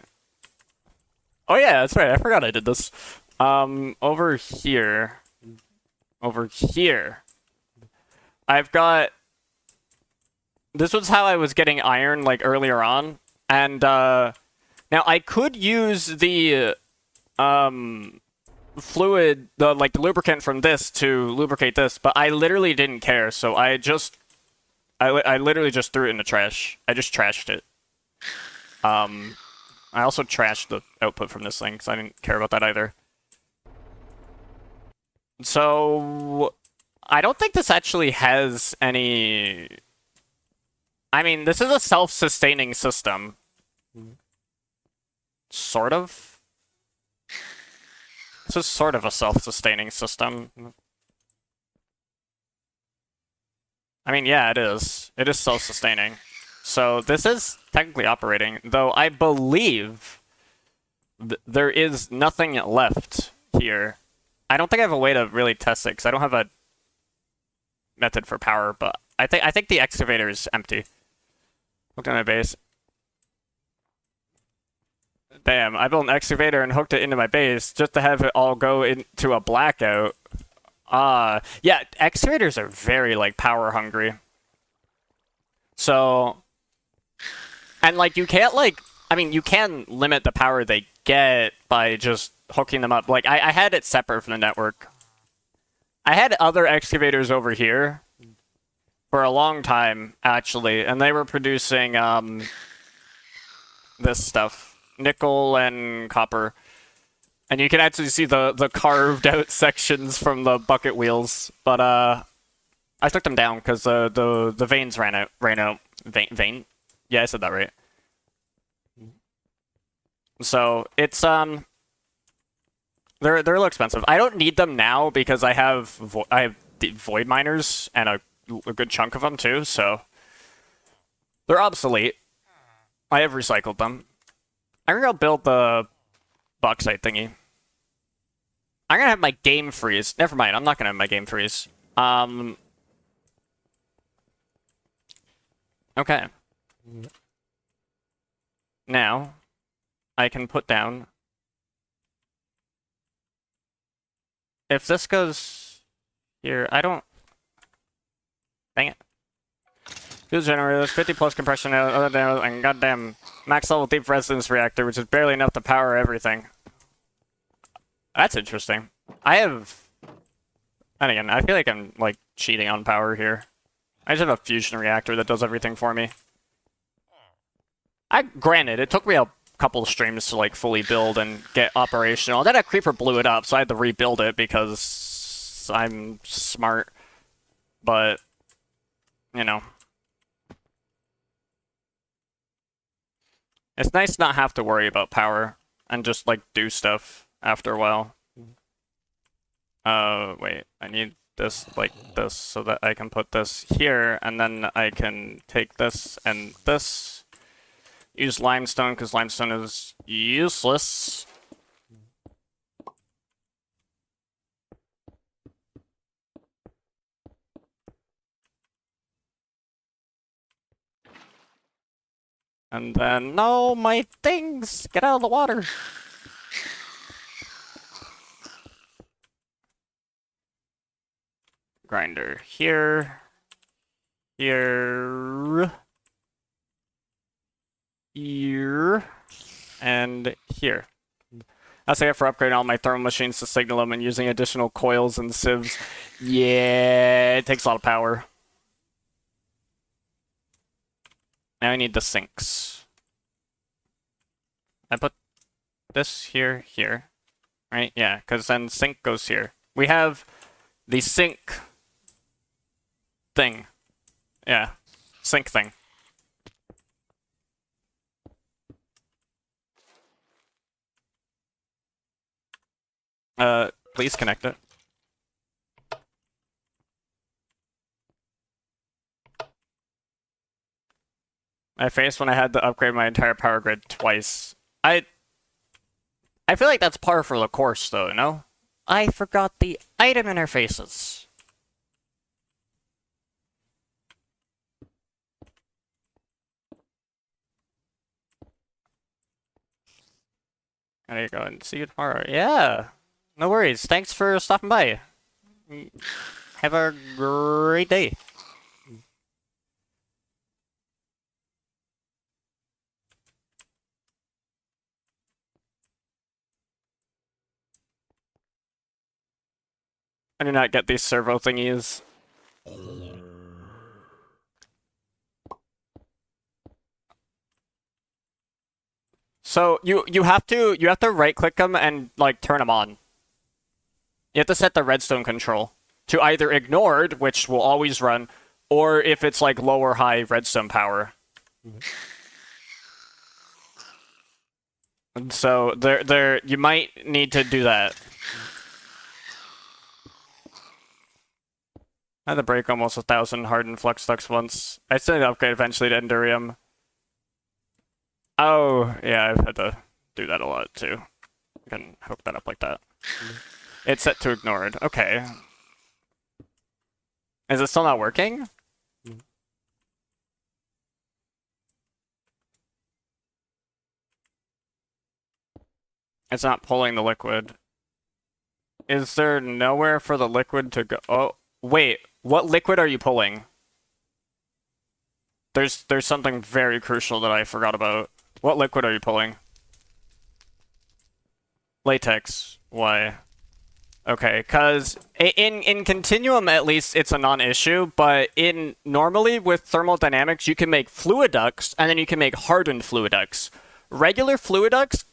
Oh yeah, that's right. I forgot I did this. Over here. Over here. I've got... This was how I was getting iron, like, earlier on. And, now I could use the, fluid, the lubricant from this to lubricate this, but I literally didn't care, so I literally just threw it in the trash. I just trashed it. I also trashed the output from this thing, because I didn't care about that either. So... I don't think this actually has any... I mean, this is a self-sustaining system. Sort of? This is sort of a self-sustaining system. I mean, yeah, it is. It is self-sustaining. So this is technically operating, though I believe there is nothing left here. I don't think I have a way to really test it, because I don't have a method for power, but I think the excavator is empty. Look at my base. Damn, I built an excavator and hooked it into my base just to have it all go into a blackout. Yeah, excavators are very, like, power hungry. So... And, like, you can't, like... I mean, you can limit the power they get by just hooking them up. Like, I had it separate from the network. I had other excavators over here for a long time, actually, and they were producing, this stuff. Nickel and copper. And you can actually see the carved out sections from the bucket wheels. But, I took them down because the veins ran out. Vein? Yeah, I said that right. So, it's, they're a little expensive. I don't need them now because I have the void miners and a good chunk of them too, so they're obsolete. I have recycled them. I'm gonna build the bauxite thingy. I'm gonna have my game freeze. Never mind, I'm not gonna have my game freeze. Okay. Now, I can put down... If this goes here, I don't... Dang it. Fuel generators, 50 plus compression, and goddamn max level deep resonance reactor, which is barely enough to power everything. That's interesting. I have... And again, I feel like I'm, like, cheating on power here. I just have a fusion reactor that does everything for me. Granted, it took me a couple of streams to, like, fully build and get operational. Then a creeper blew it up, so I had to rebuild it because I'm smart. But, you know. It's nice to not have to worry about power and just, like, do stuff after a while. Wait, I need this like this so that I can put this here, and then I can take this and this. Use limestone, because limestone is useless. And then, no, my things! Get out of the water! Grinder here. Here. Here. And here. That's it for upgrading all my thermal machines to signal them and using additional coils and sieves. Yeah, it takes a lot of power. Now I need the sinks. I put this here, right? Yeah, because then sink goes here. We have the sink thing. Yeah, sink thing. Please connect it. I faced when I had to upgrade my entire power grid twice. I feel like that's par for the course, though, no? I forgot the item interfaces. There you go, and see you tomorrow. Yeah, no worries. Thanks for stopping by. Have a great day. I do not get these servo thingies. So you have to right click them and like turn them on. You have to set the redstone control to either ignored, which will always run, or if it's like low or high redstone power. And so you might need to do that. I had to break almost 1,000 hardened flux ducts once. I still need to upgrade eventually to Endurium. Oh, yeah, I've had to do that a lot too. I can hook that up like that. It's set to ignored. Okay. Is it still not working? It's not pulling the liquid. Is there nowhere for the liquid to go? Oh, wait. What liquid are you pulling? There's something very crucial that I forgot about. What liquid are you pulling? Latex. Why? Okay, because in Continuum, at least, it's a non-issue, but normally with thermodynamics, you can make fluid ducts, and then you can make hardened fluid ducts. Regular fluid ducts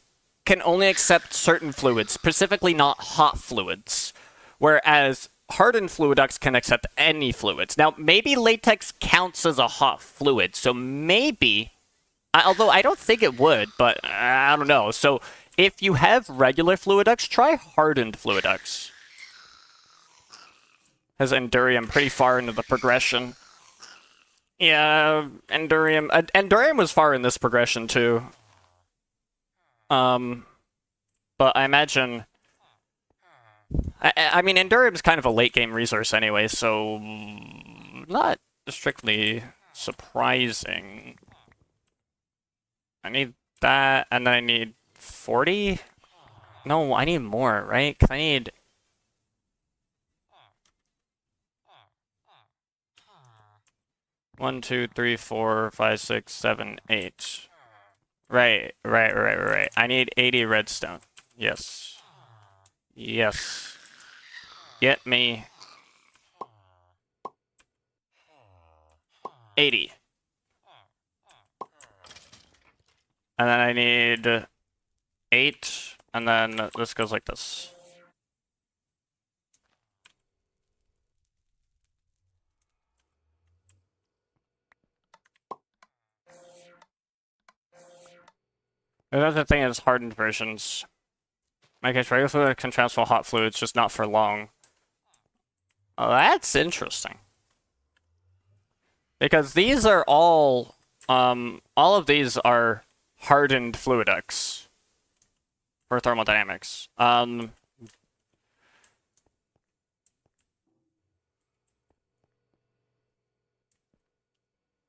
can only accept certain fluids, specifically not hot fluids, whereas hardened fluid ducts can accept any fluids. Now, maybe latex counts as a hot fluid, so maybe, although I don't think it would, but I don't know. So if you have regular fluid ducts, try hardened fluid ducts. Has Endurium pretty far into the progression. Yeah, Endurium. Endurium was far in this progression too. But I imagine... I mean, Endurium's kind of a late game resource anyway, so not strictly surprising. I need that, and then I need 40? No, I need more, right? 'Cause I need... One, two, three, four, five, six, seven, 8. Right. I need 80 redstone. Yes. Yes. Get me 80. And then I need 8, and then this goes like this. Another thing is hardened versions. In my case, regular fluid can transfer hot fluids, just not for long. Oh, that's interesting. Because these are all of these are hardened fluidex for thermodynamics. Now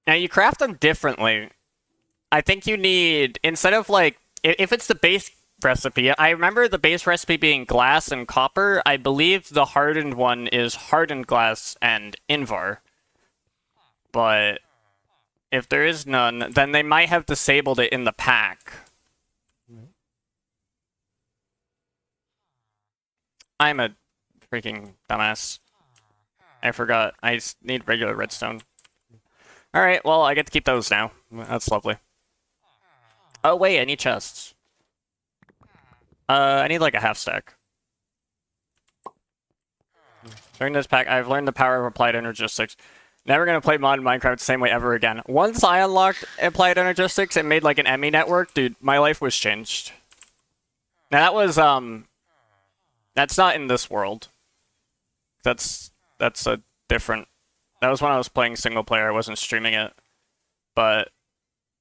you craft them differently. I think you need, instead of like, if it's the base recipe, I remember the base recipe being glass and copper. I believe the hardened one is hardened glass and invar. But if there is none, then they might have disabled it in the pack. I'm a freaking dumbass. I forgot. I need regular redstone. Alright, well, I get to keep those now. That's lovely. Oh, wait, I need chests. I need like a half stack. During this pack, I've learned the power of applied energistics. Never gonna play mod Minecraft the same way ever again. Once I unlocked applied energistics and made like an ME network, dude, my life was changed. Now that was, that's not in this world. That's a different... That was when I was playing single player, I wasn't streaming it. But,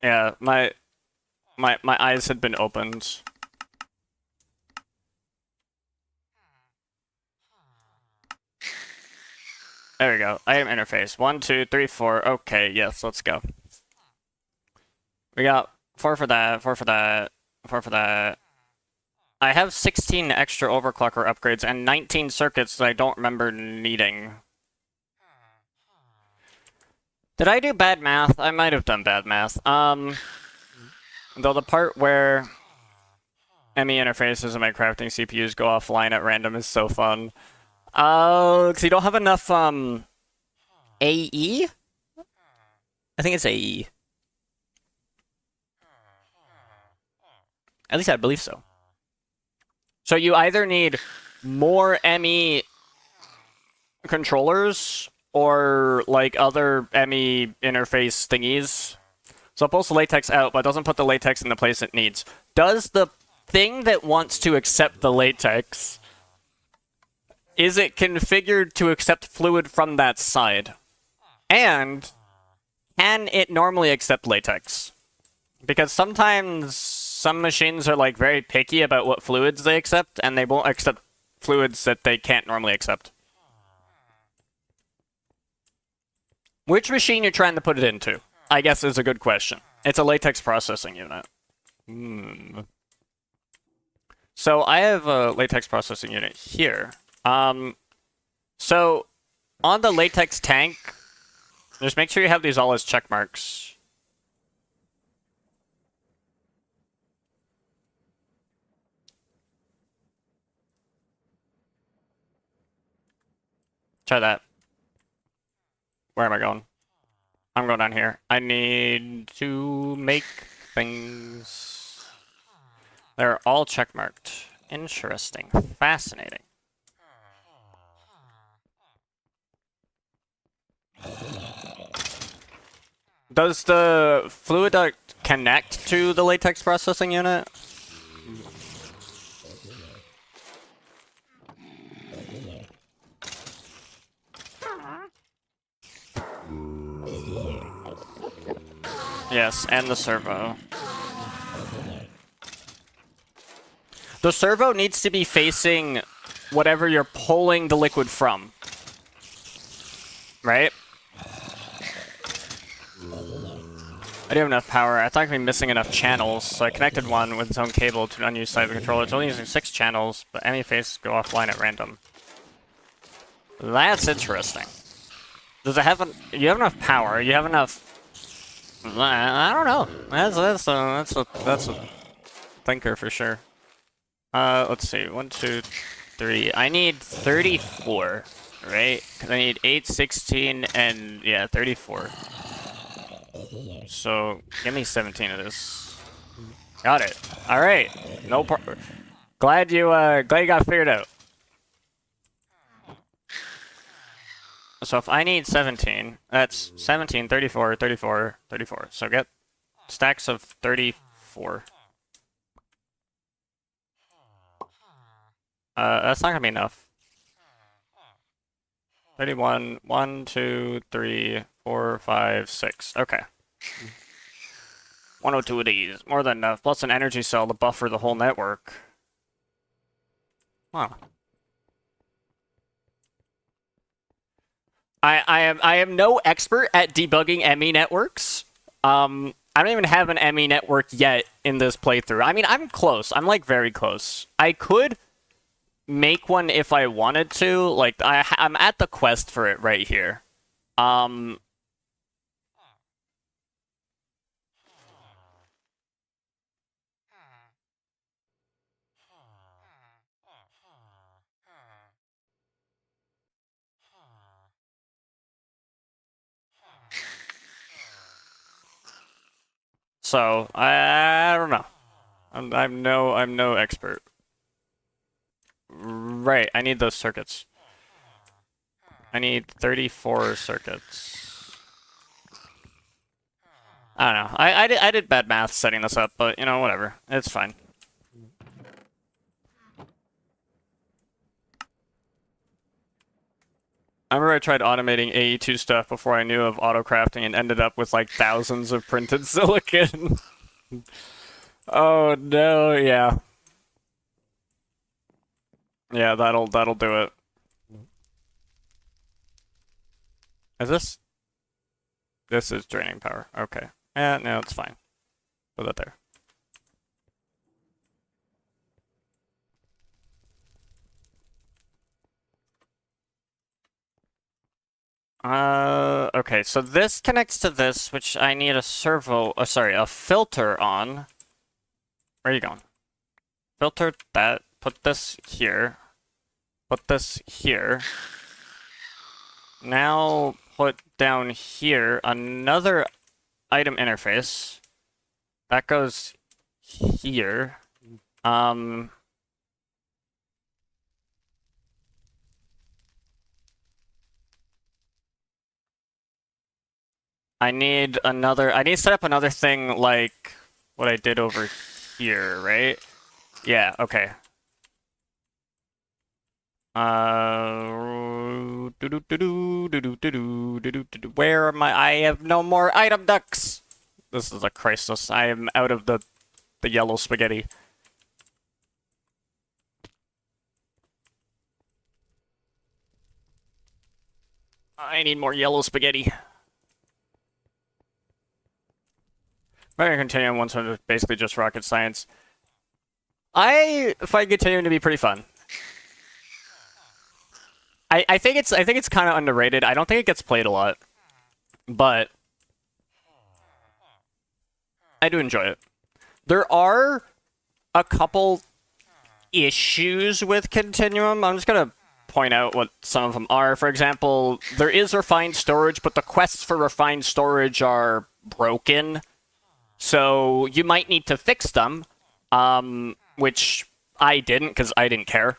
yeah, my eyes had been opened. There we go. Item interface. 1, 2, 3, 4. Okay, yes, let's go. We got 4 for that, 4 for that, 4 for that. I have 16 extra overclocker upgrades and 19 circuits that I don't remember needing. Did I do bad math? I might have done bad math. Though the part where ME interfaces and my crafting CPUs go offline at random is so fun. Oh, because you don't have enough, AE? I think it's AE. At least I believe so. So you either need more ME controllers or, like, other ME interface thingies. So it pulls the latex out, but doesn't put the latex in the place it needs. Does the thing that wants to accept the latex... Is it configured to accept fluid from that side? And can it normally accept latex? Because sometimes some machines are like very picky about what fluids they accept, and they won't accept fluids that they can't normally accept. Which machine you're trying to put it into, I guess, is a good question. It's a latex processing unit. So I have a latex processing unit here. So, on the latex tank, just make sure you have these all as check marks. Try that. Where am I going? I'm going down here. I need to make things. They're all check marked. Interesting. Fascinating. Does the fluid duct connect to the latex processing unit? Yes, and the servo. The servo needs to be facing whatever you're pulling the liquid from. Right? I do have enough power. I thought I'd be missing enough channels, so I connected one with its own cable to an unused side of the controller. It's only using 6 channels, but enemy faces go offline at random. That's interesting. Does it have you have enough power? You have enough... I don't know. That's a thinker for sure. Let's see. 1, 2, 3. I need 34, right? Because I need 8, 16, and yeah, 34. So give me 17 of this. Got it. All right. No problem. Glad you got figured out. So if I need 17, that's 17, 34, 34, 34. So get stacks of 34. That's not gonna be enough. 31, 1, 2, 3, 4, 5, 6. Okay. 102 of these. More than enough. Plus an energy cell to buffer the whole network. Wow. I am no expert at debugging ME networks. I don't even have an ME network yet in this playthrough. I mean, I'm close. I'm like very close. I could make one if I wanted to. Like I'm at the quest for it right here. So I don't know. I'm no expert. Right, I need those circuits. I need 34 circuits. I don't know. I did bad math setting this up, but you know, whatever. It's fine. I remember I tried automating AE2 stuff before I knew of auto-crafting and ended up with like thousands of printed silicon. Oh no, yeah. Yeah, that'll do it. Is this? This is draining power. Okay. Yeah, no, it's fine. Put that there. Okay, so this connects to this, which I need a a filter on. Where are you going? Filter that, put this here, put this here. Now put down here another item interface. That goes here. I need to set up another thing like what I did over here, right? Yeah, okay. Where am I? I have no more item ducks! This is a crisis. I am out of the yellow spaghetti. I need more yellow spaghetti. FTB Continuum once was basically just rocket science. I find Continuum to be pretty fun. I think it's kind of underrated. I don't think it gets played a lot, but I do enjoy it. There are a couple issues with Continuum. I'm just gonna point out what some of them are. For example, there is refined storage, but the quests for refined storage are broken. So you might need to fix them, which I didn't because I didn't care.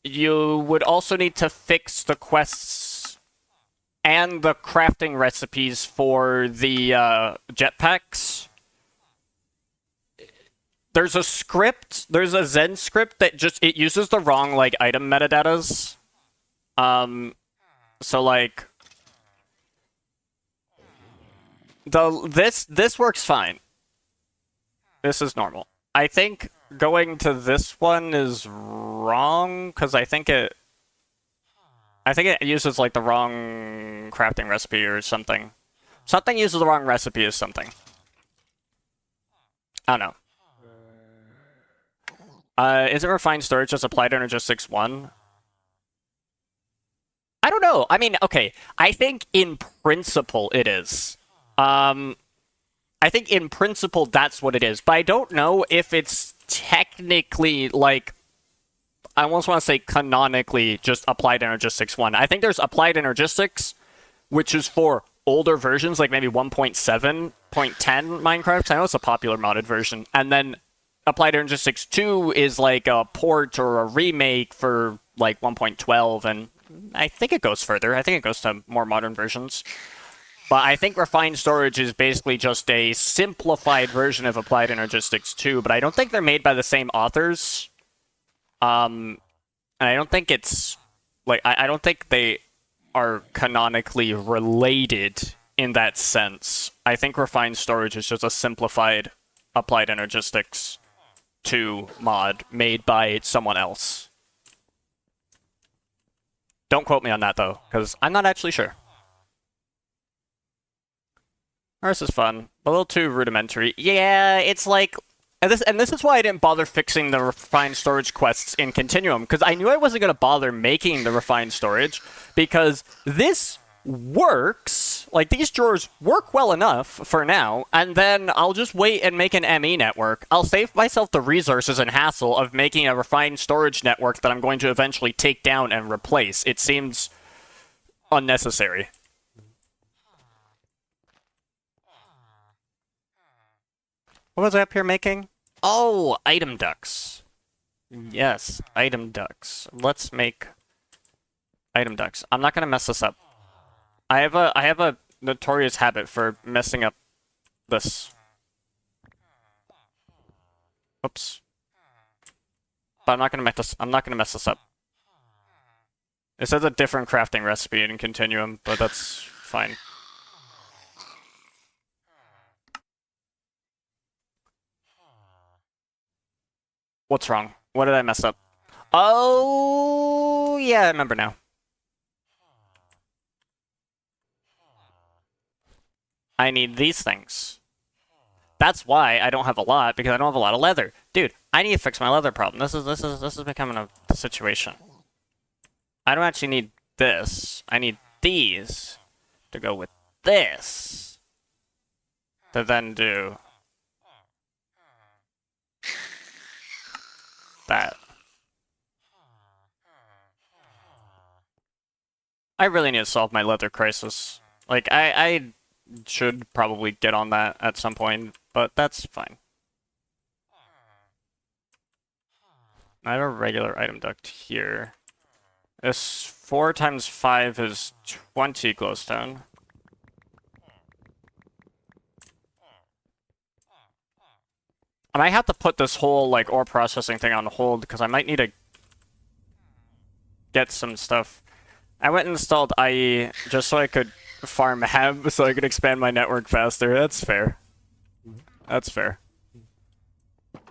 You would also need to fix the quests and the crafting recipes for the jetpacks. There's a Zen script that it uses the wrong like item metadatas. So like this works fine. This is normal. I think going to this one is wrong because I think it uses like the wrong crafting recipe or something. Something uses the wrong recipe or something. I don't know. Isn't refined storage just applied under just 6.1? I don't know. I mean, okay. I think in principle it is. I think in principle that's what it is, but I don't know if it's technically, like, I almost want to say canonically just applied energistics 1. I think there's applied energistics, which is for older versions, like maybe 1.7, 0.10 Minecraft. I know it's a popular modded version. And then applied energistics 2 is like a port or a remake for like 1.12, and I think it goes further. I think it goes to more modern versions. But I think refined storage is basically just a simplified version of applied energistics 2, but I don't think they're made by the same authors. And I don't think it's, like, I don't think they are canonically related in that sense. I think refined storage is just a simplified applied energistics 2 mod made by someone else. Don't quote me on that, though, because I'm not actually sure. This is fun. A little too rudimentary. Yeah, it's like... And this is why I didn't bother fixing the refined storage quests in Continuum, because I knew I wasn't going to bother making the refined storage, because this works. Like, these drawers work well enough for now, and then I'll just wait and make an ME network. I'll save myself the resources and hassle of making a refined storage network that I'm going to eventually take down and replace. It seems unnecessary. What was I up here making? Oh, item ducts. Yes, item ducts. Let's make item ducts. I'm not gonna mess this up. I have a notorious habit for messing up this. Oops. But I'm not gonna mess this up. It says a different crafting recipe in Continuum, but that's fine. What's wrong? What did I mess up? Oh, yeah, I remember now. I need these things. That's why I don't have a lot, because I don't have a lot of leather. Dude, I need to fix my leather problem. This is becoming a situation. I don't actually need this. I need these to go with this. To then do that. I really need to solve my leather crisis. Like, I should probably get on that at some point, but that's fine. I have a regular item duct here. This 4 times 5 is 20 glowstone. I might have to put this whole, like, ore processing thing on hold, because I might need to get some stuff. I went and installed IE just so I could farm hemp, so I could expand my network faster. That's fair. That's fair.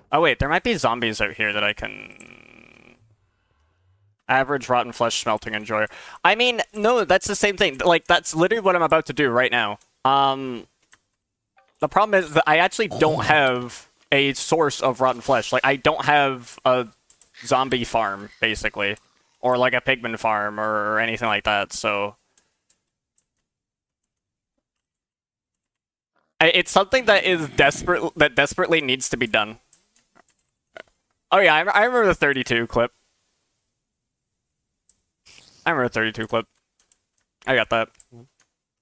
Oh wait, there might be zombies out here that I can... Average rotten flesh smelting enjoyer. I mean, no, that's the same thing. Like, that's literally what I'm about to do right now. The problem is that I actually don't have a source of rotten flesh. Like, I don't have a zombie farm, basically. Or, like, a pigman farm, or anything like that, so... It's something that is desperately needs to be done. Oh yeah, I remember the 32 clip. I remember the 32 clip. I got that.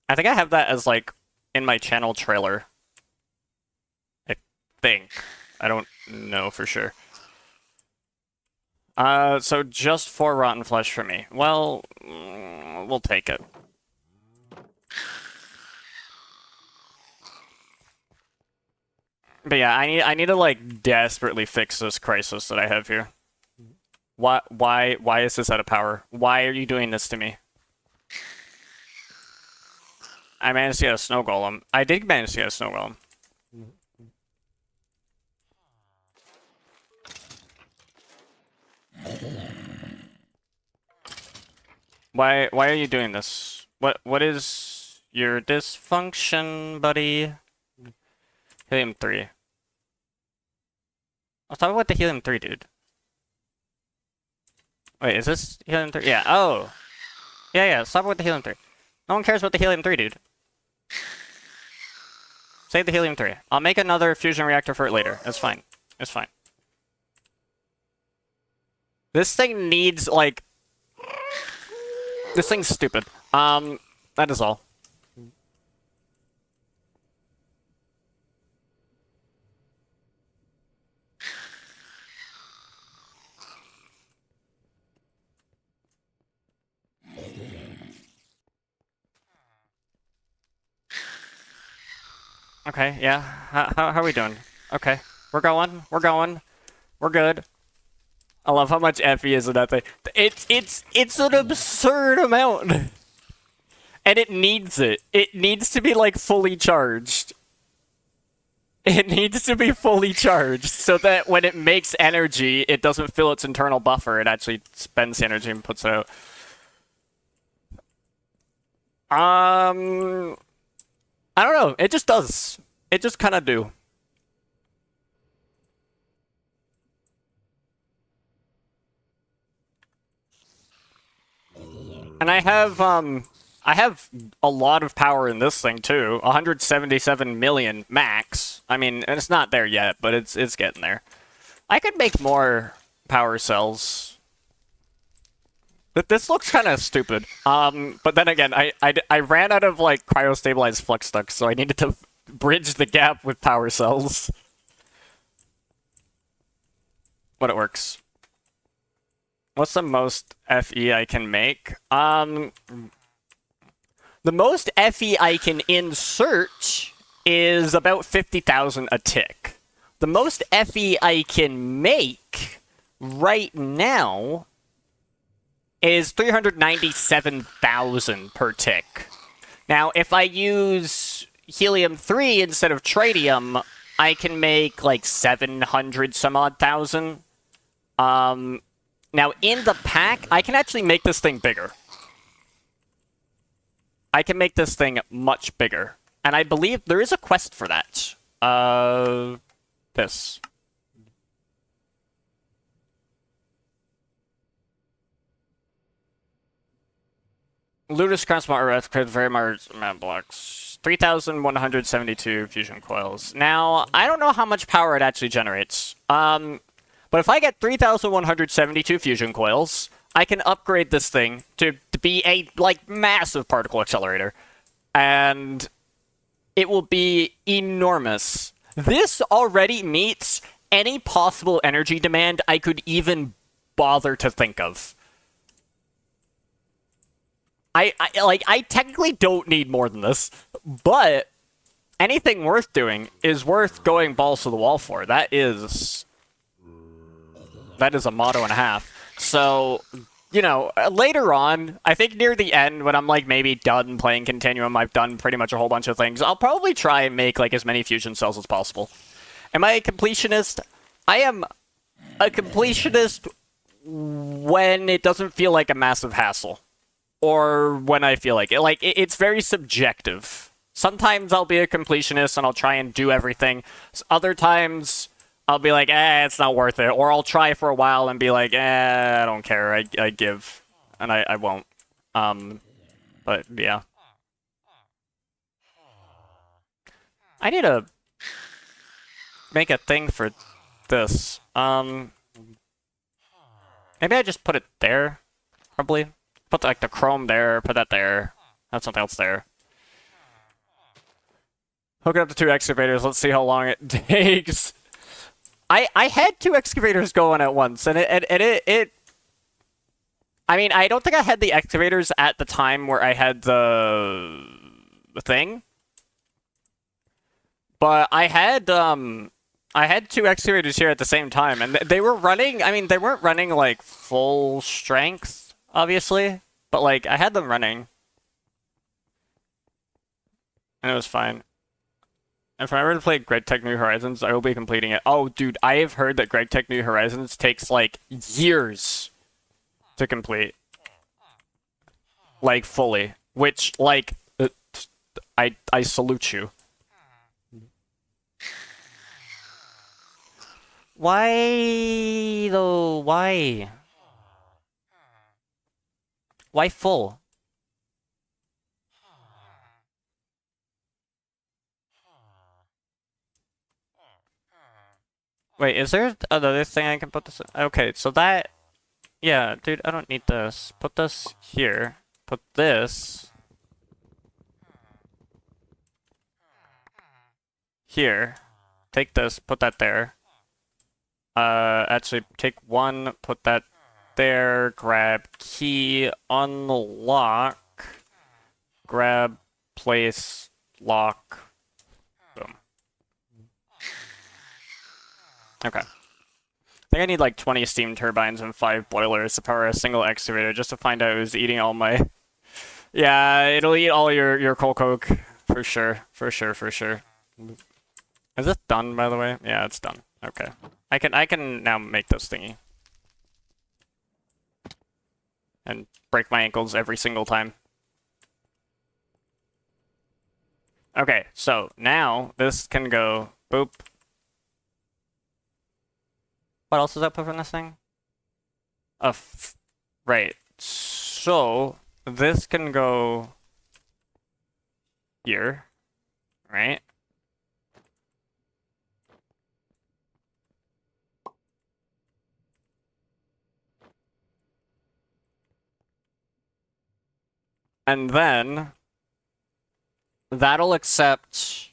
I think I have that as, like, in my channel trailer. I think. I don't know for sure. So just 4 rotten flesh for me. Well, we'll take it. But yeah, I need to, like, desperately fix this crisis that I have here. Why is this out of power? Why are you doing this to me? I managed to get a snow golem. I did manage to get a snow golem. Why are you doing this? What is your dysfunction, buddy? Helium 3. Let's talk about the helium-3, dude. Wait, is this helium-3? Yeah, oh. Yeah, let's talk about the helium-3. No one cares about the helium-3, dude. Save the helium-3. I'll make another fusion reactor for it later. It's fine. It's fine. This thing needs, like... This thing's stupid. That is all. Okay, yeah. How are we doing? Okay. We're going. We're good. I love how much FE is in that thing. It's an absurd amount. And it needs it. It needs to be, like, fully charged. It needs to be fully charged so that when it makes energy, it doesn't fill its internal buffer. It actually spends the energy and puts it out. I don't know. It just does. It just kind of do. And I have a lot of power in this thing too. 177 million max. I mean, and it's not there yet, but it's getting there. I could make more power cells. But this looks kind of stupid. But then again, I ran out of like cryo-stabilized flux ducts, so I needed to bridge the gap with power cells. But it works. What's the most FE I can make? The most FE I can insert is about 50,000 a tick. The most FE I can make right now is 397,000 per tick. Now, if I use helium-3 instead of tritium, I can make like 700 some odd thousand. Now, in the pack, I can actually make this thing bigger. I can make this thing much bigger. And I believe there is a quest for that. This. Ludus Crossmart Earth created very large amount blocks. 3,172 fusion coils. Now, I don't know how much power it actually generates. But if I get 3,172 fusion coils, I can upgrade this thing to be a, like, massive particle accelerator. And it will be enormous. This already meets any possible energy demand I could even bother to think of. I technically don't need more than this, but anything worth doing is worth going balls to the wall for. That is a motto and a half. So, you know, later on, I think near the end, when I'm, like, maybe done playing Continuum, I've done pretty much a whole bunch of things, I'll probably try and make, like, as many fusion cells as possible. Am I a completionist? I am a completionist when it doesn't feel like a massive hassle. Or when I feel like it. Like, it's very subjective. Sometimes I'll be a completionist and I'll try and do everything. Other times, I'll be like, it's not worth it. Or I'll try for a while and be like, I don't care. I give. And I won't. But, yeah. I need to make a thing for this. Maybe I just put it there, probably. Put, like, the chrome there, put that there. Have something else there. Hook it up to 2 excavators, let's see how long it takes. I had 2 excavators going at once, and it I mean, I don't think I had the excavators at the time where I had the thing. But I had 2 excavators here at the same time, and they were running, I mean, they weren't running, like, full strength, obviously, but, like, I had them running. And it was fine. If I ever to play GregTech New Horizons, I will be completing it. Oh, dude, I have heard that GregTech New Horizons takes, like, years to complete. Like, fully. Which, like, I salute you. Why though? Why? Why full? Wait, is there another thing I can put this in? Okay, so that... Yeah, dude, I don't need this. Put this here. Put this... here. Take this, put that there. Actually, take one, put that there, grab key, unlock, grab, place, lock, boom. Okay. I think I need like 20 steam turbines and 5 boilers to power a single excavator just to find out who's eating all my... Yeah, it'll eat all your coal coke. For sure, for sure, for sure. Is this done, by the way? Yeah, it's done. Okay. I can now make this thingy. And break my ankles every single time. Okay, so now this can go boop. What else is output from this thing? Right. So this can go here, right? And then that'll accept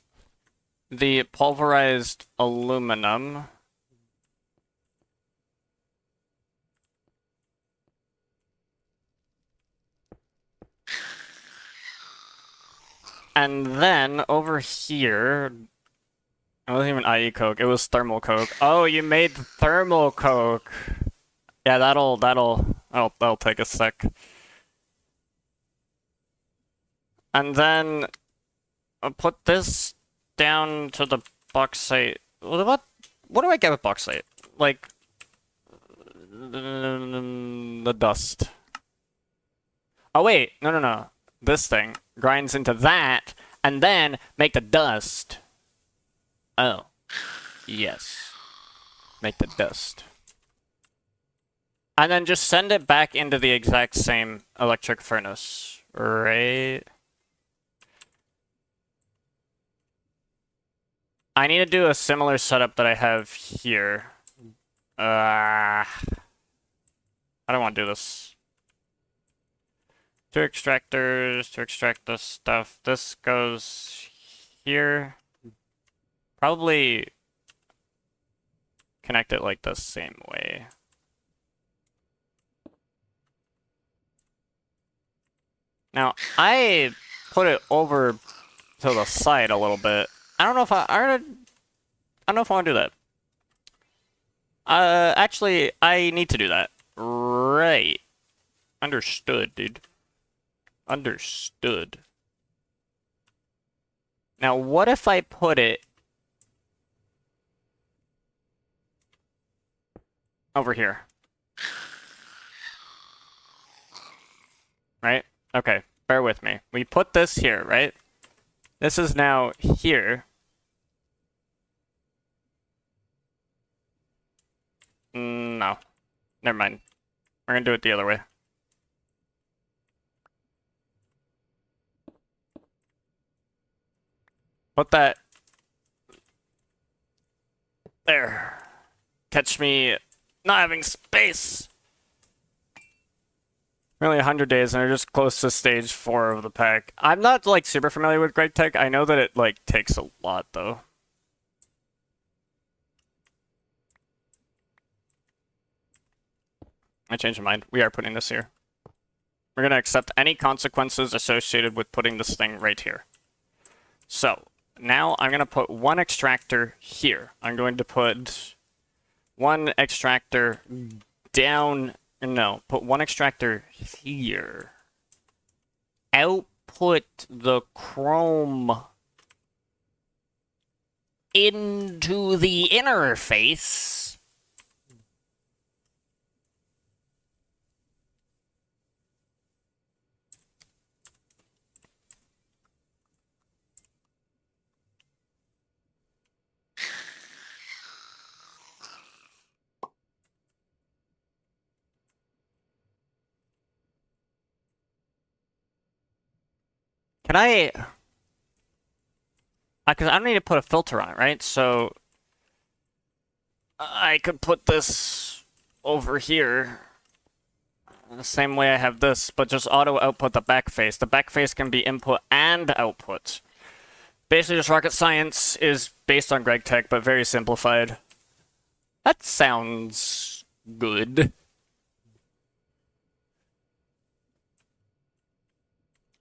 the pulverized aluminum. And then over here, it wasn't even IE coke, it was thermal coke. Oh, you made thermal coke. Yeah, that'll take a sec. And then I'll put this down to the bauxite. What do I get with bauxite? Like the dust. Oh wait, no. This thing grinds into that and then make the dust. Oh. Yes. Make the dust. And then just send it back into the exact same electric furnace, right? I need to do a similar setup that I have here. I don't want to do this. 2 extractors to extract this stuff. This goes here. Probably connect it like the same way. Now, I put it over to the side a little bit. I don't know if I don't know if I want to do that. Actually, I need to do that. Right. Understood, dude. Understood. Now, what if I put it over here? Right? Okay, bear with me. We put this here, right? This is now here. No. Never mind. We're gonna do it the other way. Put that there. Catch me not having space. Only 100 days, and we're just close to stage 4 of the pack. I'm not, like, super familiar with Great Tech. I know that it, like, takes a lot, though. I changed my mind. We are putting this here. We're going to accept any consequences associated with putting this thing right here. So, now I'm going to put 1 extractor here. I'm going to put 1 extractor down... No, put 1 extractor here. Output the chrome into the interface. Can I... Because I don't need to put a filter on it, right? So I could put this over here the same way I have this, but just auto output the back face. The back face can be input and output. Basically, just rocket science is based on Greg Tech, but very simplified. That sounds good.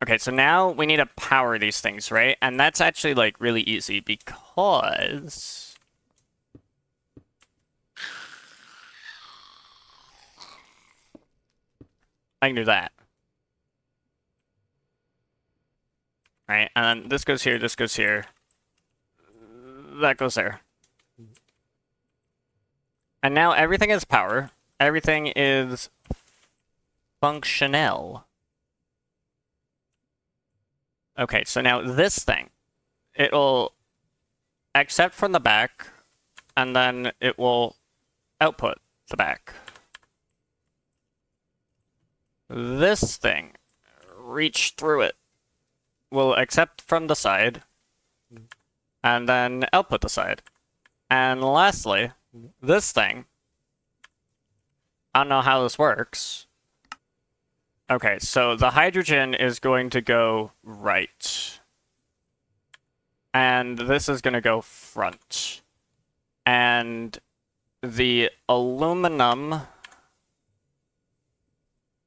Okay, so now we need to power these things, right? And that's actually, like, really easy because... I can do that. Right, and then this goes here, this goes here. That goes there. And now everything is power. Everything is functional. Okay, so now this thing, it'll accept from the back, and then it will output the back. This thing, reach through it, will accept from the side, and then output the side. And lastly, this thing, I don't know how this works. Okay, so the hydrogen is going to go right. And this is going to go front. And the aluminum...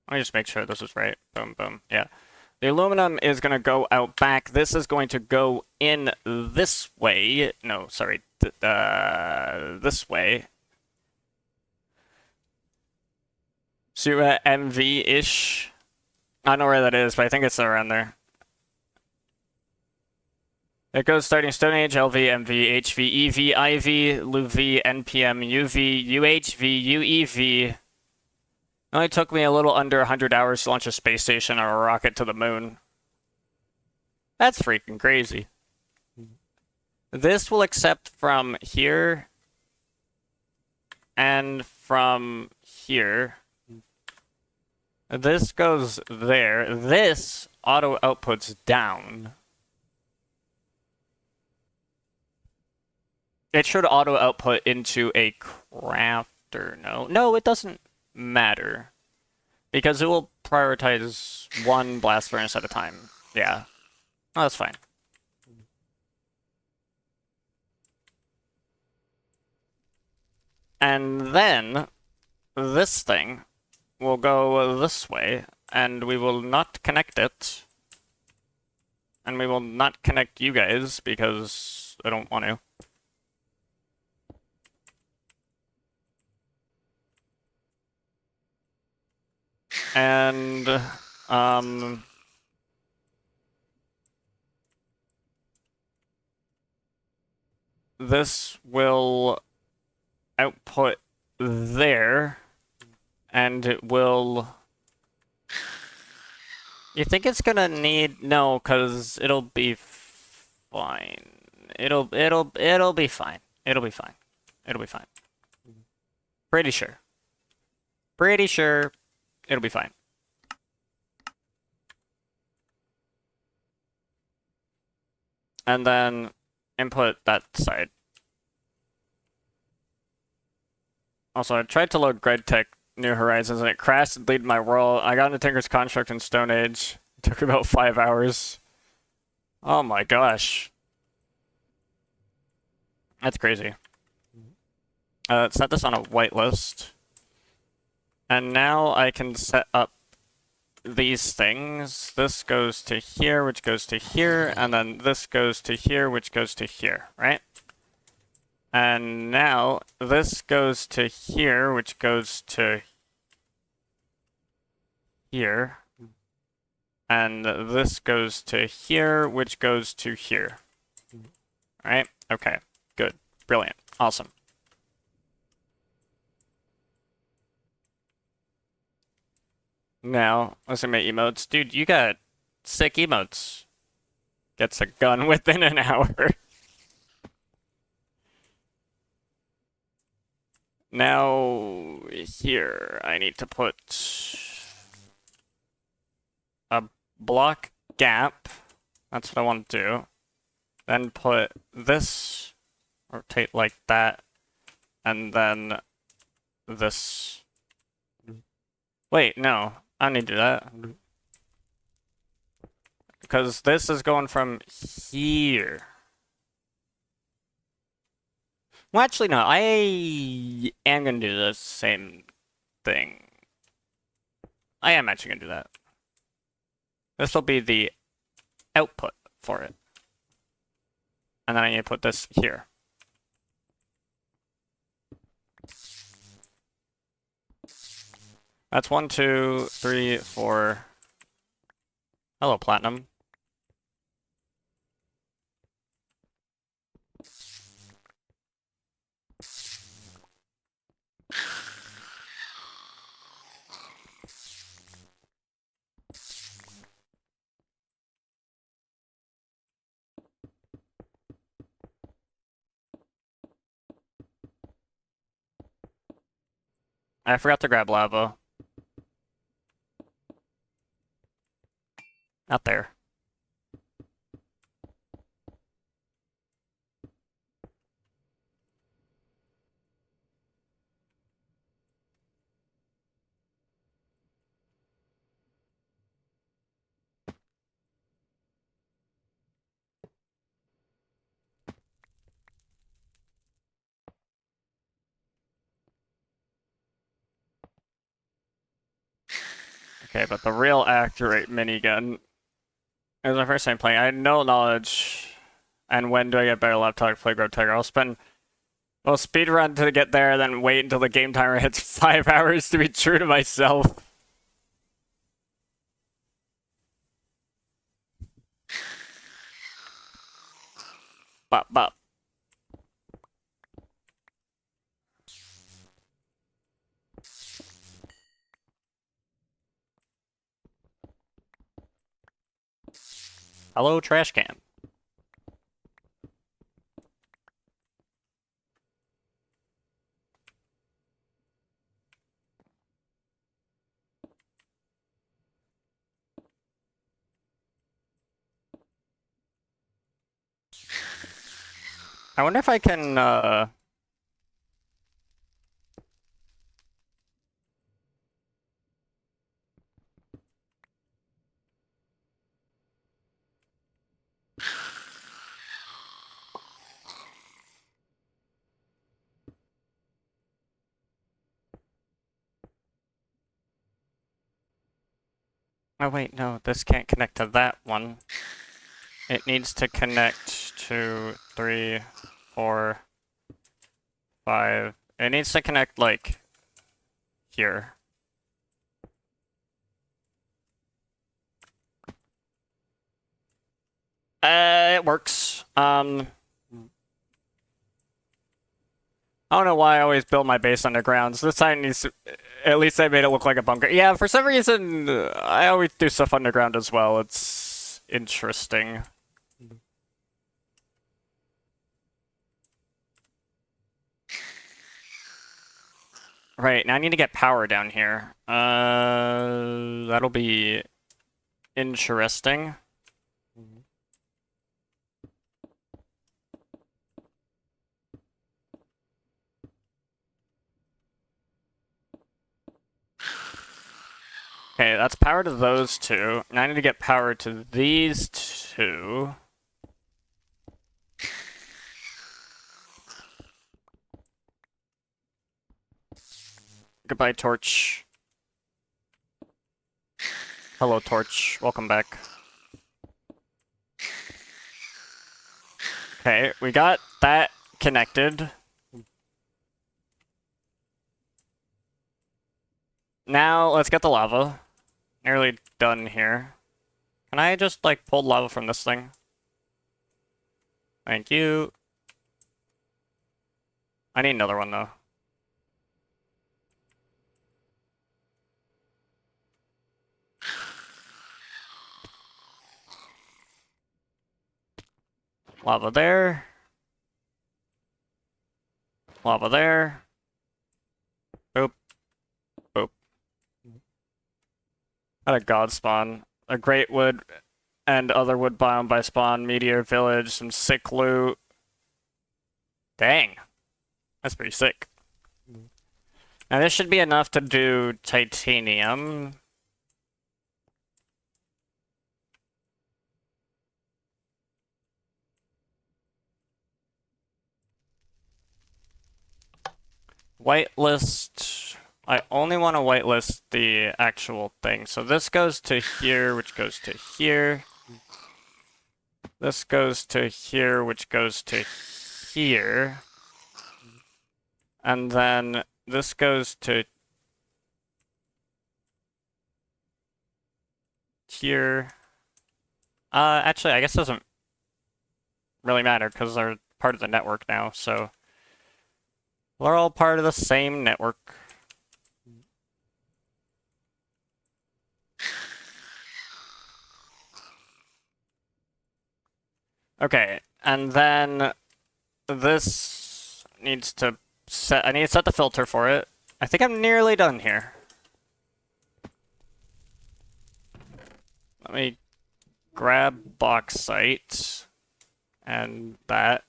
Let me just make sure this is right. Boom, boom. Yeah. The aluminum is going to go out back. This is going to go in this way. No, sorry. This way. So you're at MV-ish. I don't know where that is, but I think it's around there. It goes starting Stone Age, LV, MV, HV, EV, IV, LUV, NPM, UV, UHV, UEV. It only took me a little under 100 hours to launch a space station or a rocket to the moon. That's freaking crazy. This will accept from here and from here. This goes there. This auto outputs down. It should auto output into a crafter. No, it doesn't matter. Because it will prioritize one blast furnace at a time. Yeah. Oh, that's fine. And then this thing will go this way, and we will not connect it. And we will not connect you guys because I don't want to. And this will output there, and it will... You think it's gonna need... No, because it'll be fine. It'll be fine. It'll be fine. It'll be fine. Pretty sure. Pretty sure it'll be fine. And then input that side. Also, I tried to load GridTech New Horizons and it crashed and deleted my world. I got into Tinker's Construct in Stone Age. It took about 5 hours. Oh my gosh. That's crazy. Set this on a whitelist. And now I can set up these things. This goes to here, which goes to here, and then this goes to here, which goes to here, right? And now this goes to here, which goes to here. And this goes to here, which goes to here. Right? Okay. Good. Brilliant. Awesome. Now, let's make emotes. Dude, you got sick emotes. Gets a gun within an hour. Now, here, I need to put a block gap That's what I want to do. Then put this, rotate like that, and then this. Wait, no, I don't need to do that. Because this is going from here. Well, actually, no, I am going to do the same thing. I am actually going to do that. This will be the output for it. And then I need to put this here. That's 1, 2, 3, 4. Hello, Platinum. I forgot to grab lava. Not there. Okay, but the real accurate minigun. It was my first time playing. I had no knowledge. And when do I get better laptop to play Grove Tiger? I'll speed run to get there, then wait until the game timer hits 5 hours to be true to myself. Bop. Hello, trash can. I wonder if I can, oh wait, no, this can't connect to that one. It needs to connect to 3, 4, 5. It needs to connect, like, here. It works. I don't know why I always build my base underground. So this time needs to, at least I made it look like a bunker. Yeah, for some reason, I always do stuff underground as well. It's interesting. Right, now I need to get power down here. That'll be interesting. Okay, that's power to those two. Now I need to get power to these two. Goodbye, Torch. Hello, Torch. Welcome back. Okay, we got that connected. Now, let's get the lava. Nearly done here. Can I just, like, pull lava from this thing? Thank you. I need another one, though. Lava there. Lava there. Boop. Boop. Had a god spawn. A great wood and other wood biome by spawn, meteor village, some sick loot. Dang. That's pretty sick. Now this should be enough to do titanium. Whitelist. I only want to whitelist the actual thing. So this goes to here, which goes to here. This goes to here, which goes to here. And then this goes to here. Actually, I guess it doesn't really matter because they're part of the network now, so we're all part of the same network. Okay, and then this needs to set, I need to set the filter for it. I think I'm nearly done here. Let me grab bauxite and that.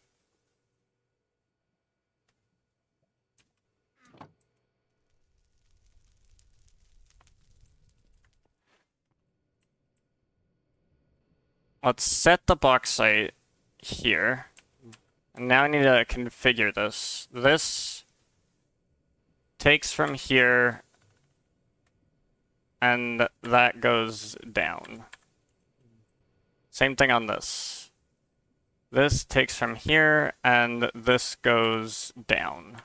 Let's set the bauxite here. And now I need to configure this. This takes from here and that goes down. Same thing on this. This takes from here and this goes down.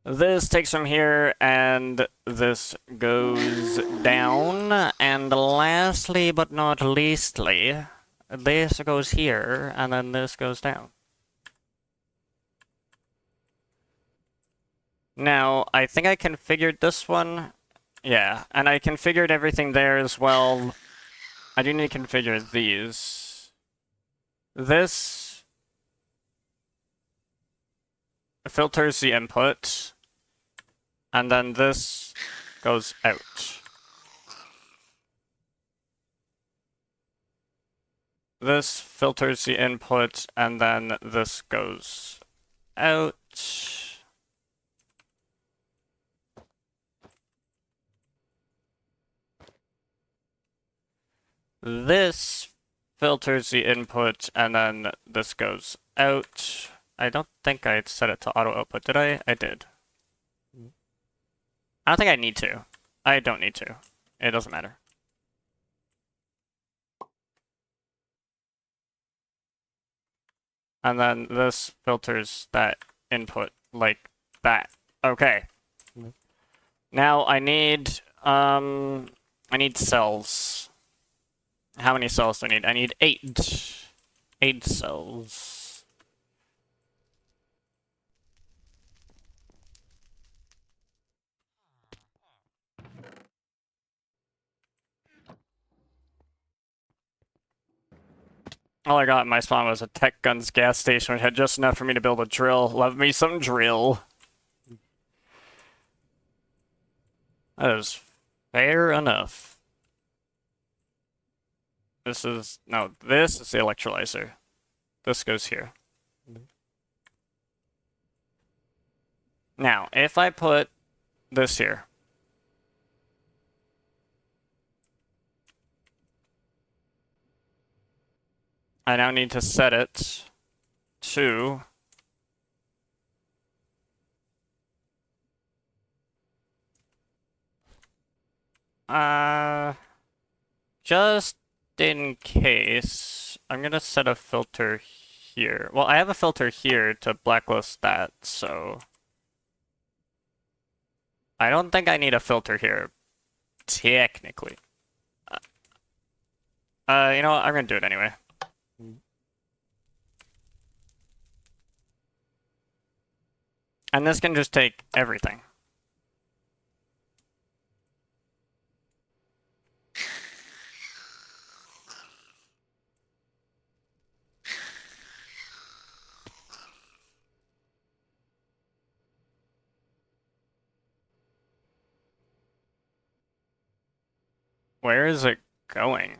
This takes from here and this goes down. And lastly but not leastly, this goes here and then this goes down. Now, I think I configured this one. Yeah, and I configured everything there as well. I do need to configure these. This filters the input, and then this goes out. This filters the input, and then this goes out. This filters the input, and then this goes out. I don't think I set it to auto output, did I? I did. I don't think I need to. I don't need to. It doesn't matter. And then this filters that input like that. Okay. Now I need cells. How many cells do I need? I need 8. 8 cells. All I got in my spawn was a Tech Guns gas station, which had just enough for me to build a drill. Love me some drill. That is fair enough. This is the electrolyzer. This goes here. Now, if I put this here. I now need to set it to just in case, I'm gonna set a filter here. Well, I have a filter here to blacklist that, so I don't think I need a filter here, technically. You know what? I'm gonna do it anyway. And this can just take everything. Where is it going?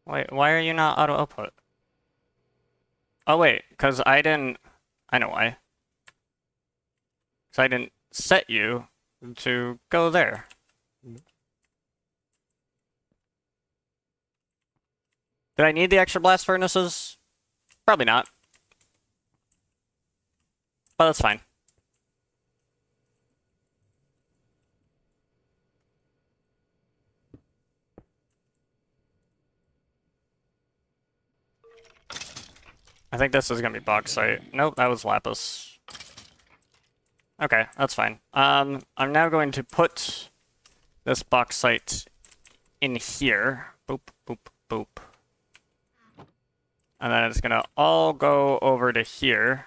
Wait, why are you not auto output? Oh wait, because I didn't... I know why. Because I didn't set you to go there. Did I need the extra blast furnaces? Probably not. But that's fine. I think this is gonna be bauxite. Nope, that was lapis. Okay, that's fine. I'm now going to put this bauxite in here. Boop, boop, boop. And then it's gonna all go over to here.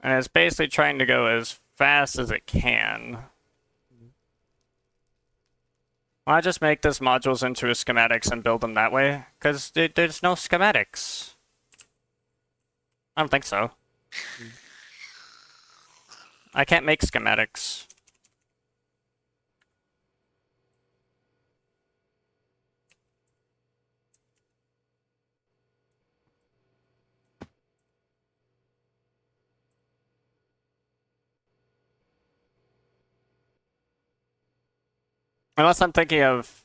And it's basically trying to go as fast as it can. Why not just make this modules into a schematics and build them that way? Because there's no schematics. I don't think so. I can't make schematics. Unless I'm thinking of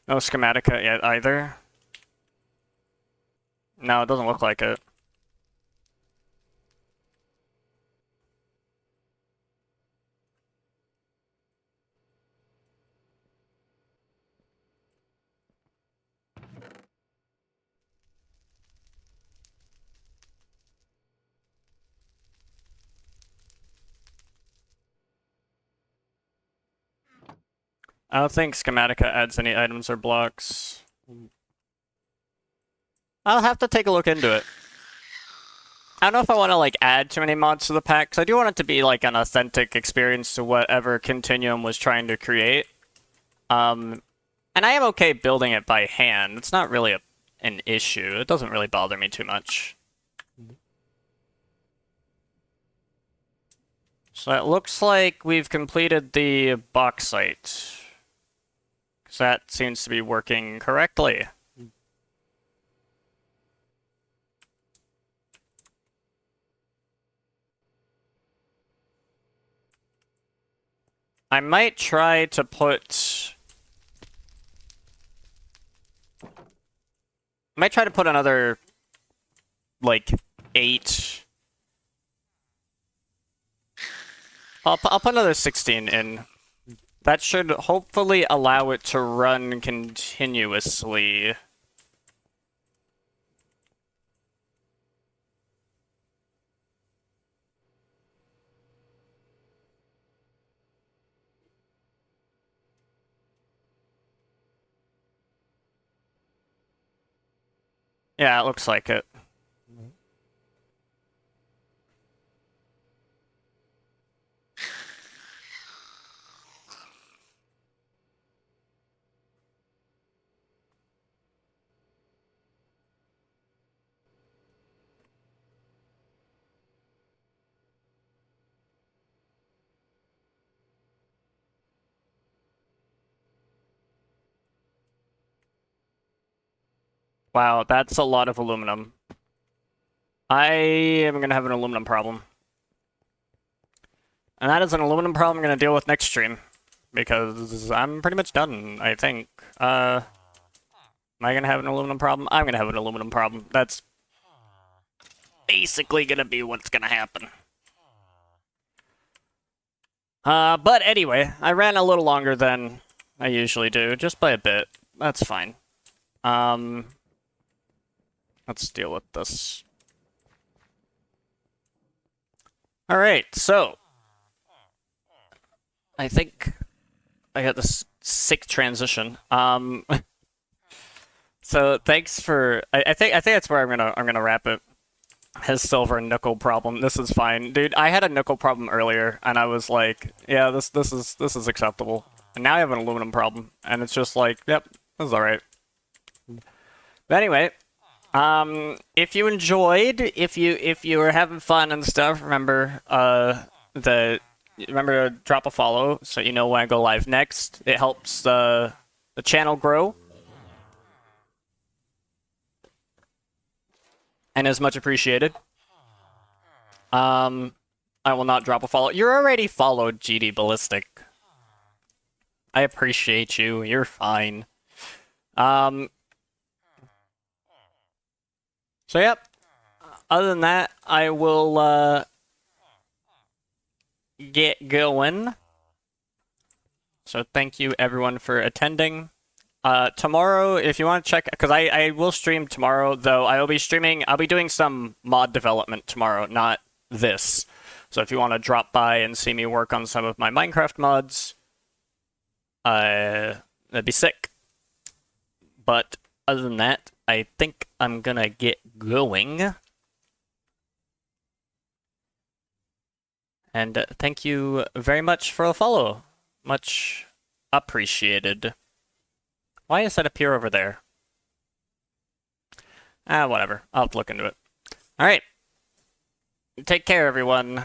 no schematica yet either. No, it doesn't look like it. I don't think schematica adds any items or blocks. I'll have to take a look into it. I don't know if I want to like add too many mods to the pack, because I do want it to be like an authentic experience to whatever Continuum was trying to create. And I am okay building it by hand. It's not really an issue. It doesn't really bother me too much. So it looks like we've completed the bauxite. Because that seems to be working correctly. I might try to put... another, like, 8... I'll put another 16 in. That should hopefully allow it to run continuously. Yeah, it looks like it. Wow, that's a lot of aluminum. I am gonna have an aluminum problem. And that is an aluminum problem I'm gonna deal with next stream. Because I'm pretty much done, I think. Am I gonna have an aluminum problem? I'm gonna have an aluminum problem. That's basically gonna be what's gonna happen. But anyway, I ran a little longer than I usually do, just by a bit. That's fine. Let's deal with this. Alright, so... I think I got this sick transition. So thanks for... I think that's where I'm gonna wrap it. His silver and nickel problem. This is fine, dude. I had a nickel problem earlier, and I was like, yeah, this is acceptable. And now I have an aluminum problem, and it's just like, yep, this is all right. But anyway, if you enjoyed, if you were having fun and stuff, remember remember to drop a follow so you know when I go live next. It helps the channel grow. And is much appreciated. I will not drop a follow. You're already followed, GD Ballistic. I appreciate you. You're fine. So yep. Other than that, I will get going. So thank you everyone for attending. Tomorrow, if you want to check, because I will stream tomorrow, though I'll be doing some mod development tomorrow, not this. So if you want to drop by and see me work on some of my Minecraft mods, that'd be sick. But other than that, I think I'm gonna get going. And thank you very much for the follow. Much appreciated. Why does that appear over there? Whatever. I'll have to look into it. Alright. Take care, everyone.